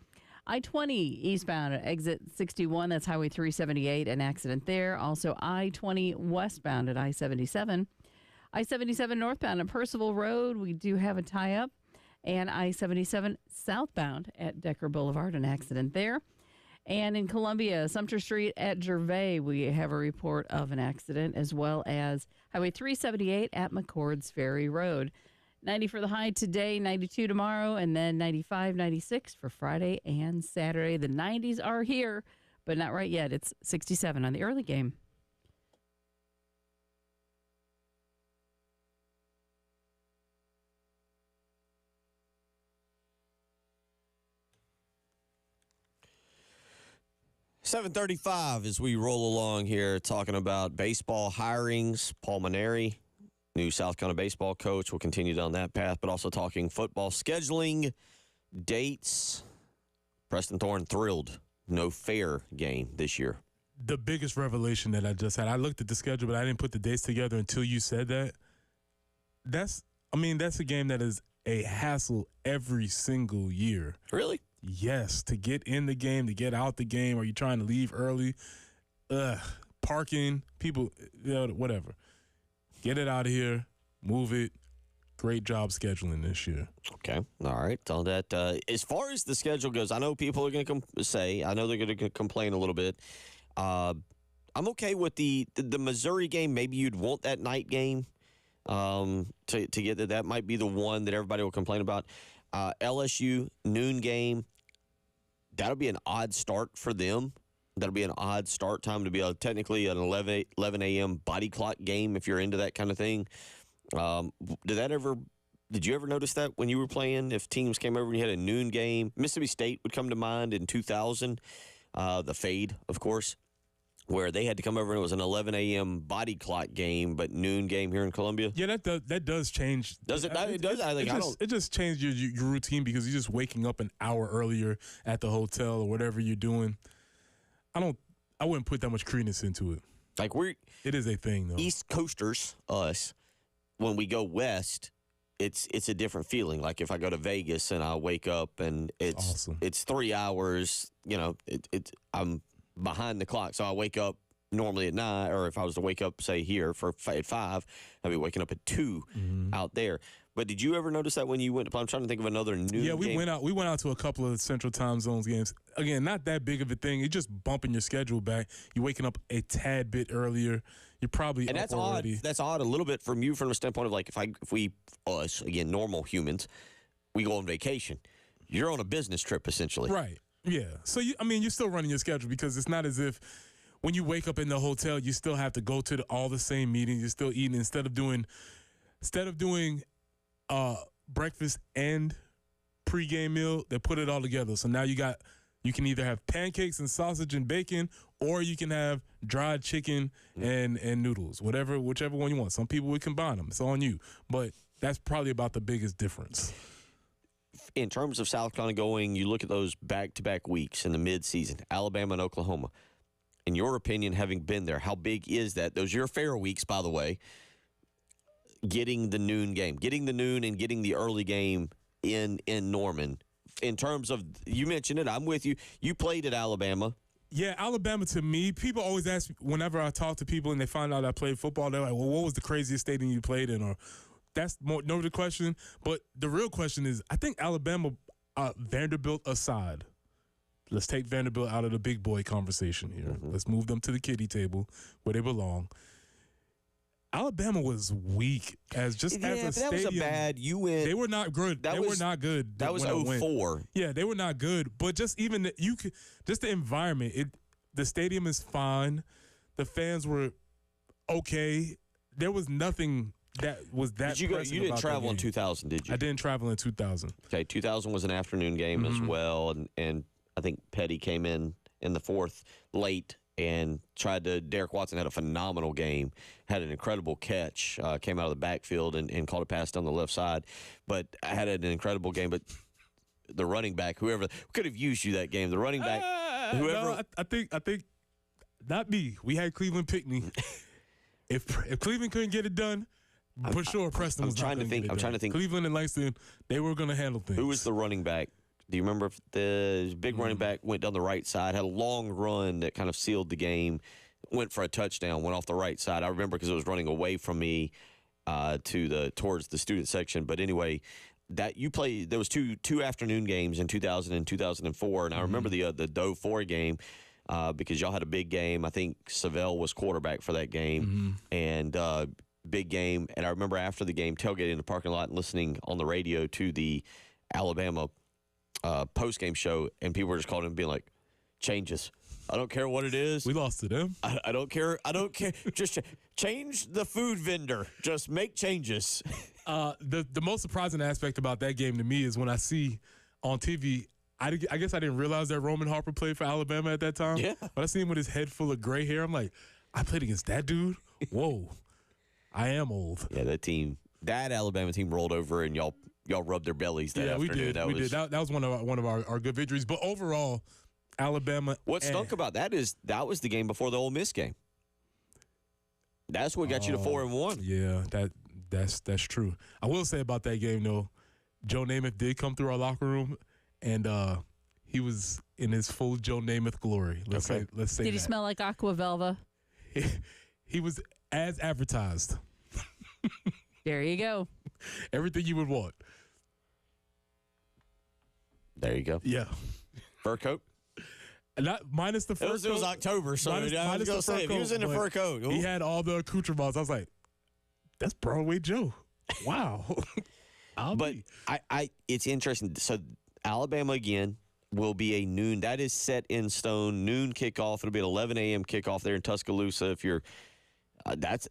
I-20 eastbound at exit 61. That's Highway 378, an accident there. Also I-20 westbound at I-77. I-77 northbound at Percival Road, we do have a tie-up. And I-77 southbound at Decker Boulevard, an accident there. And in Columbia, Sumter Street at Gervais, we have a report of an accident, as well as Highway 378 at McCord's Ferry Road. 90 for the high today, 92 tomorrow, and then 95, 96 for Friday and Saturday. The 90s are here, but not right yet. It's 67 on the early game. $7:35 as we roll along here talking about baseball hirings. Paul Mainieri, new South Carolina baseball coach, will continue down that path, but also talking football scheduling, dates. Preston Thorne thrilled. No fair game this year. The biggest revelation that I just had, I looked at the schedule, but I didn't put the dates together until you said that. That's a game that is a hassle every single year. Really? Yes, to get in the game, to get out the game. Are you trying to leave early? Parking, people, whatever. Get it out of here, move it. Great job scheduling this year. Okay, all right. So that as far as the schedule goes, I know people are going to I know they're going to complain a little bit. I'm okay with the Missouri game. Maybe you'd want that night game to get that might be the one that everybody will complain about. LSU noon game. That'll be an odd start for them. That'll be an odd start time to be technically an 11 a.m. body clock game if you're into that kind of thing. Did you ever notice that when you were playing? If teams came over and you had a noon game, Mississippi State would come to mind in 2000. The Fade, of course, where they had to come over and it was an 11 a.m. body clock game, but noon game here in Columbia. Yeah, that does change. Does it? It does. It just changed your routine because you're just waking up an hour earlier at the hotel or whatever you're doing. I wouldn't put that much credence into it. It is a thing though. East Coasters, us, when we go west, it's a different feeling. Like if I go to Vegas and I wake up and it's awesome. It's 3 hours. I'm behind the clock, so I wake up normally at 9, or if I was to wake up, say here at 5, I'd be waking up at 2 out there. But did you ever notice that when you went to play? I'm trying to think of another new game. Yeah, we went out to a couple of Central Time Zones games. Again, not that big of a thing. It's just bumping your schedule back. You're waking up a tad bit earlier. You're probably and up that's already. odd. That's odd a little bit from you from the standpoint of like if we us again normal humans, we go on vacation. You're on a business trip essentially, right? Yeah. So you're still running your schedule because it's not as if when you wake up in the hotel, you still have to go to all the same meetings. You're still eating instead of doing breakfast and pregame meal. They put it all together. So now you can either have pancakes and sausage and bacon, or you can have dried chicken and noodles, whichever one you want. Some people would combine them. It's on you. But that's probably about the biggest difference. In terms of South Carolina going, you look at those back-to-back weeks in the mid-season, Alabama and Oklahoma. In your opinion, having been there, how big is that? Those are your fair weeks, by the way. Getting the noon game, getting the noon and getting the early game in Norman. In terms of, you mentioned it, I'm with you. You played at Alabama. Yeah, Alabama to me, people always ask me, whenever I talk to people and they find out I played football, they're like, well, what was the craziest stadium you played in? Or that's never the question. But the real question is, I think Alabama, Vanderbilt aside, let's take Vanderbilt out of the big boy conversation here. Mm-hmm. Let's move them to the kiddie table where they belong. Alabama was weak as a stadium. That was a bad. You went. They were not good. They were not good. That was 2004. Yeah, they were not good. But just even just the environment. The stadium is fine. The fans were okay. There was nothing that was that. You didn't travel in 2000, did you? I didn't travel in 2000. Okay, 2000 was an afternoon game as well, and I think Petty came in the fourth late. And Derek Watson had a phenomenal game, had an incredible catch, came out of the backfield and caught a pass down the left side. But I had an incredible game. But the running back, whoever could have used you that game, the running back, whoever. No, I think not me. We had Cleveland Pickney. If Cleveland couldn't get it done, for sure Preston was not going to get it done. I'm trying to think. Cleveland and Langston, they were going to handle things. Who was the running back? Do you remember if the big running back went down the right side, had a long run that kind of sealed the game, went for a touchdown, went off the right side? I remember because it was running away from me towards the student section. But anyway, that you play. There was two afternoon games in 2000 and 2004, and I remember the 04 game because y'all had a big game. I think Savell was quarterback for that game, and big game. And I remember after the game, tailgating in the parking lot and listening on the radio to the Alabama post game show, and people were just calling and being like, "Changes. I don't care what it is. We lost to them. I don't care. I don't care. Just change the food vendor. Just make changes." The most surprising aspect about that game to me is when I see on TV, I guess I didn't realize that Roman Harper played for Alabama at that time. Yeah. But I see him with his head full of gray hair. I'm like, I played against that dude? Whoa. I am old. Yeah, that Alabama team rolled over, and y'all rubbed their bellies that afternoon. We did. That was one of our good victories. But overall, Alabama. What stunk about that is that was the game before the Ole Miss game. That's what got you to 4-1. Yeah, that's true. I will say about that game though, Joe Namath did come through our locker room, and he was in his full Joe Namath glory. Let's say. Did he smell like Aqua Velva? He was as advertised. There you go. Everything you would want. There you go. Yeah. Fur coat? Not minus the fur coat. It was October, so minus I was going to say, if he was in the fur coat. He had all the accoutrements. I was like, that's Broadway Joe. Wow. It's interesting. So Alabama, again, will be a noon. That is set in stone. Noon kickoff. It'll be an 11 a.m. kickoff there in Tuscaloosa. If you're that's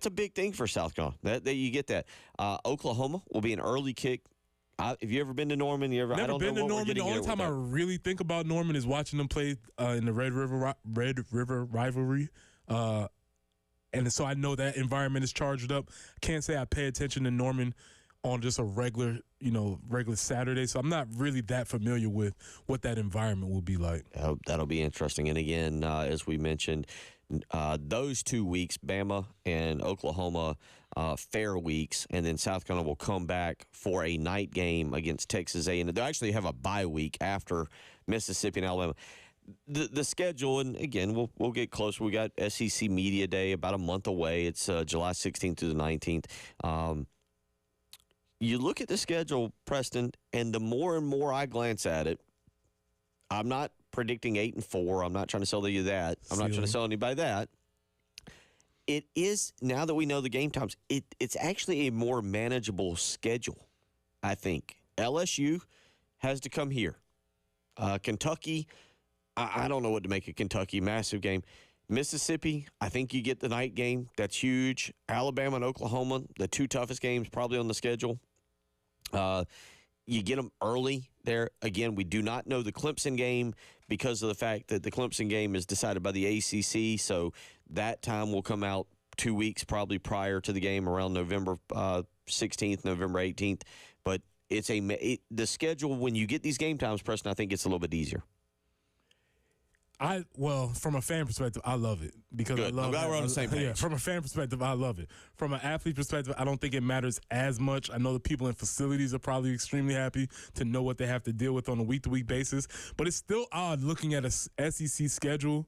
a big thing for South Carolina. That you get that. Oklahoma will be an early kick. Have you ever been to Norman? Never been to Norman. The only time I really think about Norman is watching them play in the Red River rivalry. And so I know that environment is charged up. Can't say I pay attention to Norman on just a regular Saturday. So I'm not really that familiar with what that environment will be like. That'll be interesting. And again, as we mentioned, those 2 weeks, Bama and Oklahoma, fair weeks, and then South Carolina will come back for a night game against Texas A&M. They'll actually have a bye week after Mississippi and Alabama. The schedule, and again, we'll get closer. We got SEC Media Day about a month away. It's July 16th through the 19th. You look at the schedule, Preston, and the more and more I glance at it, I'm not predicting 8-4. I'm not trying to sell you that. I'm not trying to sell anybody that. It is, now that we know the game times, it's actually a more manageable schedule, I think. LSU has to come here. Kentucky, I don't know what to make of Kentucky. Massive game. Mississippi, I think you get the night game. That's huge. Alabama and Oklahoma, the two toughest games probably on the schedule. You get them early there. Again, we do not know the Clemson game because of the fact that the Clemson game is decided by the ACC, so that time will come out 2 weeks probably prior to the game around November 16th, November 18th. But it's the schedule, when you get these game times, Preston, I think it's a little bit easier. From a fan perspective, I love it because Good. I love. I'm glad we're on the same page. Yeah, from a fan perspective, I love it. From an athlete perspective, I don't think it matters as much. I know the people in facilities are probably extremely happy to know what they have to deal with on a week-to-week basis. But it's still odd looking at a SEC schedule,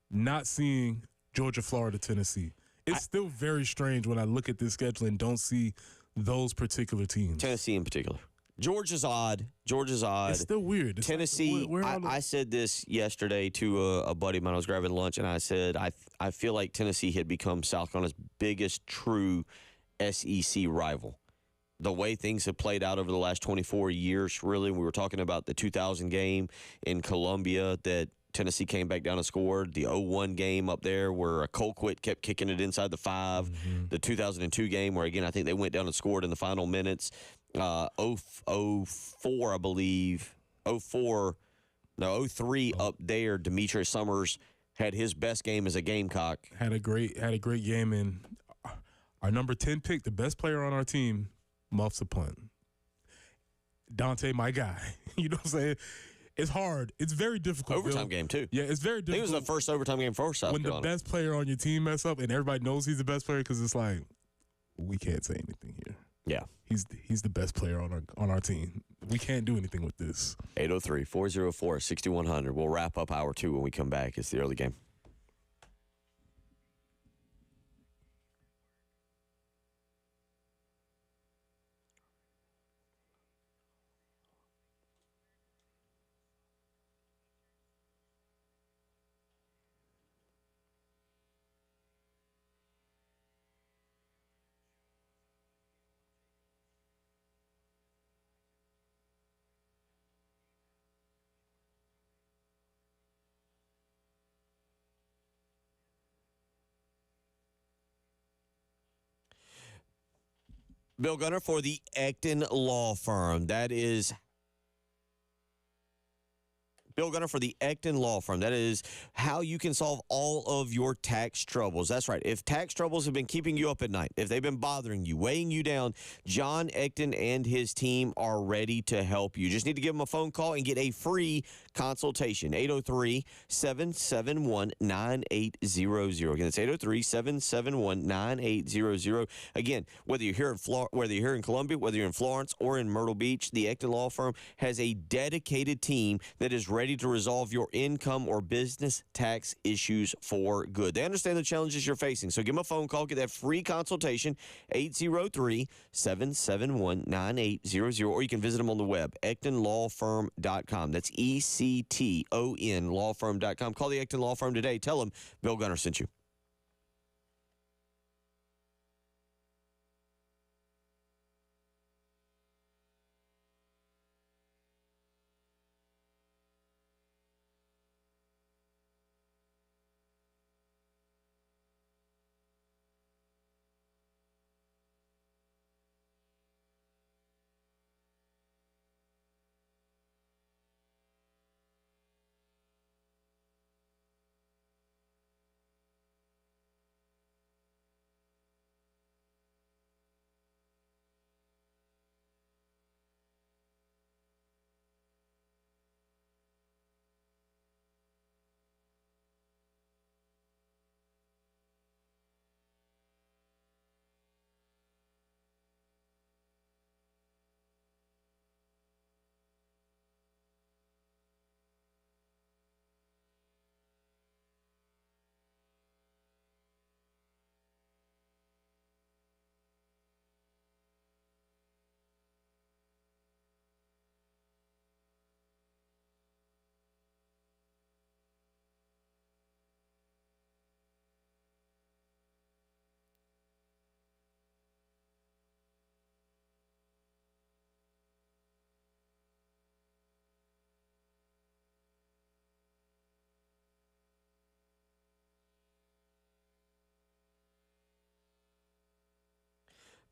not seeing Georgia, Florida, Tennessee. It's still very strange when I look at this schedule and don't see those particular teams. Tennessee in particular. Georgia's odd. It's still weird. It's Tennessee, I said this yesterday to a buddy of mine. I was grabbing lunch, and I said, I feel like Tennessee had become South Carolina's biggest true SEC rival. The way things have played out over the last 24 years, really. We were talking about the 2000 game in Columbia that Tennessee came back down and scored. The 0-1 game up there where Colquitt kept kicking it inside the 5. Mm-hmm. The 2002 game where, again, I think they went down and scored in the final minutes. 04, I believe. 03 up there. Demetrius Summers had his best game as a Gamecock. Had a great game, and our number 10 pick, the best player on our team, muffs a punt. Dante, my guy. You know what I'm saying? It's hard. It's very difficult. Overtime game, too. Yeah, it's very difficult. I think it was the first overtime game for South Carolina. When the best player on your team mess up and everybody knows he's the best player, because it's like, we can't say anything here. Yeah. He's the best player on our team. We can't do anything with this. 803-404-6100. We'll wrap up hour 2 when we come back. It's the early game. Bill Gunner for the Ecton Law Firm. That is Bill Gunner for the Ecton Law Firm. That is how you can solve all of your tax troubles. That's right. If tax troubles have been keeping you up at night, if they've been bothering you, weighing you down, John Ecton and his team are ready to help you. Just need to give them a phone call and get a free consultation. 803-771-9800. Again, it's 803-771-9800. Again, whether you're here in Columbia, whether you're in Florence or in Myrtle Beach, the Ecton Law Firm has a dedicated team that is ready to resolve your income or business tax issues for good. They understand the challenges you're facing, so give them a phone call. Get that free consultation, 803-771-9800, or you can visit them on the web, ectonlawfirm.com. That's ECTON lawfirm.com. Call the Ecton Law Firm today. Tell them Bill Gunner sent you.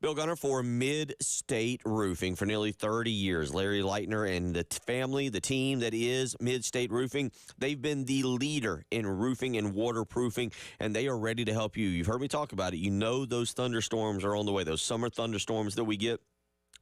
Bill Gunner for Mid-State Roofing for nearly 30 years. Larry Leitner and the family, the team that is Mid-State Roofing, they've been the leader in roofing and waterproofing, and they are ready to help you. You've heard me talk about it. You know those thunderstorms are on the way, those summer thunderstorms that we get.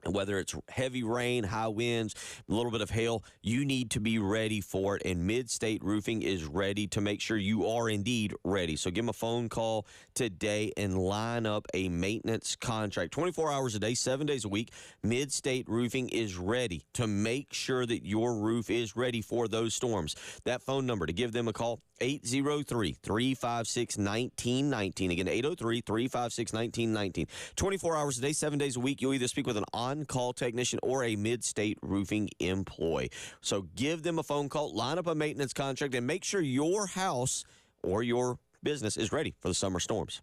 And whether it's heavy rain, high winds, a little bit of hail, you need to be ready for it. And Mid-State Roofing is ready to make sure you are indeed ready. So give them a phone call today and line up a maintenance contract. 24 hours a day, 7 days a week. Mid-State Roofing is ready to make sure that your roof is ready for those storms. That phone number to give them a call, 803-356-1919. Again, 803-356-1919. 24 hours a day, 7 days a week. You'll either speak with an on-call technician or a Mid-State Roofing employee. So give them a phone call, line up a maintenance contract, and make sure your house or your business is ready for the summer storms.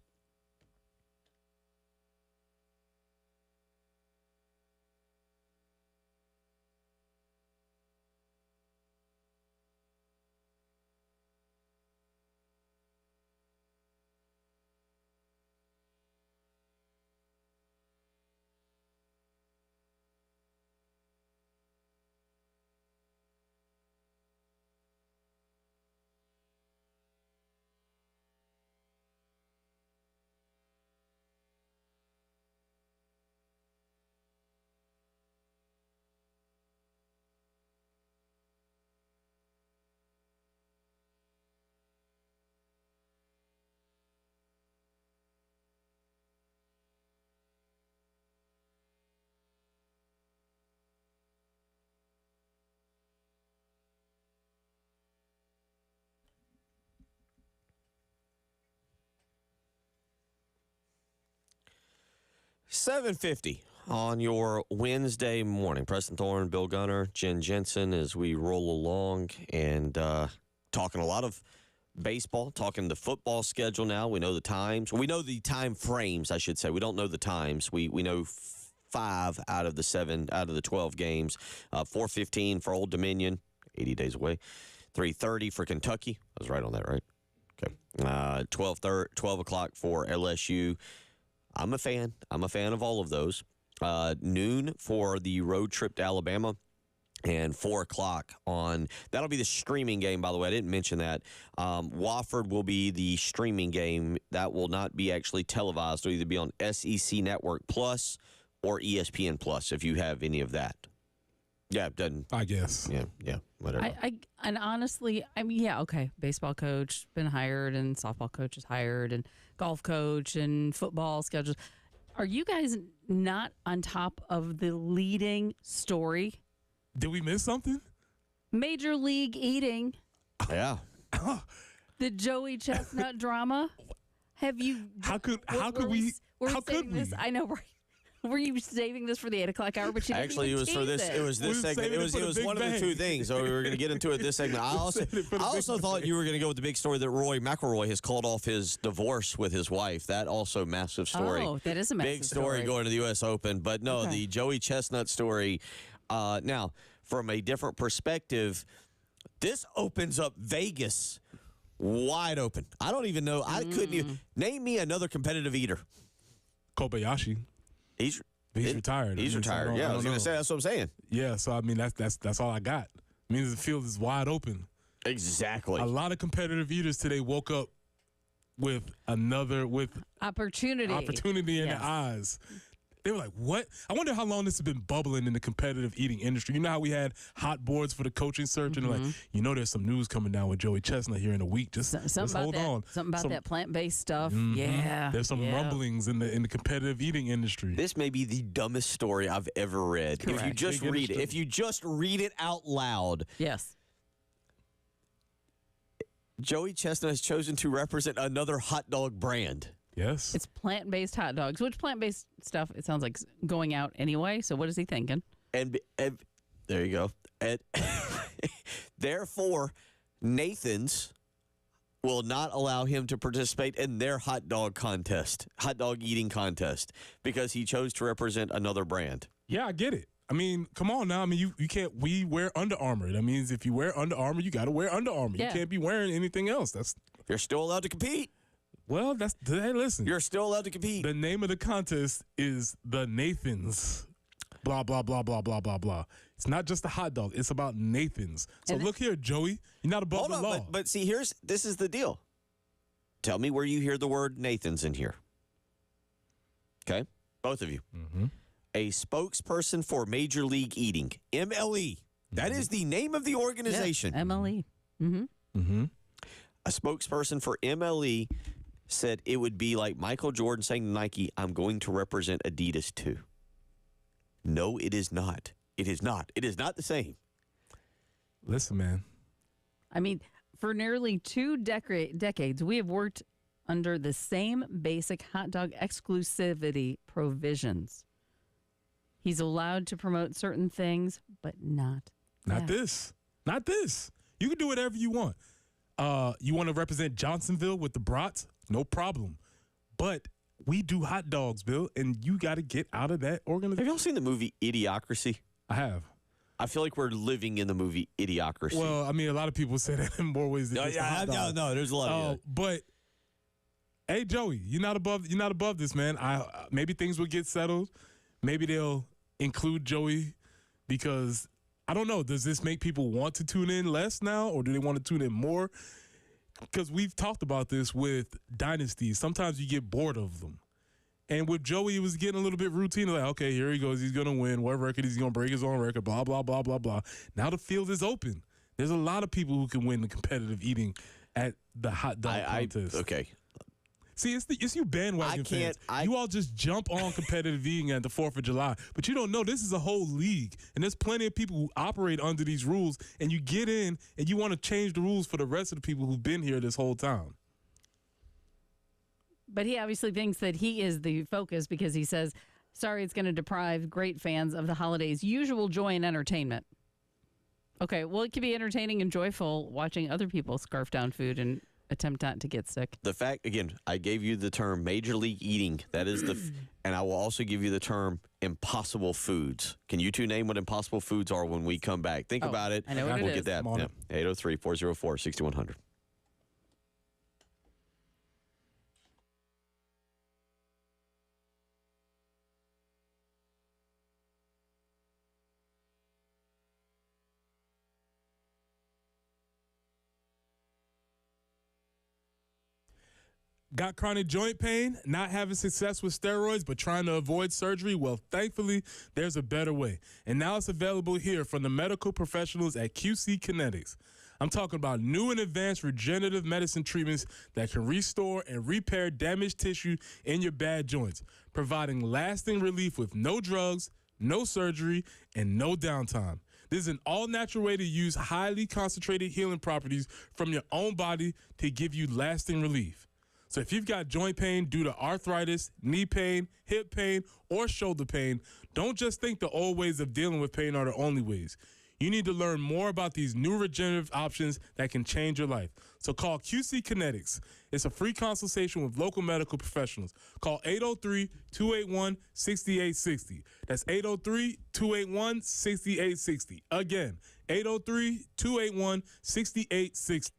$7.50 on your Wednesday morning. Preston Thorne, Bill Gunner, Jen Jensen as we roll along and talking a lot of baseball, talking the football schedule now. We know the times. We know the time frames, I should say. We don't know the times. We know 5 out of the 12 games. 4:15 for Old Dominion, 80 days away. 3:30 for Kentucky. I was right on that, right? Okay. 12 o'clock for LSU. I'm a fan of all of those. noon for the road trip to Alabama, and 4 o'clock on. That'll be the streaming game, by the way. I didn't mention that. Wofford will be the streaming game. That will not be actually televised. It'll either be on SEC Network Plus or ESPN Plus if you have any of that. Yeah, it doesn't. I guess. Yeah, whatever. And honestly, I mean, yeah, okay. Baseball coach been hired, and softball coach is hired, and golf coach, and football schedules. Are you guys not on top of the leading story? Did we miss something? Major League Eating. Yeah. The Joey Chestnut drama. Have you? How could we? I know. Were you saving this for the 8 o'clock hour? But you didn't Actually, it even was for this. It was this We were segment. It saving it was for the one big of the two bang. things. So we were going to get into it this segment. I also thought you were going to go with the big story that Roy McIlroy has called off his divorce with his wife. That also massive story. Oh, that is a massive big story going to the U.S. Open. But no, Okay. the Joey Chestnut story. Now, from a different perspective, this opens up Vegas wide open. I don't even know. I couldn't even name me another competitive eater. Kobayashi. He's retired. He's retired. Yeah, I was going to say that's what I'm saying. Yeah, so I mean that's all I got. It means the field is wide open. Exactly. A lot of competitive eaters today woke up with opportunity in their eyes. They were like, what? I wonder how long this has been bubbling in the competitive eating industry. You know how we had hot boards for the coaching search? And they're like, there's some news coming down with Joey Chestnut here in a week. Just hold on. Something about that plant-based stuff. Yeah. There's some rumblings in the competitive eating industry. This may be the dumbest story I've ever read. Correct. If you just read it. If you just read it out loud. Yes. Joey Chestnut has chosen to represent another hot dog brand. Yes. It's plant-based hot dogs, which plant-based stuff, it sounds like, is going out anyway. So what is he thinking? And there you go. And therefore, Nathan's will not allow him to participate in their hot dog eating contest, because he chose to represent another brand. Yeah, I get it. I mean, come on now. I mean, you can't. We wear Under Armour. That means if you wear Under Armour, you got to wear Under Armour. Yeah. You can't be wearing anything else. You're still allowed to compete. Well, hey, listen. You're still allowed to compete. The name of the contest is the Nathan's. Blah, blah, blah, blah, blah, blah, blah. It's not just a hot dog. It's about Nathan's. So look here, Joey. You're not above the law. But see, this is the deal. Tell me where you hear the word Nathan's in here. Okay? Both of you. Mm-hmm. A spokesperson for Major League Eating, MLE. That is the name of the organization. Yeah, MLE. Mm-hmm. Mm-hmm. A spokesperson for MLE said it would be like Michael Jordan saying to Nike, I'm going to represent Adidas too. No, it is not. It is not. It is not the same. Listen, man. I mean, for nearly 2 decades, we have worked under the same basic hot dog exclusivity provisions. He's allowed to promote certain things, but not this. Not this. You can do whatever you want. You want to represent Johnsonville with the brats? No problem. But we do hot dogs, Bill, and you got to get out of that organization. Have y'all seen the movie Idiocracy? I have. I feel like we're living in the movie Idiocracy. Well, I mean, a lot of people say that in more ways than just a hot dog. No, there's a lot of that. But hey, Joey, you're not above this, man. Maybe things will get settled. Maybe they'll include Joey because I don't know. Does this make people want to tune in less now, or do they want to tune in more? Because we've talked about this with dynasties. Sometimes you get bored of them. And with Joey, it was getting a little bit routine. Like, okay, here he goes. He's going to win. What record he's going to break his own record, blah, blah, blah, blah, blah. Now the field is open. There's a lot of people who can win the competitive eating at the hot dog contest. Okay. See, it's you bandwagon fans. You all just jump on competitive eating at the 4th of July. But you don't know this is a whole league. And there's plenty of people who operate under these rules. And you get in and you want to change the rules for the rest of the people who've been here this whole time. But he obviously thinks that he is the focus because he says, sorry, it's going to deprive great fans of the holidays' usual joy and entertainment. Okay, well, it can be entertaining and joyful watching other people scarf down food and attempt not to get sick. The fact, again, I gave you the term Major League Eating. That is and I will also give you the term impossible foods. Can you two name what impossible foods are when we come back? Think about it. I know what we'll it get is. that. 803-404-6100. Got chronic joint pain, not having success with steroids, but trying to avoid surgery? Well, thankfully, there's a better way. And now it's available here from the medical professionals at QC Kinetics. I'm talking about new and advanced regenerative medicine treatments that can restore and repair damaged tissue in your bad joints, providing lasting relief with no drugs, no surgery, and no downtime. This is an all-natural way to use highly concentrated healing properties from your own body to give you lasting relief. So if you've got joint pain due to arthritis, knee pain, hip pain, or shoulder pain, don't just think the old ways of dealing with pain are the only ways. You need to learn more about these new regenerative options that can change your life. So call QC Kinetics. It's a free consultation with local medical professionals. Call 803-281-6860. That's 803-281-6860. Again, 803-281-6860.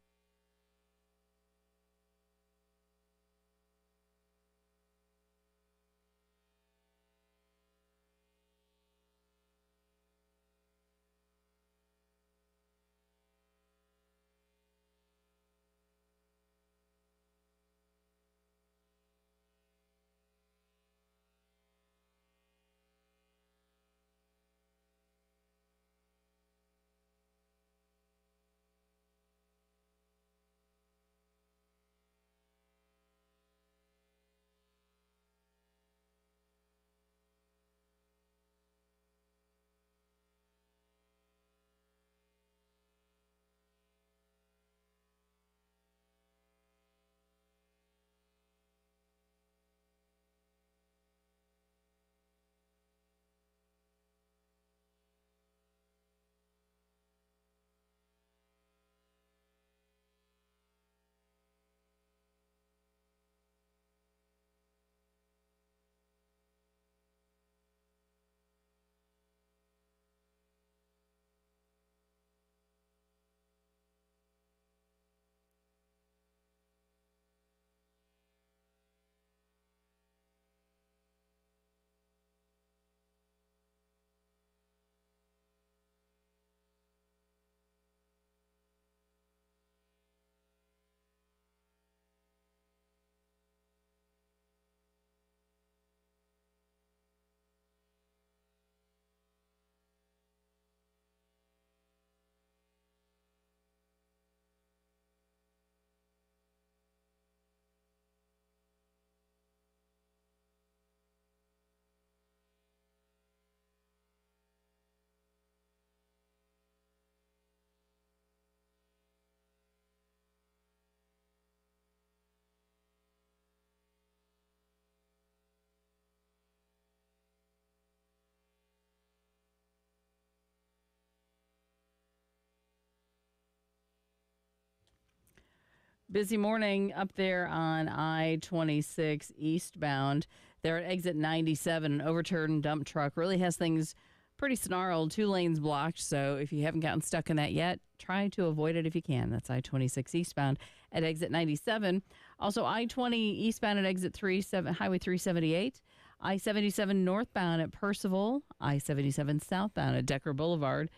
Busy morning up there on I-26 eastbound. They're at exit 97. An overturned dump truck really has things pretty snarled. 2 lanes blocked. So if you haven't gotten stuck in that yet, try to avoid it if you can. That's I-26 eastbound at exit 97. Also I-20 eastbound at exit Highway 378. I-77 northbound at Percival. I-77 southbound at Decker Boulevard.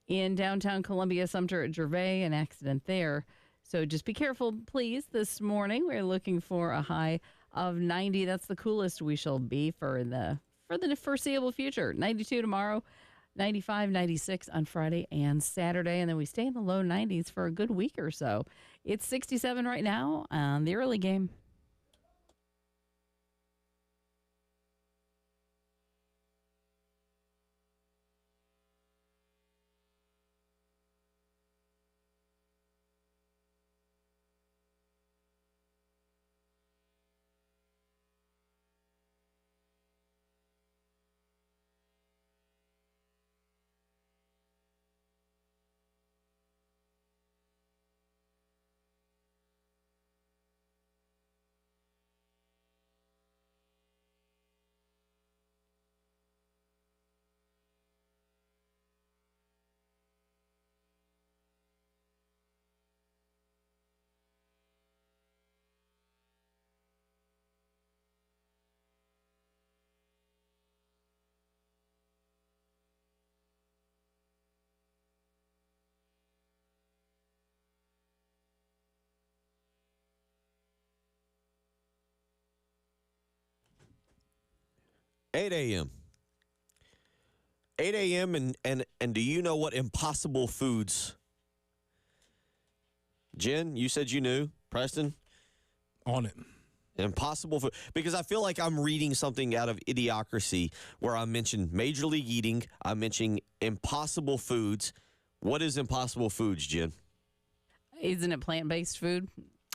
In downtown Columbia, Sumter at Gervais, an accident there. So just be careful, please, this morning. We're looking for a high of 90. That's the coolest we shall be for the foreseeable future. 92 tomorrow, 95, 96 on Friday and Saturday. And then we stay in the low 90s for a good week or so. It's 67 right now on the early game. 8 a.m. 8 a.m. And do you know what impossible foods? Jen, you said you knew. Preston? On it. Impossible food. Because I feel like I'm reading something out of Idiocracy where I mentioned Major League Eating. I'm mentioning impossible foods. What is impossible foods, Jen? Isn't it plant-based food?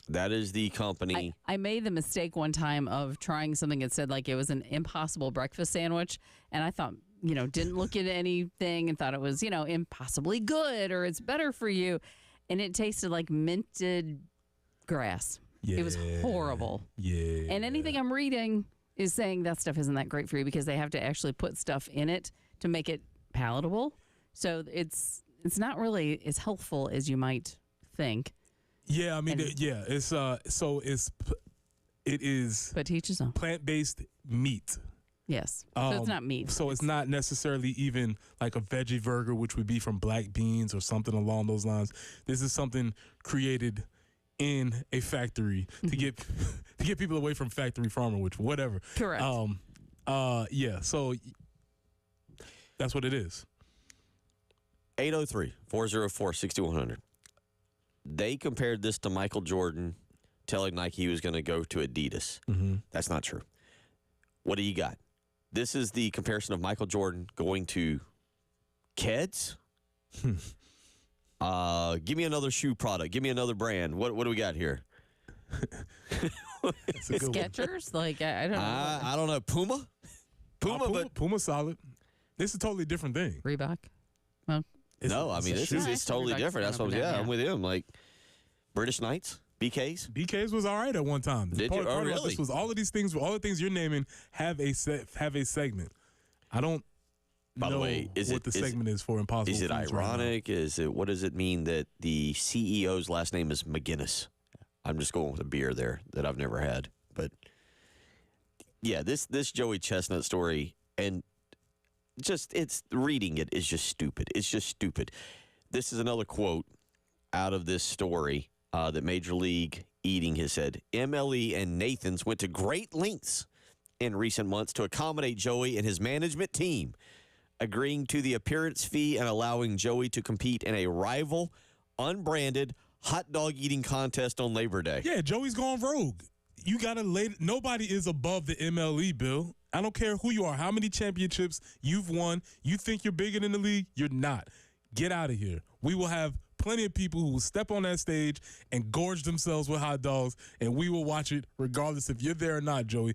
That is the company. I made the mistake one time of trying something that said like it was an impossible breakfast sandwich. And I thought, didn't look at anything and thought it was, impossibly good or it's better for you. And it tasted like minted grass. Yeah. It was horrible. Yeah. And anything I'm reading is saying that stuff isn't that great for you because they have to actually put stuff in it to make it palatable. So it's not really as healthful as you might think. Yeah, I mean, it's it is But teach his own. plant-based meat. Yes. So it's not meat. So it's not necessarily even like a veggie burger, which would be from black beans or something along those lines. This is something created in a factory to get people away from factory farming, which whatever. Correct. Yeah. So that's what it is. 803-404-6100. They compared this to Michael Jordan telling Nike he was going to go to Adidas. Mm-hmm. That's not true. What do you got? This is the comparison of Michael Jordan going to Keds. Give me another shoe product. Give me another brand. What do we got here? Skechers? Like, I don't know. I don't know. Puma? But Puma's solid. This is a totally different thing. Reebok? Well, It's totally Reebok's different. That's what yeah. I'm with him. Like British Knights, BKs. BK's was all right at one time. Did you? Oh, Part of really? this was all the things you're naming have a segment. I don't By know the way, what the segment is for Impossible Is it Foods right now. ironic? What does it mean that the CEO's last name is McGinnis? I'm just going with a beer there that I've never had. But yeah, this Joey Chestnut story and it's reading it is just stupid. It's just stupid. This is another quote out of this story that Major League Eating has said. MLE and Nathan's went to great lengths in recent months to accommodate Joey and his management team, agreeing to the appearance fee and allowing Joey to compete in a rival, unbranded hot dog eating contest on Labor Day. Yeah, Joey's gone rogue. You got to nobody is above the MLE, Bill. I don't care who you are, how many championships you've won. You think you're bigger than the league? You're not. Get out of here. We will have plenty of people who will step on that stage and gorge themselves with hot dogs, and we will watch it regardless if you're there or not, Joey.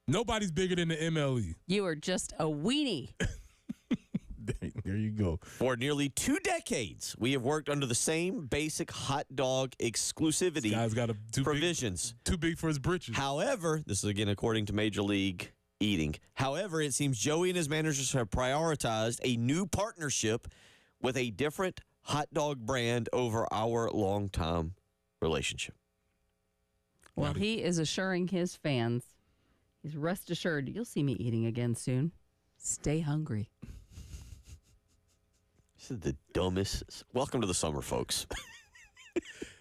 Nobody's bigger than the MLE. You are just a weenie. There you go. For nearly 2 decades, we have worked under the same basic hot dog exclusivity This guy's got provisions. Too big for his britches. However, this is again according to Major League Eating. However, it seems Joey and his managers have prioritized a new partnership with a different hot dog brand over our long-time relationship. Well, he is assuring his fans, he's rest assured, you'll see me eating again soon. Stay hungry. This is the dumbest. Welcome to the summer, folks.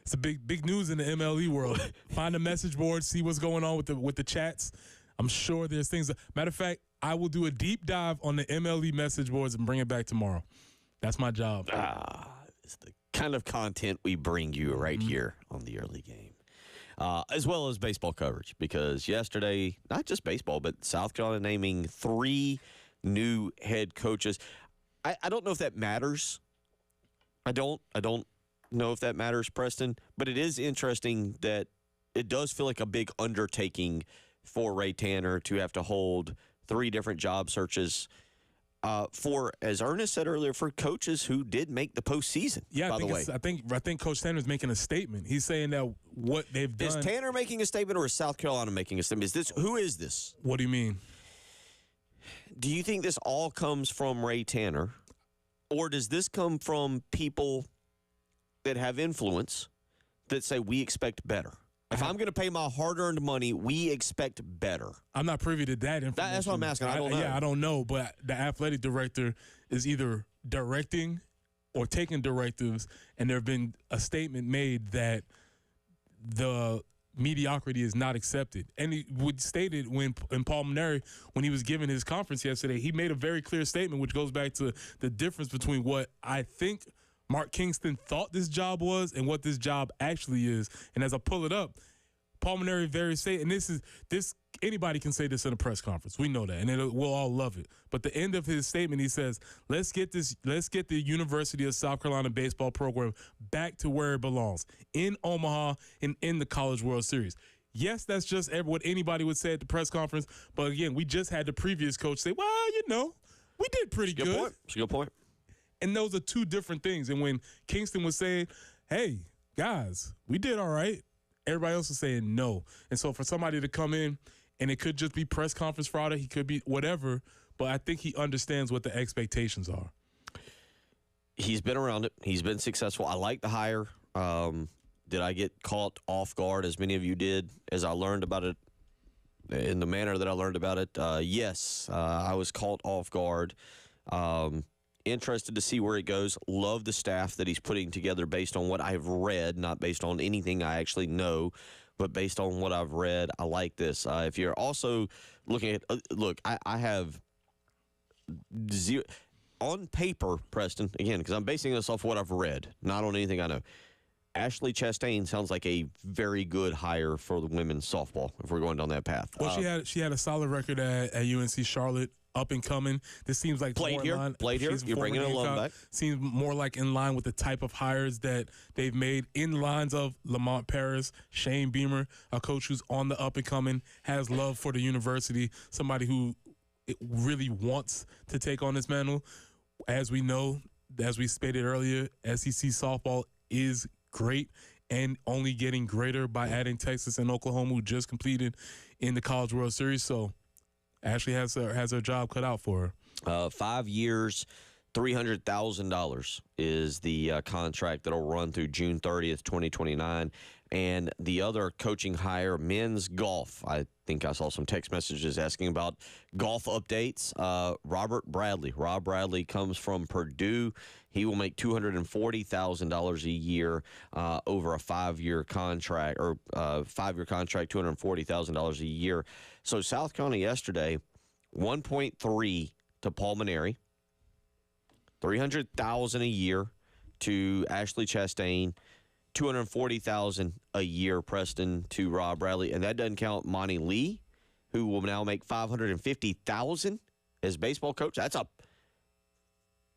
It's a big news in the MLE world. Find a message board, see what's going on with the chats. I'm sure there's things. Matter of fact, I will do a deep dive on the MLE message boards and bring it back tomorrow. That's my job. It's the kind of content we bring you right here on the early game, as well as baseball coverage. Because yesterday, not just baseball, but South Carolina naming 3 new head coaches. I don't know if that matters. I don't know if that matters, Preston. But it is interesting that it does feel like a big undertaking for Ray Tanner to have to hold 3 different job searches for, as Ernest said earlier, for coaches who did make the postseason. Yeah, by the way, I think Coach Tanner's making a statement. He's saying that what they've done. Is Tanner making a statement or is South Carolina making a statement? Who is this? What do you mean? Do you think this all comes from Ray Tanner, or does this come from people that have influence that say we expect better? If I'm going to pay my hard-earned money, we expect better. I'm not privy to that information. That's what I'm asking. I don't know. Yeah, I don't know, but the athletic director is either directing or taking directives, and there have been a statement made that the mediocrity is not accepted. And he would stated when Paul Mainieri, when he was giving his conference yesterday, he made a very clear statement, which goes back to the difference between what I think Mark Kingston thought this job was and what this job actually is. And as I pull it up, Paul Mainieri very say, and this anybody can say this in a press conference. We know that, and we'll all love it. But the end of his statement, he says, let's get the University of South Carolina baseball program back to where it belongs, in Omaha and in the College World Series. Yes, that's just what anybody would say at the press conference. But again, we just had the previous coach say, well, we did pretty good. That's a good point. And those are two different things. And when Kingston was saying, hey, guys, we did all right, everybody else is saying no. And so for somebody to come in, and it could just be press conference Friday, he could be whatever, but I think he understands what the expectations are. He's been around it. He's been successful. I like the hire. Did I get caught off guard, as many of you did, as I learned about it, in the manner that I learned about it? Yes, I was caught off guard. Interested to see where it goes. Love the staff that he's putting together based on what I've read, not based on anything I actually know, but based on what I've read. I like this. If you're also looking at, I have zero on paper, Preston, again, because I'm basing this off what I've read, not on anything I know. Ashley Chastain sounds like a very good hire for the women's softball if we're going down that path. Well, she had a solid record at UNC Charlotte. Up and coming. This seems like played here. You're bringing an alum back. Seems more like in line with the type of hires that they've made, in lines of Lamont Paris, Shane Beamer, a coach who's on the up and coming, has love for the university, somebody who really wants to take on this mantle. As we know, as we stated earlier, SEC softball is great and only getting greater by adding Texas and Oklahoma, who just completed in the College World Series. So Ashley has her job cut out for her. 5 years, $300,000 is the contract that'll run through June 30th, 2029. And the other coaching hire, men's golf. I think I saw some text messages asking about golf updates. Robert Bradley. Rob Bradley comes from Purdue. He will make $240,000 a year over a 5-year contract, or 5-year contract, $240,000 a year. So South Carolina yesterday, 1.3 to Paul Mainieri, $300,000 a year to Ashley Chastain, $240,000 a year, Preston, to Rob Bradley, and that doesn't count Monty Lee, who will now make $550,000 as baseball coach. That's up.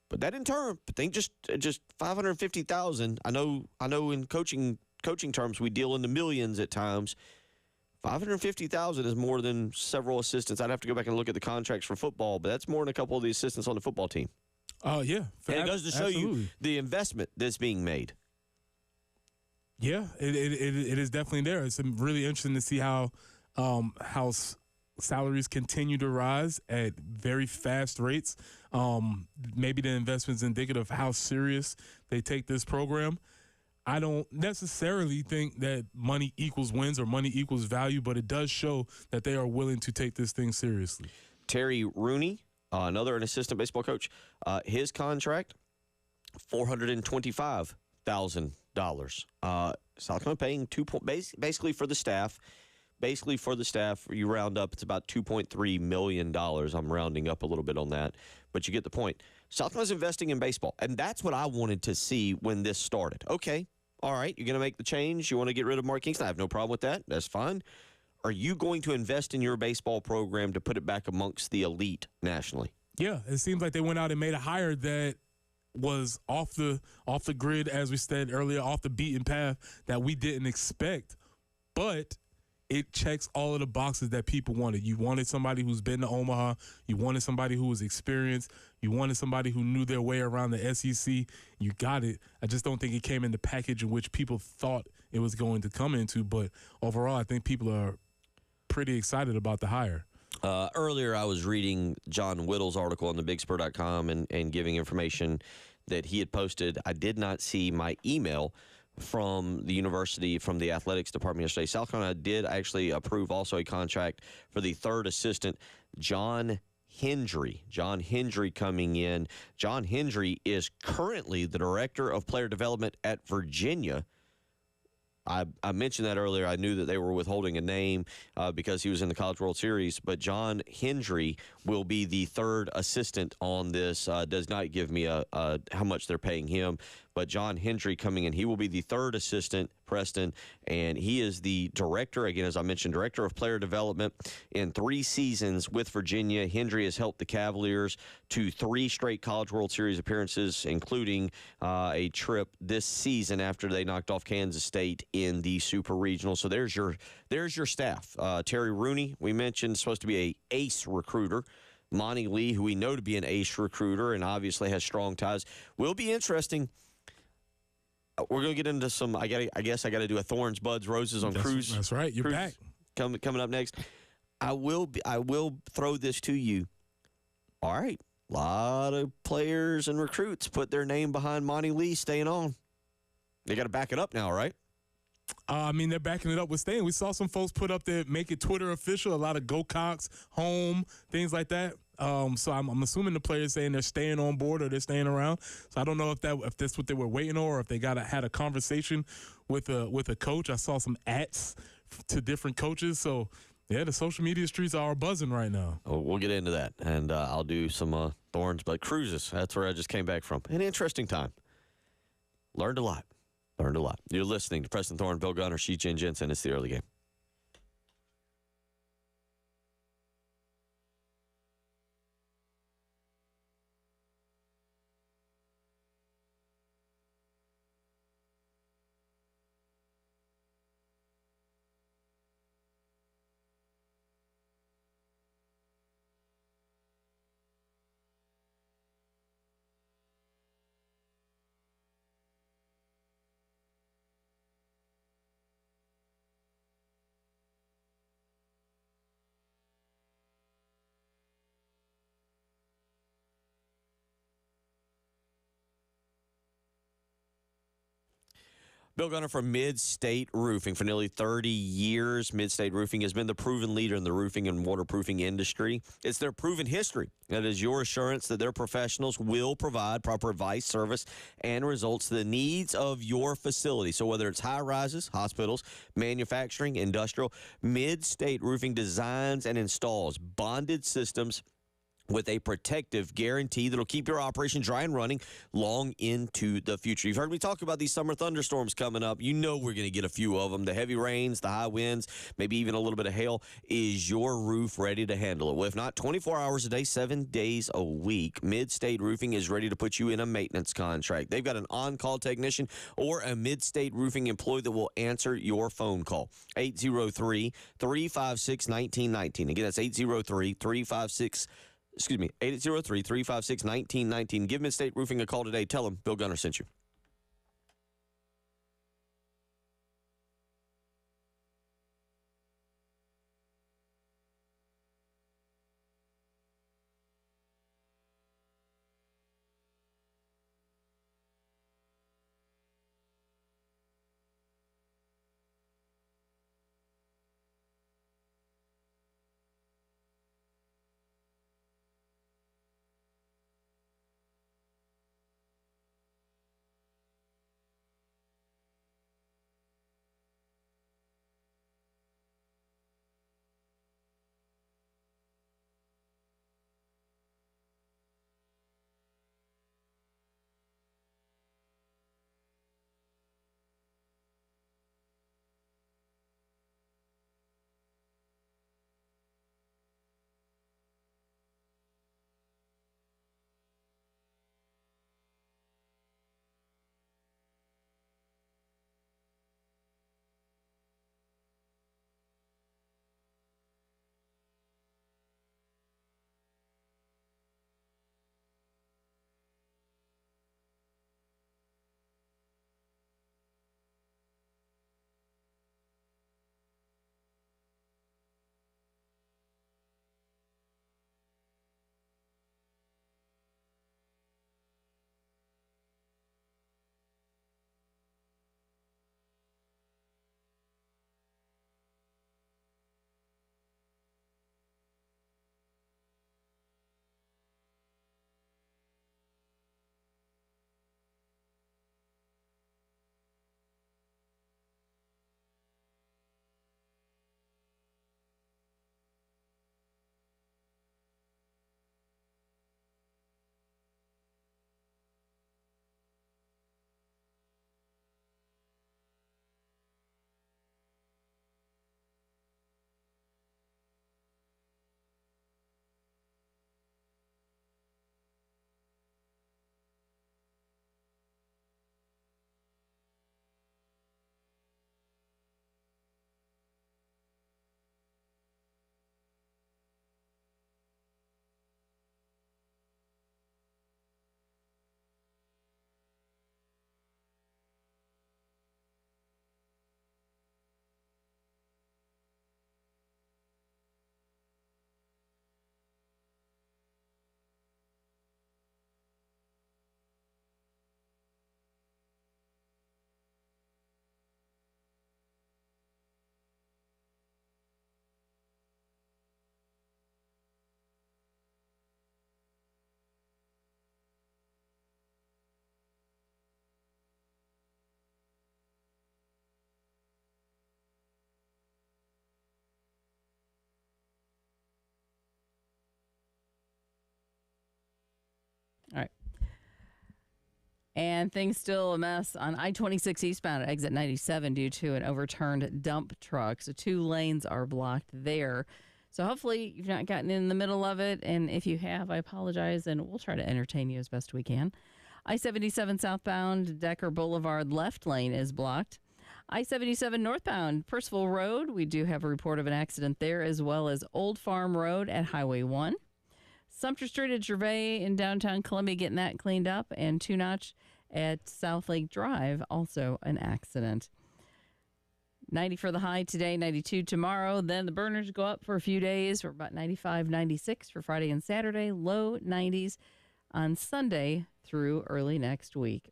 But that in turn, I think just $550,000. I know in coaching terms we deal in the millions at times. $550,000 is more than several assistants. I'd have to go back and look at the contracts for football, but that's more than a couple of the assistants on the football team. Oh yeah, and it goes to show you the investment that's being made. Yeah, it is definitely there. It's really interesting to see how salaries continue to rise at very fast rates. Maybe the investment's indicative of how serious they take this program. I don't necessarily think that money equals wins or money equals value, but it does show that they are willing to take this thing seriously. Terry Rooney, an assistant baseball coach, his contract, $425,000. South Carolina paying basically for the staff. Basically for the staff, you round up, it's about $2.3 million. I'm rounding up a little bit on that, but you get the point. South Carolina's investing in baseball, and that's what I wanted to see when this started. Okay, all right, you're going to make the change. You want to get rid of Mark Kingston. I have no problem with that. That's fine. Are you going to invest in your baseball program to put it back amongst the elite nationally? Yeah, it seems like they went out and made a hire that was off the grid, as we said earlier, off the beaten path that we didn't expect, but it checks all of the boxes that people wanted. You wanted somebody who's been to Omaha. You wanted somebody who was experienced. You wanted somebody who knew their way around the SEC. You got it. I just don't think it came in the package in which people thought it was going to come into. But overall, I think people are pretty excited about the hire. Earlier, I was reading John Whittle's article on thebigspur.com and giving information that he had posted. I did not see my email from the university, from the athletics department yesterday. South Carolina did actually approve also a contract for the third assistant, John Hendry. John Hendry coming in. John Hendry is currently the director of player development at Virginia. I mentioned that earlier. I knew that they were withholding a name because he was in the College World Series, but John Hendry will be the third assistant on this. Does not give me how much they're paying him, but John Hendry coming in, he will be the third assistant, Preston, and he is the director, again, as I mentioned, director of player development. In 3 seasons with Virginia, Hendry has helped the Cavaliers to 3 straight College World Series appearances, including a trip this season after they knocked off Kansas State in the Super Regional. So there's your staff. Terry Rooney, we mentioned, supposed to be a ace recruiter. Monty Lee, who we know to be an ace recruiter and obviously has strong ties. Will be interesting. We're going to get into some, I guess I got to do a Thorns, Buds, Roses on Cruz. That's right. You're Cruz back. Coming up next. I will throw this to you. All right. A lot of players and recruits put their name behind Monty Lee staying on. They got to back it up now, right? I mean, they're backing it up with staying. We saw some folks put up there, make it Twitter official, a lot of Gamecocks, home, things like that. So I'm assuming the players saying they're staying on board or they're staying around. So I don't know if that's what they were waiting on, or if they had a conversation with a coach. I saw some ats to different coaches. So yeah, the social media streets are buzzing right now. Oh, we'll get into that, and I'll do some Thorns, but Cruises. That's where I just came back from. An interesting time. Learned a lot. You're listening to Preston Thorne, Bill Gunner, Sheet Jensen. It's the early game. Bill Gunner from Mid-State Roofing. For nearly 30 years, Mid-State Roofing has been the proven leader in the roofing and waterproofing industry. It's their proven history that is your assurance that their professionals will provide proper advice, service, and results to the needs of your facility. So whether it's high-rises, hospitals, manufacturing, industrial, Mid-State Roofing designs and installs bonded systems with a protective guarantee that'll keep your operation dry and running long into the future. You've heard me talk about these summer thunderstorms coming up. You know we're going to get a few of them. The heavy rains, the high winds, maybe even a little bit of hail. Is your roof ready to handle it? Well, if not, 24 hours a day, 7 days a week, Mid-State Roofing is ready to put you in a maintenance contract. They've got an on-call technician or a Mid-State Roofing employee that will answer your phone call. 803-356-1919. Again, that's 803-356-1919. Give Mid-State Roofing a call today. Tell them Bill Gunner sent you. And things still a mess on I-26 eastbound at exit 97 due to an overturned dump truck. So 2 lanes are blocked there. So hopefully you've not gotten in the middle of it. And if you have, I apologize, and we'll try to entertain you as best we can. I-77 southbound Decker Boulevard left lane is blocked. I-77 northbound Percival Road, we do have a report of an accident there, as well as Old Farm Road at Highway 1. Sumter Street at Gervais in downtown Columbia, getting that cleaned up. And Two Notch at South Lake Drive, also an accident. 90 for the high today, 92 tomorrow. Then the burners go up for a few days. We're about 95, 96 for Friday and Saturday. Low 90s on Sunday through early next week.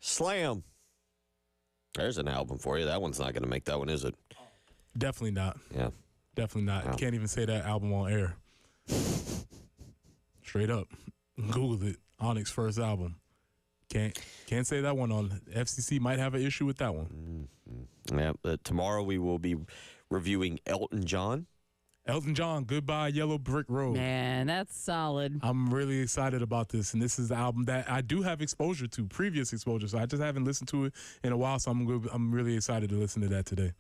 Slam. There's an album for you. That one's not going to make that one, is it? Definitely not. Yeah. Definitely not. Wow. Can't even say that album on air. Straight up. Google it. Onyx first album. Can't say that one on. FCC might have an issue with that one. Mm-hmm. Yeah. Tomorrow we will be reviewing Elton John. Elton John, Goodbye Yellow Brick Road. Man, that's solid. I'm really excited about this, and this is the album that I do have exposure to, previous exposure. So I just haven't listened to it in a while. So I'm really excited to listen to that today.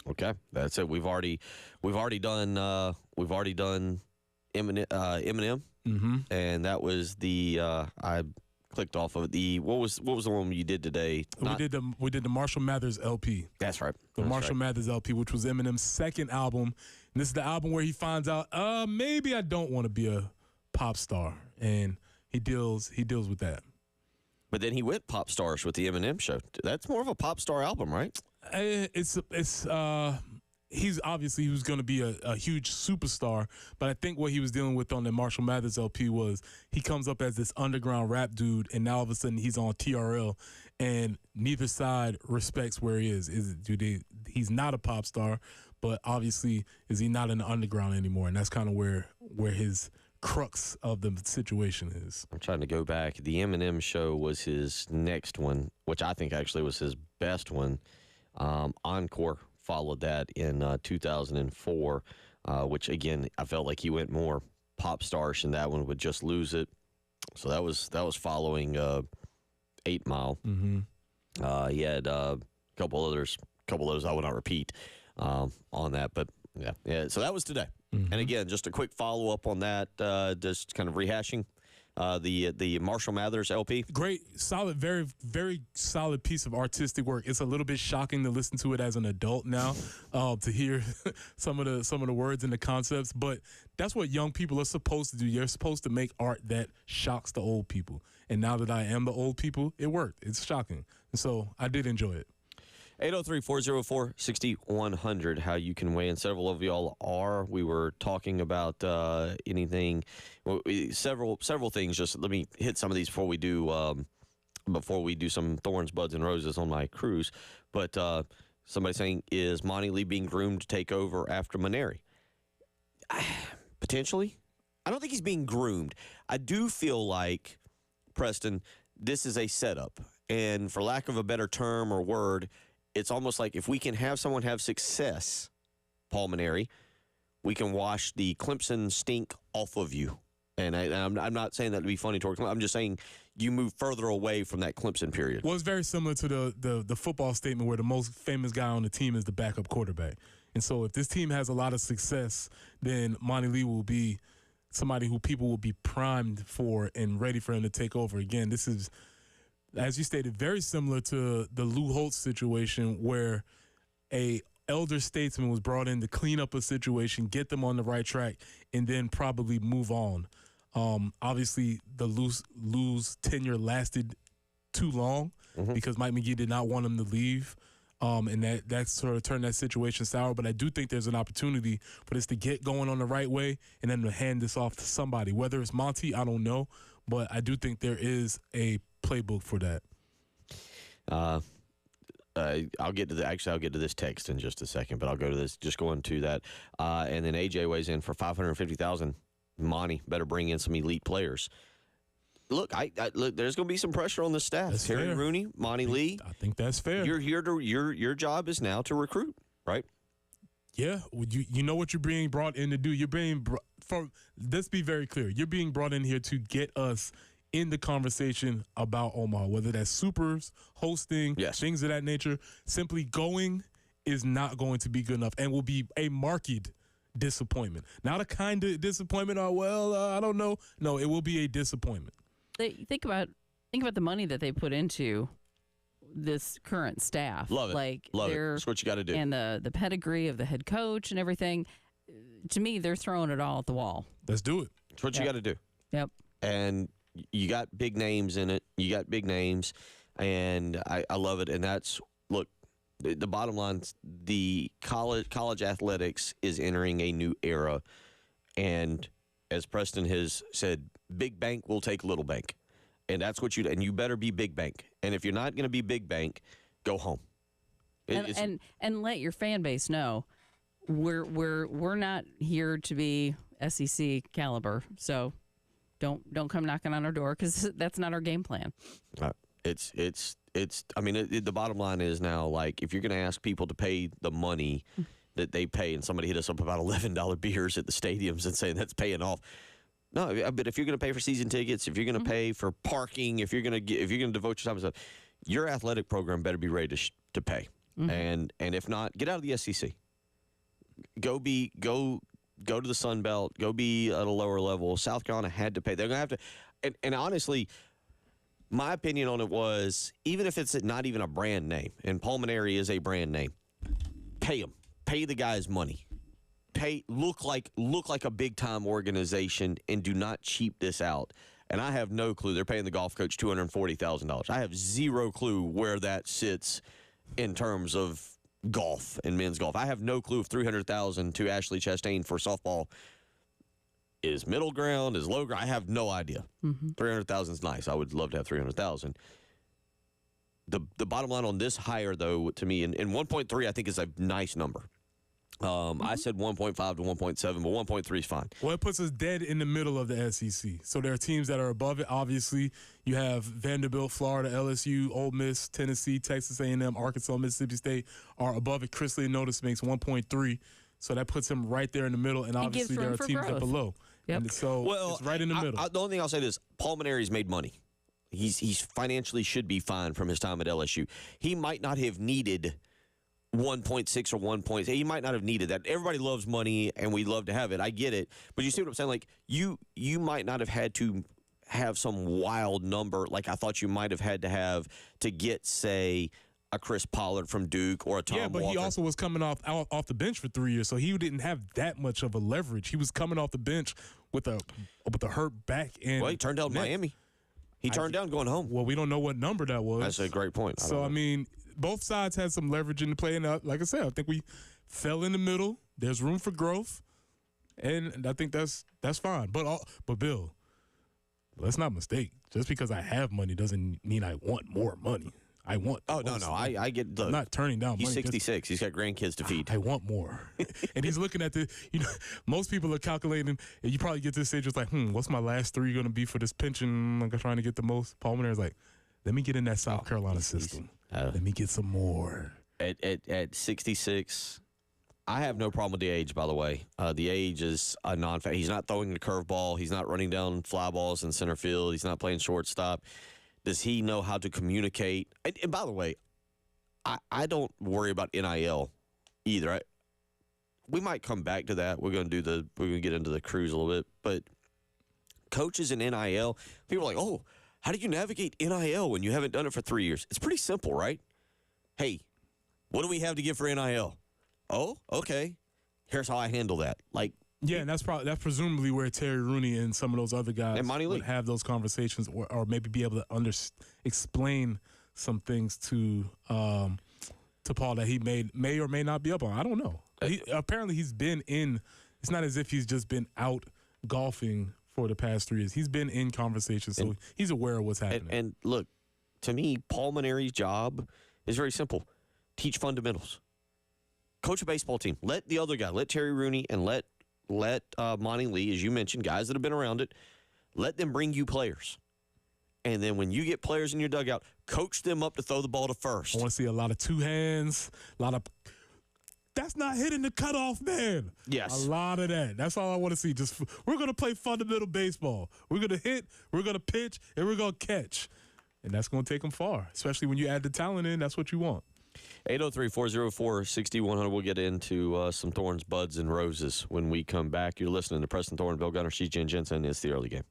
Okay, that's it. We've already done Eminem, and that was the I clicked off of the what was the one you did today? We did the Marshall Mathers LP. That's right. The Marshall Mathers LP, which was Eminem's second album. And this is the album where he finds out, maybe I don't want to be a pop star, and he deals with that. But then he went pop stars with the Eminem show. That's more of a pop star album, right? He's obviously he was going to be a huge superstar, but I think what he was dealing with on the Marshall Mathers LP was he comes up as this underground rap dude, and now all of a sudden he's on TRL, and neither side respects where he is. He's not a pop star, but obviously is he not in the underground anymore, and that's kind of where his crux of the situation is. I'm trying to go back. The Eminem show was his next one, which I think actually was his best one. Encore followed that in 2004, which again I felt like he went more pop starish, and that one would Just Lose It. So that was following 8 Mile. Mm-hmm. He had a couple others I will not repeat on that, but yeah. So that was today. Mm-hmm. And again, just a quick follow up on that, just kind of rehashing. The Marshall Mathers LP. Great, solid, very, very solid piece of artistic work. It's a little bit shocking to listen to it as an adult now, to hear some of the words and the concepts. But that's what young people are supposed to do. You're supposed to make art that shocks the old people. And now that I am the old people, it worked. It's shocking. And so I did enjoy it. 803-404-6100, how you can weigh in. Several of y'all are. We were talking about anything, several things. Just let me hit some of these before we do some Thorns, Buds, and Roses on my cruise. But somebody saying, is Mainieri being groomed to take over after Mainieri? Potentially. I don't think he's being groomed. I do feel like, Preston, this is a setup. And for lack of a better term or word, it's almost like if we can have someone have success, Paul Mainieri, we can wash the Clemson stink off of you. And I'm not saying that to be funny towards Clemson. I'm just saying you move further away from that Clemson period. Well, it's very similar to the football statement where the most famous guy on the team is the backup quarterback. And so if this team has a lot of success, then Mainieri will be somebody who people will be primed for and ready for him to take over. Again, this is, as you stated, very similar to the Lou Holtz situation where a elder statesman was brought in to clean up a situation, get them on the right track, and then probably move on. Obviously, the Lou's tenure lasted too long because Mike McGee did not want him to leave. And that sort of turned that situation sour. But I do think there's an opportunity for this to get going on the right way and then to hand this off to somebody. Whether it's Monty, I don't know. But I do think there is a playbook for that. I'll get to this text in just a second, but I'll go to this. Just going to that, and then AJ weighs in for $550,000. Monty better bring in some elite players. Look, look. There's going to be some pressure on the staff. That's Terry fair. Rooney, Monty Lee. I think that's fair. You're here to your job is now to recruit, right? Yeah, you know what you're being brought in to do. You're being let's be very clear. You're being brought in here to get us in the conversation about Omaha, whether that's supers, hosting, yes, things of that nature. Simply going is not going to be good enough and will be a marked disappointment. Not a kind of disappointment. I don't know. No, it will be a disappointment. Think about the money that they put into this current staff. Love it. Love it. That's what you got to do. And the pedigree of the head coach and everything. To me, they're throwing it all at the wall. Let's do it. That's what you got to do. Yep. And you got big names in it. You got big names, and I love it. And that's, look, the bottom line, the college athletics is entering a new era. And as Preston has said, big bank will take little bank. And that's what and you better be big bank. And if you're not going to be big bank, go home. And let your fan base know we're not here to be SEC caliber. So don't come knocking on our door because that's not our game plan. I mean, the bottom line is now, like, if you're going to ask people to pay the money that they pay, and somebody hit us up about $11 beers at the stadiums and saying that's paying off. No, but if you're going to pay for season tickets, if you're going to pay for parking, if you're going to devote your time to stuff, your athletic program better be ready to pay. And if not, get out of the SEC. Go to the Sun Belt. Go be at a lower level. South Carolina had to pay. They're going to have to. And honestly, my opinion on it was, even if it's not even a brand name, and Mainieri is a brand name, pay them. Pay the guys money. Look like a big time organization, and do not cheap this out. And I have no clue. They're paying the golf coach $240,000. I have zero clue where that sits in terms of golf and men's golf. I have no clue if $300,000 to Ashley Chastain for softball is middle ground, is low ground. I have no idea. $300,000 is nice. I would love to have $300,000. The bottom line on this hire, though, to me, and 1.3, I think is a nice number. I said 1.5 to 1.7, but 1.3 is fine. Well, it puts us dead in the middle of the SEC. So there are teams that are above it. Obviously, you have Vanderbilt, Florida, LSU, Ole Miss, Tennessee, Texas A&M, Arkansas, Mississippi State are above it. Chris Lee Notice makes 1.3. So that puts him right there in the middle. And obviously there are teams that are below. Yep. And so it's right in the middle. The only thing I'll say is Mainieri's made money. He's financially should be fine from his time at LSU. He might not have needed 1.6 or 1.8. He might not have needed that. Everybody loves money, and we love to have it. I get it. But you see what I'm saying? Like, you might not have had to have some wild number like I thought you might have had to have to get, say, a Chris Pollard from Duke or a Tom Walker. He also was coming off the bench for 3 years, so he didn't have that much of a leverage. He was coming off the bench with a hurt back. And he turned down Miami. He turned down going home. Well, we don't know what number that was. That's a great point. So, I mean, both sides had some leverage in the play. And like I said, I think we fell in the middle. There's room for growth. And I think that's fine. But Bill, let's not mistake. Just because I have money doesn't mean I want more money. I want. Oh, no. I get. Look, I'm not turning down money. He's 66. He's got grandkids to feed. I want more. And he's looking at most people are calculating, and you probably get to this stage, it's like, what's my last 3 going to be for this pension? Like, I'm trying to get the most. Mainieri's like, let me get in that South Carolina system. Let me get some more. At 66, I have no problem with the age, by the way. The age is a non-factor. He's not throwing the curveball. He's not running down fly balls in center field. He's not playing shortstop. Does he know how to communicate? And by the way, I don't worry about NIL either. We might come back to that. We're going to get into the cruise a little bit. But coaches in NIL, people are like, oh, how do you navigate NIL when you haven't done it for 3 years? It's pretty simple, right? Hey, what do we have to give for NIL? Oh, okay. Here's how I handle that. Like, yeah, and that's presumably where Terry Rooney and some of those other guys would have those conversations, or maybe be able to explain some things to to Paul that he may or may not be up on. I don't know. Apparently he's been in. It's not as if he's just been out golfing for the past 3 years. He's been in conversation, so he's aware of what's happening. And look, to me, Paul Mainieri's job is very simple: teach fundamentals, coach a baseball team. Let the other guy, let Terry Rooney and let Monty Lee, as you mentioned, guys that have been around it, let them bring you players. And then when you get players in your dugout, coach them up to throw the ball to first. I want to see a lot of two hands, a lot of that's not hitting the cutoff man. Yes. A lot of that. That's all I want to see. Just we're going to play fundamental baseball. We're going to hit, we're going to pitch, and we're going to catch. And that's going to take them far, especially when you add the talent in. That's what you want. 803-404-6100. We'll get into some thorns, buds, and roses when we come back. You're listening to Preston Thorne, Bill Gunner, she's Jen Jensen. It's the early game.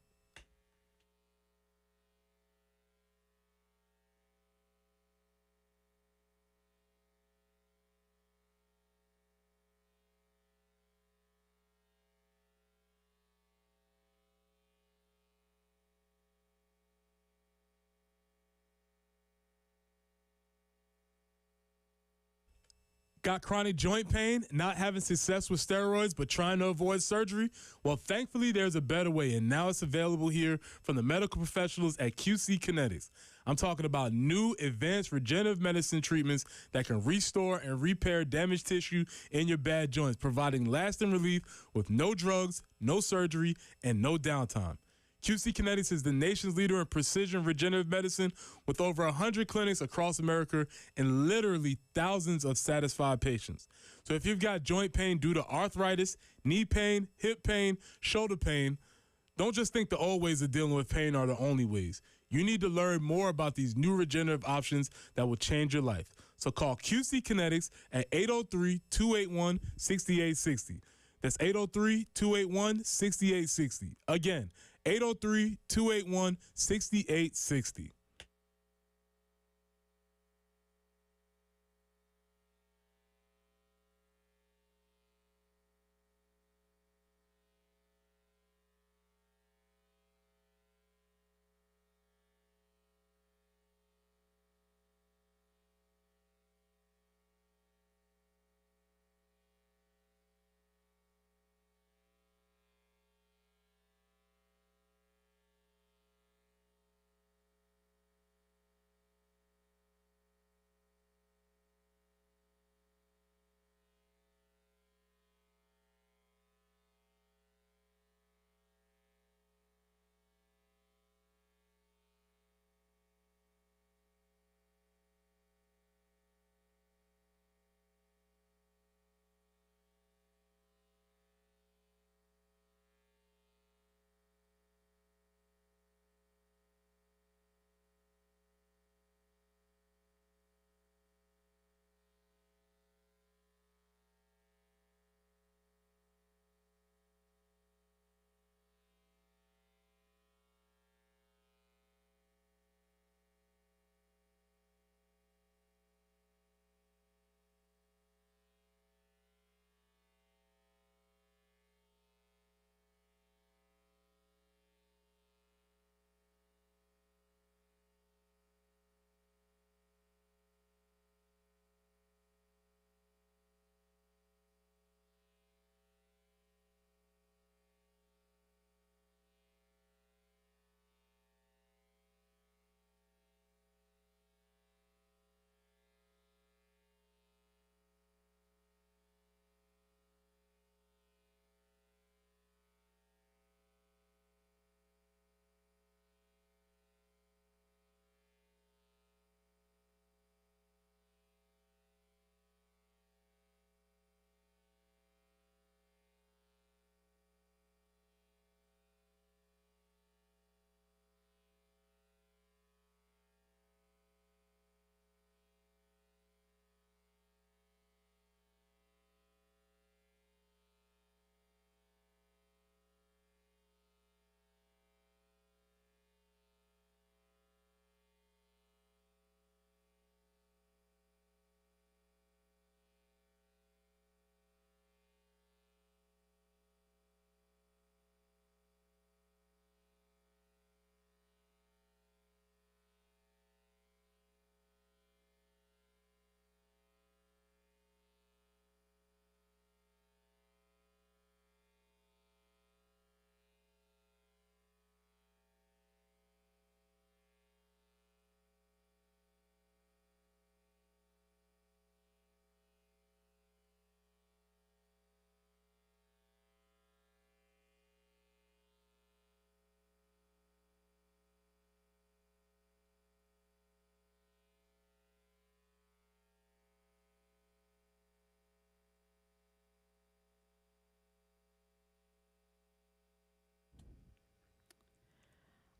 Got chronic joint pain, not having success with steroids, but trying to avoid surgery? Well, thankfully, there's a better way, and now it's available here from the medical professionals at QC Kinetics. I'm talking about new advanced regenerative medicine treatments that can restore and repair damaged tissue in your bad joints, providing lasting relief with no drugs, no surgery, and no downtime. QC Kinetics is the nation's leader in precision regenerative medicine with over 100 clinics across America and literally thousands of satisfied patients. So if you've got joint pain due to arthritis, knee pain, hip pain, shoulder pain, don't just think the old ways of dealing with pain are the only ways. You need to learn more about these new regenerative options that will change your life. So call QC Kinetics at 803-281-6860. That's 803-281-6860. Again, 803-281-6860.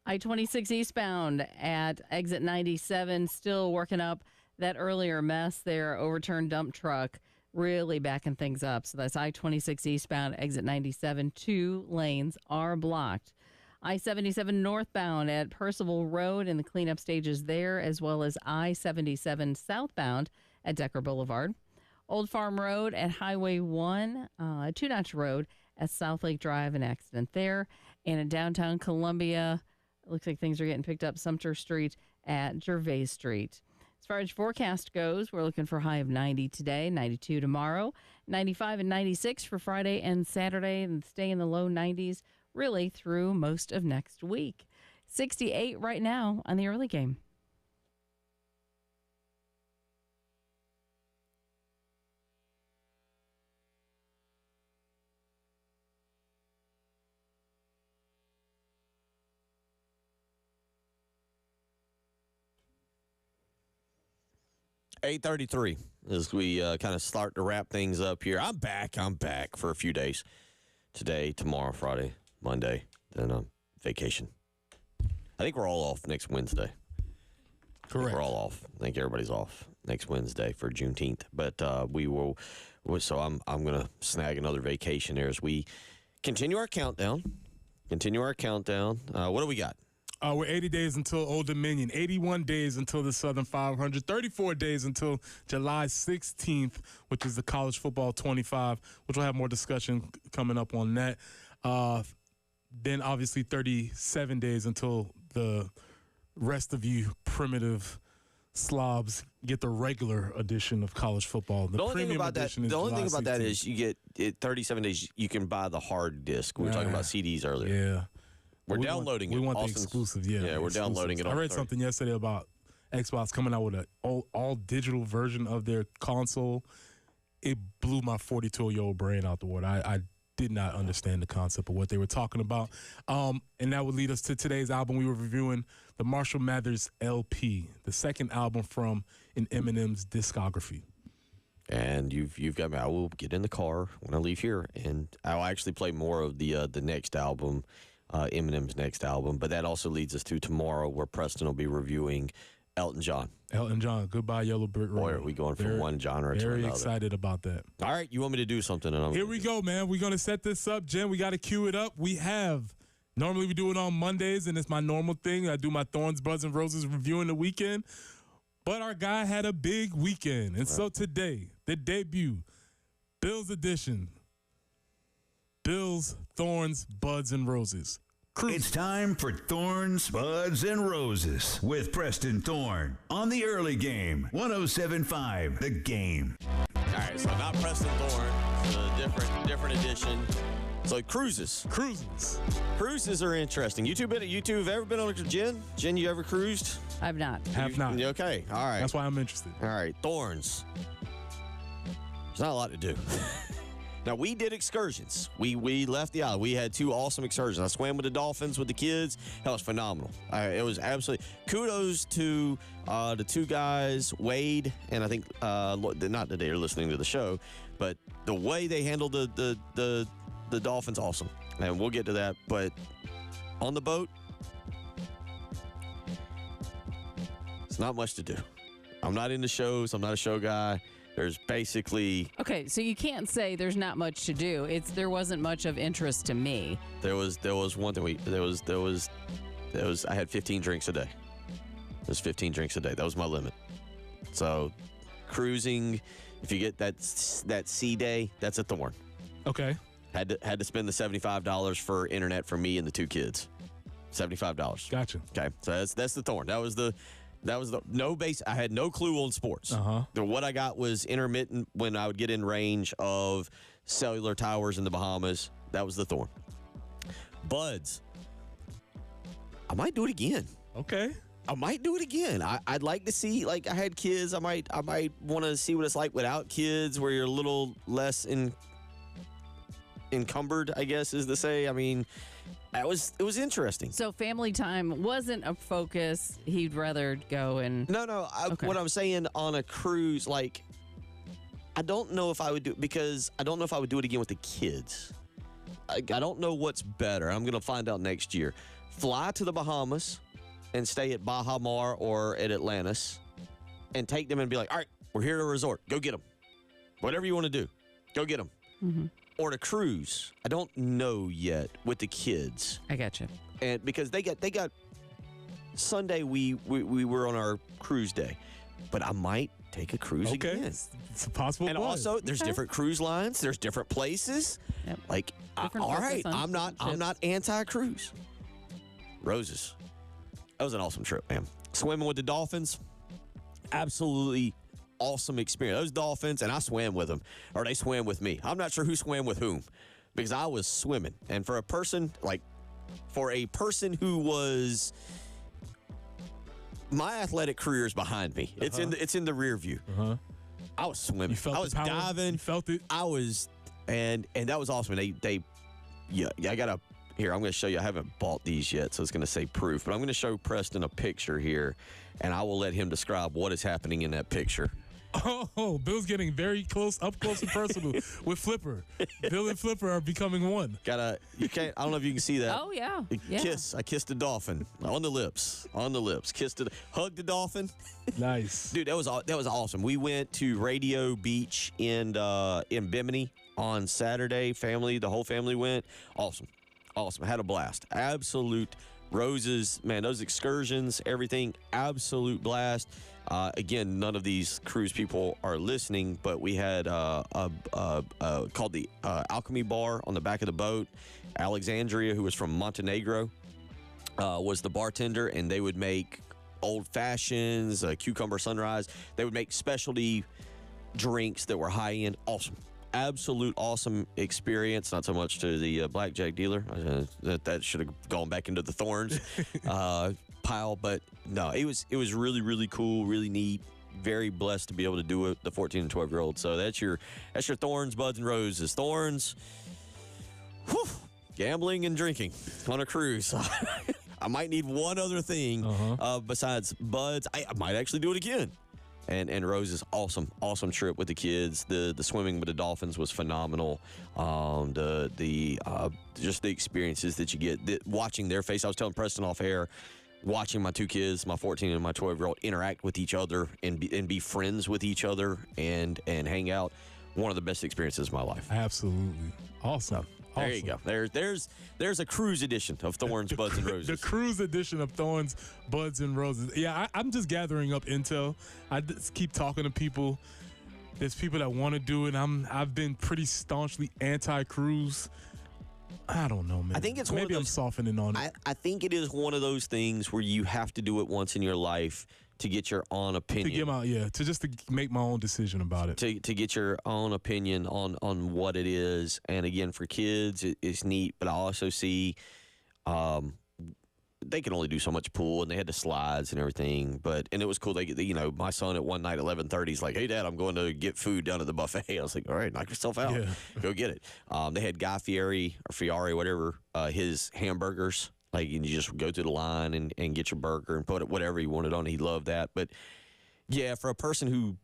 I-26 eastbound at exit 97, still working up that earlier mess there. Overturned dump truck really backing things up. So that's I-26 eastbound, exit 97. 2 lanes are blocked. I-77 northbound at Percival Road and the cleanup stages there, as well as I-77 southbound at Decker Boulevard. Old Farm Road at Highway 1, Two Notch Road at South Lake Drive, an accident there. And in downtown Columbia, it looks like things are getting picked up Sumter Street at Gervais Street. As far as forecast goes, we're looking for a high of 90 today, 92 tomorrow, 95 and 96 for Friday and Saturday, and stay in the low 90s really through most of next week. 68 right now on the early game. .33 as we kind of start to wrap things up here. I'm back for a few days. Today, tomorrow, Friday, Monday, then vacation. I think we're all off next Wednesday. Correct. We're all off. I think everybody's off next Wednesday for Juneteenth. But we will. So I'm going to snag another vacation there as we continue our countdown. What do we got? We're 80 days until Old Dominion, 81 days until the Southern 500, 34 days until July 16th, which is the College Football 25, which we'll have more discussion coming up on that. Then, obviously, 37 days until the rest of you primitive slobs get the regular edition of college football. The only thing about that, is the only July thing about 16th. that is you get 37 days. You can buy the hard disc. We were talking about CDs earlier. Yeah. We're downloading it. We want the Austin's- exclusive, yeah. Yeah, we're downloading it on I read the something yesterday about Xbox coming out with an all digital version of their console. It blew my 42-year-old brain out the water. I did not understand the concept of what they were talking about. And that would lead us to today's album. We were reviewing the Marshall Mathers LP, the second album from Eminem's discography. And you've got me. I will get in the car when I leave here, and I'll actually play more of the next album. Eminem's next album, but that also leads us to tomorrow where Preston will be reviewing Elton John. Elton John, Goodbye Yellow Brick Road. Boy, are we going from one genre to another. Very excited about that. All right, you want me to do something? And Here we go, man. We're going to set this up, Jen. We got to cue it up. Normally we do it on Mondays, and it's my normal thing. I do my Thorns, Buds, and Roses reviewing the weekend. But our guy had a big weekend. And so today, the debut, Bills edition, Bills, Thorns, Buds, and Roses. It's time for Thorns, Buds, and Roses with Preston Thorne on the early game. 107.5 The Game. All right, so not Preston Thorne. It's a different edition. So cruises are interesting. You two have ever been on a Jen? Jen, you ever cruised? I've not. Have not. Okay, all right. That's why I'm interested. All right, Thorns. There's not a lot to do. Now, we did excursions. We left the island. We had 2 awesome excursions. I swam with the dolphins with the kids. That was phenomenal. It was absolutely kudos to the 2 guys, Wade, and I think not that they're listening to the show, but the way they handled the dolphins, awesome. And we'll get to that. But on the boat, it's not much to do. I'm not into shows. I'm not a show guy. There's basically Okay, so you can't say there's not much to do. There wasn't much of interest to me. there was one thing I had 15 drinks a day. There's 15 drinks a day. That was my limit. So cruising, if you get that C day, that's a Thorn. Okay. Had to spend the $75 for internet for me and the 2 kids. $75. Gotcha. Okay, so that's the Thorn. That was the no base. I had no clue on sports. What I got was intermittent when I would get in range of cellular towers in the Bahamas. That was the Thorn. Buds. I might do it again. Okay. I might do it again. I'd like to see, like, I had kids. I might want to see what it's like without kids, where you're a little less encumbered, I guess is to say. I mean, it was interesting. So family time wasn't a focus. He'd rather go and... No. Okay. What I'm saying on a cruise, like, I don't know if I would do it because I don't know if I would do it again with the kids. I don't know what's better. I'm going to find out next year. fly to the Bahamas and stay at Baja Mar or at Atlantis and take them and be like, all right, we're here at a resort. Go get them. Whatever you want to do, go get them. Mm-hmm. Or to cruise. I don't know yet with the kids. I got you. And because they got Sunday we were on our cruise day. But I might take a cruise again. It's a possible. And play. also, there's different cruise lines. There's different places. Yep. Like, Different all right, focus on I'm not anti-cruise. Roses. That was an awesome trip, man. Swimming with the dolphins, absolutely awesome experience. Those dolphins, and I swam with them, or they swam with me. I'm not sure who swam with whom, because I was swimming. And for a person who was, my athletic career is behind me. It's in the rear view. I was swimming. You felt I was the power? diving. You felt it? I was, and that was awesome. I gotta. Here, I'm going to show you. I haven't bought these yet, so it's going to say proof. But I'm going to show Preston a picture here, and I will let him describe what is happening in that picture. Oh, Bill's getting very up close and personal with Flipper. Bill and Flipper are becoming one. You can't. I don't know if you can see that. Oh, yeah. Yeah. Kiss. I kissed the dolphin on the lips. Kissed it. Hugged the dolphin. Nice, dude. That was awesome. We went to Radio Beach in Bimini on Saturday. The whole family went. Awesome. I had a blast. Absolute roses, man. Those excursions, everything, absolute blast. Again, none of these cruise people are listening, but we had called the Alchemy Bar on the back of the boat. Alexandria, who was from Montenegro, was the bartender, and they would make old fashions, cucumber sunrise. They would make specialty drinks that were high end. Awesome. Absolute awesome experience. Not so much to the blackjack dealer. That should have gone back into the thorns pile. But no, it was really, really cool, really neat. Very blessed to be able to do it. The 14 and 12-year-old. So that's your thorns, buds, and roses. Thorns. Whew, gambling and drinking on a cruise. I might need one other thing besides buds. I might actually do it again. And roses, awesome trip with the kids. The swimming with the dolphins was phenomenal. Just the experiences that you get, watching their face. I was telling Preston off air, watching my two kids, my 14 and my 12-year-old, interact with each other and be friends with each other and hang out. One of the best experiences of my life. Absolutely, awesome. There you go. There's a cruise edition of Thorns, Buds, and Roses. The cruise edition of Thorns, Buds, and Roses. Yeah, I'm just gathering up intel. I just keep talking to people. There's people that want to do it. I've been pretty staunchly anti-cruise. I don't know, man. I think it's maybe I'm softening on it. I think it is one of those things where you have to do it once in your life to get your own opinion. To make my own decision about it. To get your own opinion on what it is. And again, for kids, it's neat. But I also see they can only do so much pool, and they had the slides and everything. And it was cool. My son at one night, 11:30, he's like, "Hey, Dad, I'm going to get food down at the buffet." I was like, "All right, knock yourself out. Yeah. Go get it." They had Guy Fieri, whatever, his hamburgers. Like, you just go through the line and get your burger and put it whatever you wanted on. He loved that. But, yeah, for a person who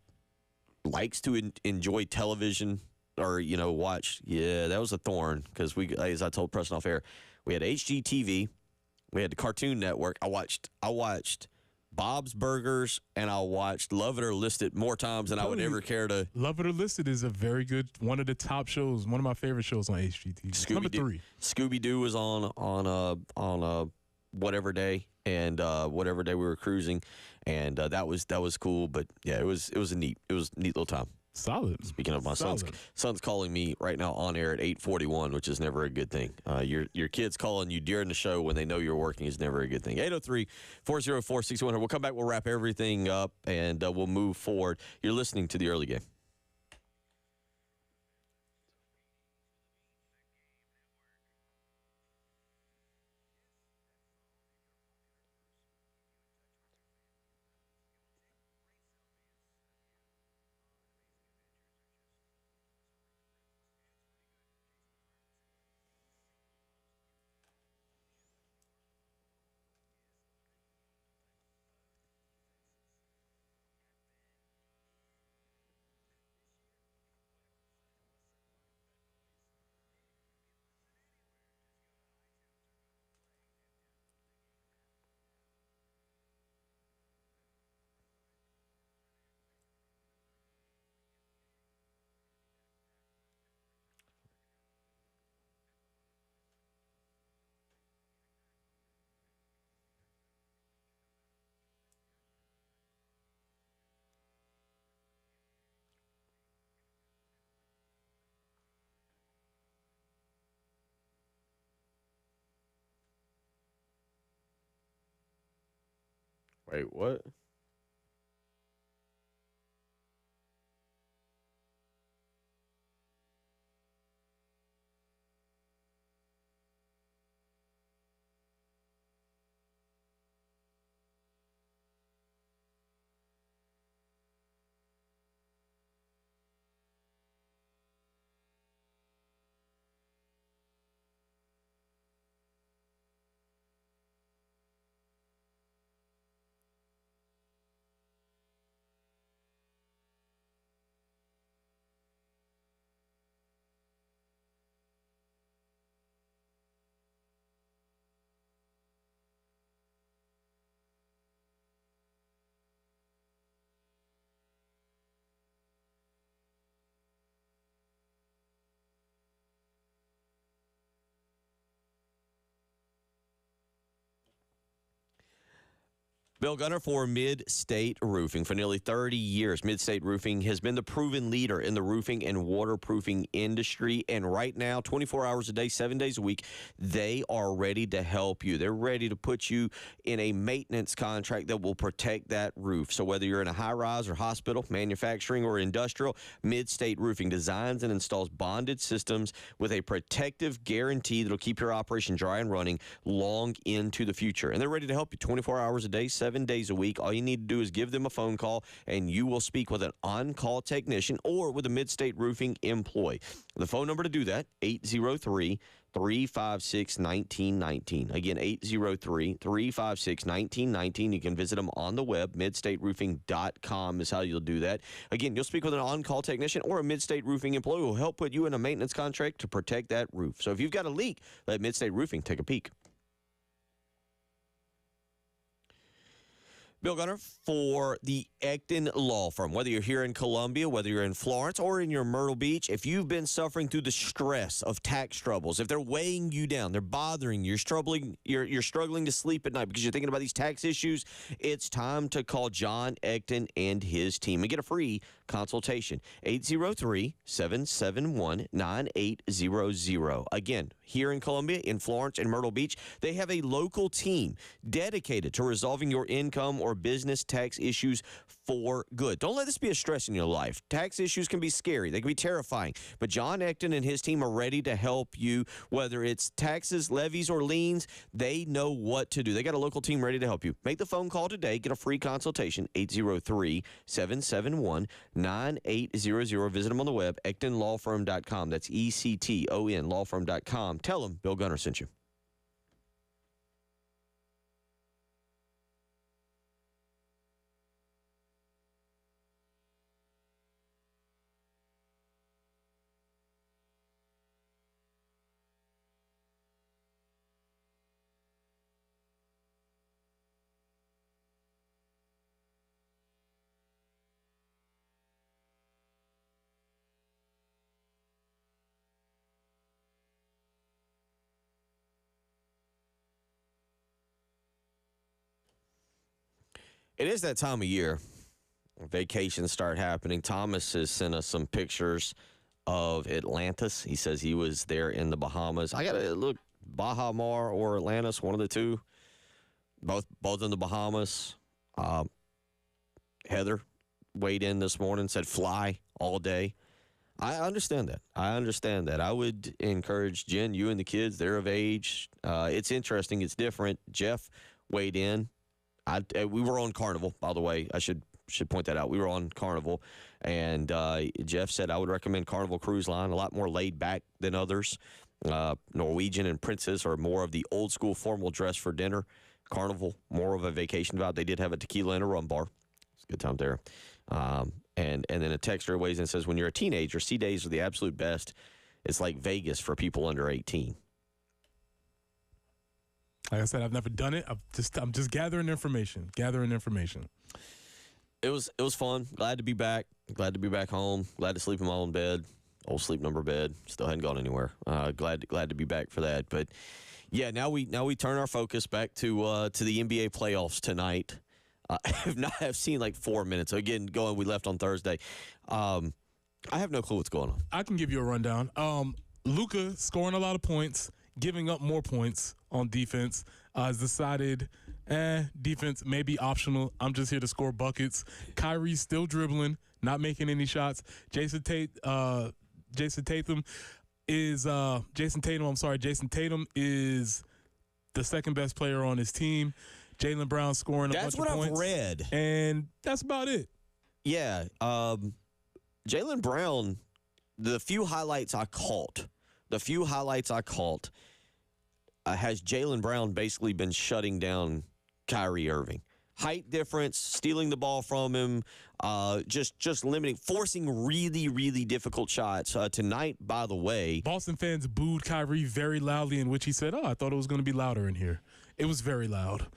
likes to enjoy television or, watch, that was a thorn. Because as I told Preston off air, we had HGTV. We had the Cartoon Network. I watched Bob's Burgers, and I watched Love It or List It more times than I would ever care to. Love It or List It is a very good, one of the top shows, one of my favorite shows on HGTV. Number 3. Scooby-Doo was on whatever day, and whatever day we were cruising, and that was cool. But yeah, it was a neat little time. Solid. Speaking of my son's calling me right now on air at 8:41, which is never a good thing. Your kids calling you during the show when they know you're working is never a good thing. 803-404-6100. We'll come back. We'll wrap everything up, and we'll move forward. You're listening to the early game. Wait, what? Bill Gunner for Mid-State Roofing. For nearly 30 years, Mid-State Roofing has been the proven leader in the roofing and waterproofing industry. And right now, 24 hours a day, 7 days a week, they are ready to help you. They're ready to put you in a maintenance contract that will protect that roof. So whether you're in a high-rise or hospital, manufacturing or industrial, Mid-State Roofing designs and installs bonded systems with a protective guarantee that'll keep your operation dry and running long into the future. And they're ready to help you 24 hours a day, 7 days a week. All you need to do is give them a phone call, and you will speak with an on-call technician or with a Mid-State Roofing employee. The phone number to do that, 803-356-1919. Again, 803-356-1919. You can visit them on the web. MidstateRoofing.com is how you'll do that. Again, you'll speak with an on-call technician or a Mid-State Roofing employee who will help put you in a maintenance contract to protect that roof. So if you've got a leak, let Mid-State Roofing take a peek. Bill Gunner for the Ecton Law Firm. Whether you're here in Columbia, whether you're in Florence, or in your Myrtle Beach, if you've been suffering through the stress of tax troubles, if they're weighing you down, they're bothering you, you're struggling to sleep at night because you're thinking about these tax issues, it's time to call John Ecton and his team and get a free consultation. 803-771-9800. Again, here in Columbia, in Florence, and Myrtle Beach, they have a local team dedicated to resolving your income or business tax issues for good. Don't let this be a stress in your life. Tax issues can be scary. They can be terrifying. But John Ecton and his team are ready to help you, whether it's taxes, levies, or liens. They know what to do. They got a local team ready to help you. Make the phone call today. Get a free consultation, 803-771-9800. Visit them on the web, EctonLawFirm.com. That's ECTON, lawfirm.com. Tell them Bill Gunner sent you. It is that time of year. Vacations start happening. Thomas has sent us some pictures of Atlantis. He says he was there in the Bahamas. I got to look, Baja Mar or Atlantis, one of the two. Both in the Bahamas. Heather weighed in this morning, said fly all day. I understand that. I would encourage Jen, you and the kids, they're of age. It's interesting. It's different. Jeff weighed in. We were on Carnival, by the way. I should point that out. We were on Carnival, and Jeff said I would recommend Carnival Cruise Line, a lot more laid back than others. Norwegian and Princess are more of the old school formal dress for dinner. Carnival, more of a vacation vibe. They did have a tequila and a rum bar. It's a good time there. And then a texter weighs in and says, when you're a teenager, sea days are the absolute best. It's like Vegas for people under 18. Like I said, I've never done it. I'm just gathering information. It was fun. Glad to be back. Glad to be back home. Glad to sleep in my own bed. Old sleep number bed. Still hadn't gone anywhere. Glad to be back for that. But yeah, now we turn our focus back to the NBA playoffs tonight. I've seen like 4 minutes. Again, we left on Thursday. I have no clue what's going on. I can give you a rundown. Luka scoring a lot of points, giving up more points on defense, has decided Defense may be optional. I'm just here to score buckets. Kyrie's still dribbling, not making any shots. Jason Tatum is the second best player on his team. Jaylen Brown scoring a bunch of points. That's what I've read. And that's about it. Yeah. Jaylen Brown, the few highlights I caught, has Jaylen Brown basically been shutting down Kyrie Irving. Height difference, stealing the ball from him, just limiting, forcing really, really difficult shots. Tonight, by the way, Boston fans booed Kyrie very loudly, in which he said, I thought it was going to be louder in here. It was very loud.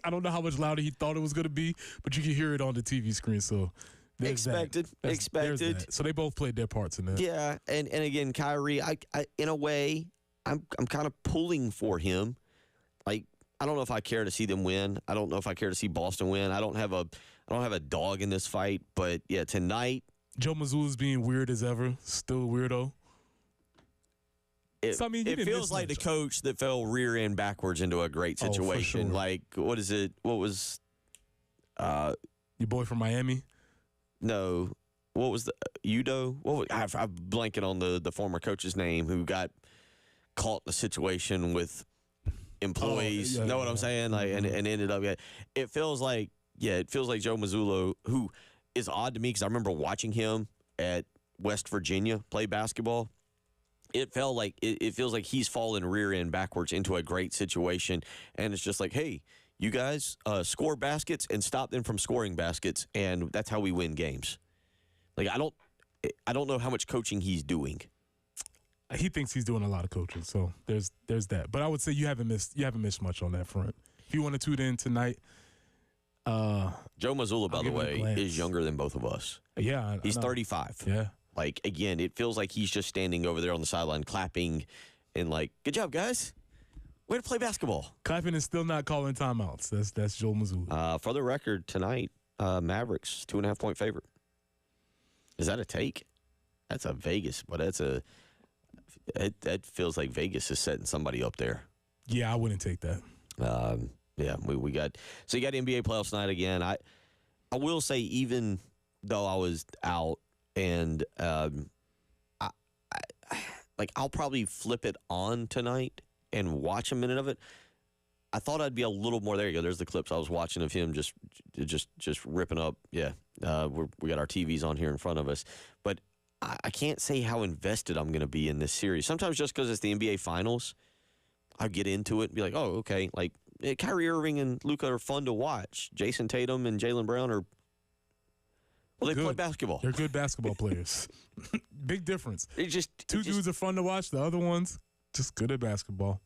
I don't know how much louder he thought it was going to be, but you can hear it on the TV screen, so expected. That. So they both played their parts in that. Yeah, and again, Kyrie, I in a way, I'm kind of pulling for him. Like, I don't know if I care to see them win. I don't know if I care to see Boston win. I don't have a dog in this fight. But yeah, tonight, Joe Mazzulla's being weird as ever. Still a weirdo. It feels like the coach that fell rear end backwards into a great situation. For sure. Like, what is it? What was your boy from Miami? No. What was the Udo? I'm blanking on the former coach's name who got caught in a situation with employees. Know what I'm saying? Like, and ended up. It feels like Joe Mazzulla, who is odd to me because I remember watching him at West Virginia play basketball. It feels like he's fallen rear end backwards into a great situation, and it's just like, hey, you guys score baskets and stop them from scoring baskets, and that's how we win games. Like, I don't know how much coaching he's doing. He thinks he's doing a lot of coaching, so there's that. But I would say you haven't missed much on that front. If you want to tune in tonight, Joe Mazzulla, by the way, is younger than both of us. Yeah, he's 35. Yeah. Like, again, it feels like he's just standing over there on the sideline clapping and like, good job, guys. Way to play basketball. Clapping is still not calling timeouts. That's Joe Mazzulla. For the record, tonight, Mavericks, 2.5-point favorite. Is that a take? That's a Vegas, but that feels like Vegas is setting somebody up there. Yeah, I wouldn't take that. Yeah, we got – so you got NBA playoffs tonight again. I will say, even though I was out and I'll probably flip it on tonight and watch a minute of it. I thought I'd be a little more – there you go. There's the clips I was watching of him just ripping up. Yeah, we got our TVs on here in front of us. But I can't say how invested I'm going to be in this series. Sometimes just because it's the NBA Finals, I get into it and be like, oh, okay. Like, Kyrie Irving and Luka are fun to watch. Jason Tatum and Jaylen Brown are – well, they play basketball. They're good basketball players. Big difference. Two dudes are fun to watch. The other one's just good at basketball.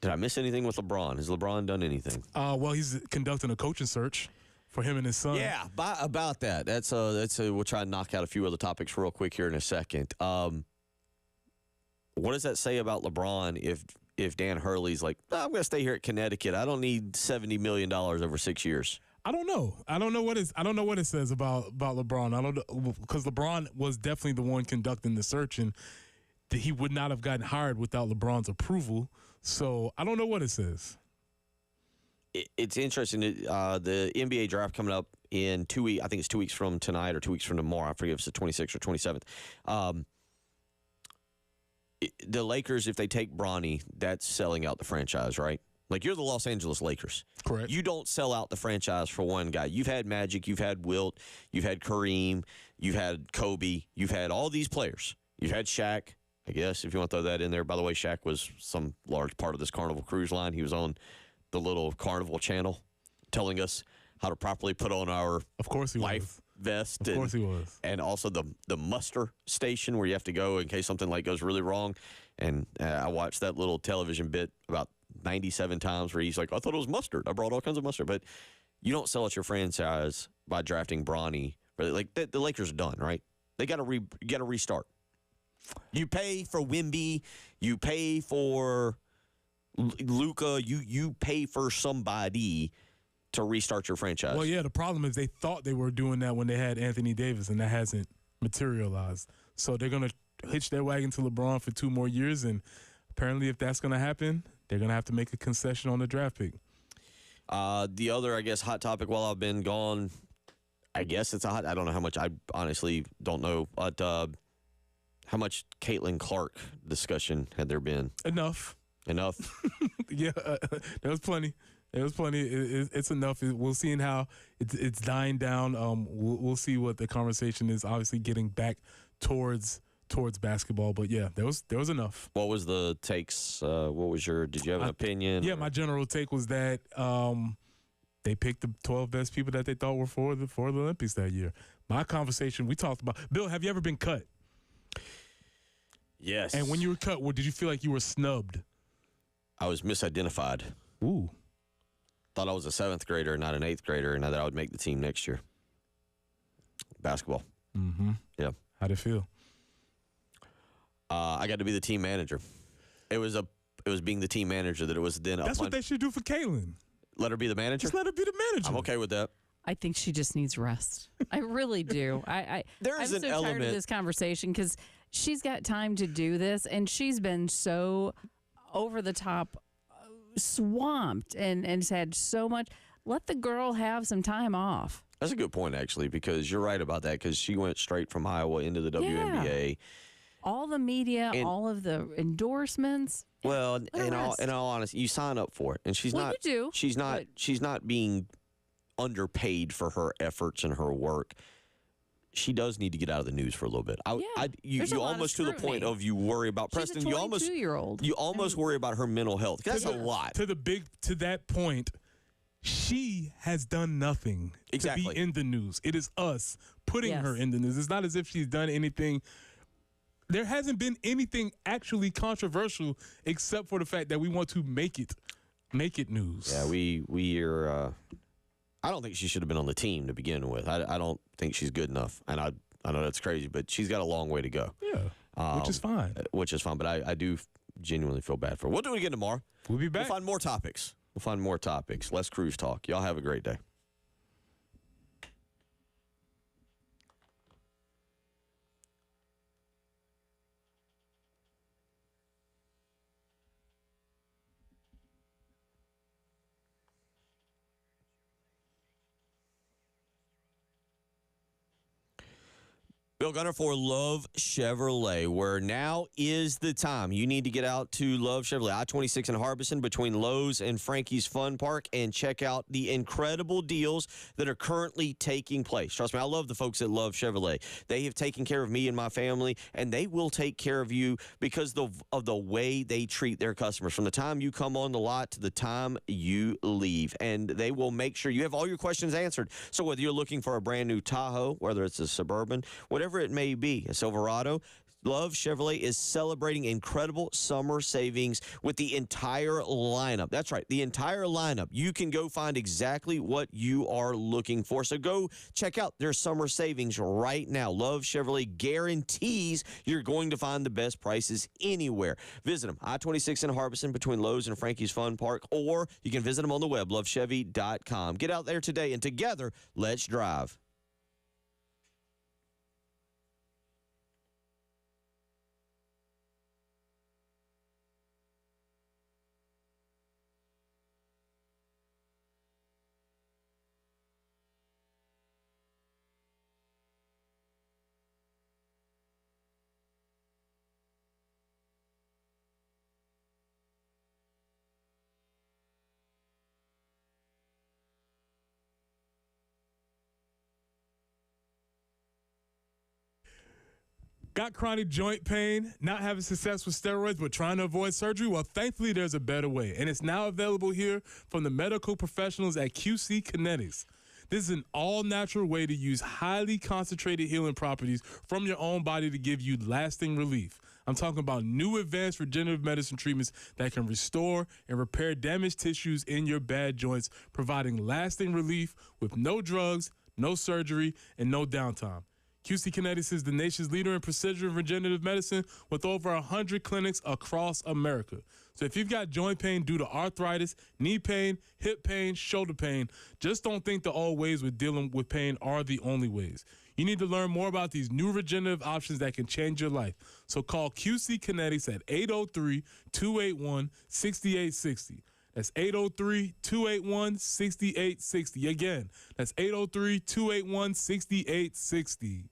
Did I miss anything with LeBron? Has LeBron done anything? Well, he's conducting a coaching search for him and his son. Yeah, about that. That's we'll try and knock out a few other topics real quick here in a second. What does that say about LeBron if Dan Hurley's like, I'm going to stay here at Connecticut. I don't need $70 million over 6 years. I don't know. I don't know what it says about LeBron. I don't know, because LeBron was definitely the one conducting the search, and he would not have gotten hired without LeBron's approval. So I don't know what it says. It's interesting. The NBA draft coming up in 2 weeks. I think it's 2 weeks from tonight or 2 weeks from tomorrow. I forget if it's the 26th or 27th. The Lakers, if they take Bronny, that's selling out the franchise, right? Like, you're the Los Angeles Lakers. Correct. You don't sell out the franchise for one guy. You've had Magic, you've had Wilt, you've had Kareem, you've had Kobe, you've had all these players. You've had Shaq, I guess, if you want to throw that in there. By the way, Shaq was some large part of this Carnival Cruise Line. He was on the little Carnival channel telling us how to properly put on our life vest. Of course he was. And also the muster station where you have to go in case something like goes really wrong. And I watched that little television bit about 97 times where he's like, I thought it was mustard. I brought all kinds of mustard. But you don't sell out your franchise by drafting Bronny. Like, the Lakers are done, right? They got to restart. You pay for Wemby. You pay for Luka. You pay for somebody to restart your franchise. Well, yeah, the problem is they thought they were doing that when they had Anthony Davis, and that hasn't materialized. So they're going to hitch their wagon to LeBron for 2 more years, and apparently if that's going to happen, they're going to have to make a concession on the draft pick. The other, I guess, hot topic while I've been gone, I guess it's a hot. I don't know how much. I honestly don't know. But how much Caitlin Clark discussion had there been? Enough. Yeah, there was plenty. It's enough. We'll see how it's dying down. We'll see what the conversation is. Obviously, getting back towards basketball. But yeah, there was enough. What was the takes? What was your? Did you have an opinion? Yeah, my general take was that they picked the 12 best people that they thought were for the Olympics that year. My conversation, we talked about. Bill, have you ever been cut? Yes. And when you were cut, did you feel like you were snubbed? I was misidentified. Ooh. Thought I was a 7th grader, not an 8th grader, and that I would make the team next year. Basketball. Mm-hmm. Yeah. How'd it feel? I got to be the team manager. It was being the team manager that it was then. That's what they should do for Caitlin. Let her be the manager? Just let her be the manager. I'm okay with that. I think she just needs rest. I really do. I'm so tired of this conversation because she's got time to do this, and she's been so over the top, swamped, and has had so much. Let the girl have some time off. That's a good point, actually, because you're right about that, because she went straight from Iowa into the WNBA. All the media, all of the endorsements. Well, in all honesty, you sign up for it, and she's not. You do. She's not being underpaid for her efforts and her work. She does need to get out of the news for a little bit. You almost to the point of you worry about Preston. She's a 22-year-old. You almost worry about her mental health. That's a lot. To that point, she has done nothing to be in the news. It is us putting her in the news. It's not as if she's done anything. There hasn't been anything actually controversial except for the fact that we want to make it news. Yeah, we are. I don't think she should have been on the team to begin with. I don't think she's good enough, and I know that's crazy, but she's got a long way to go. Yeah, which is fine. But I do genuinely feel bad for her. We'll do it again tomorrow. We'll be back. We'll find more topics. Less cruise talk. Y'all have a great day. Bill Gunner for Love Chevrolet, where now is the time. You need to get out to Love Chevrolet, I-26 in Harbison between Lowe's and Frankie's Fun Park, and check out the incredible deals that are currently taking place. Trust me, I love the folks at Love Chevrolet. They have taken care of me and my family, and they will take care of you because of the way they treat their customers. From the time you come on the lot to the time you leave, and they will make sure you have all your questions answered. So whether you're looking for a brand new Tahoe, whether it's a Suburban, whatever it may be, a Silverado, Love Chevrolet is celebrating incredible summer savings with the entire lineup. That's right, the entire lineup. You can go find exactly what you are looking for. So go check out their summer savings right now. Love Chevrolet guarantees you're going to find the best prices anywhere. Visit them, I-26 in Harbison between Lowe's and Frankie's Fun Park, or you can visit them on the web, lovechevy.com. Get out there today, and together, let's drive. Got chronic joint pain, not having success with steroids, but trying to avoid surgery? Well, thankfully, there's a better way, and it's now available here from the medical professionals at QC Kinetics. This is an all-natural way to use highly concentrated healing properties from your own body to give you lasting relief. I'm talking about new advanced regenerative medicine treatments that can restore and repair damaged tissues in your bad joints, providing lasting relief with no drugs, no surgery, and no downtime. QC Kinetics is the nation's leader in precision regenerative medicine with over 100 clinics across America. So if you've got joint pain due to arthritis, knee pain, hip pain, shoulder pain, just don't think the old ways with dealing with pain are the only ways. You need to learn more about these new regenerative options that can change your life. So call QC Kinetics at 803-281-6860. That's 803-281-6860. Again, that's 803-281-6860.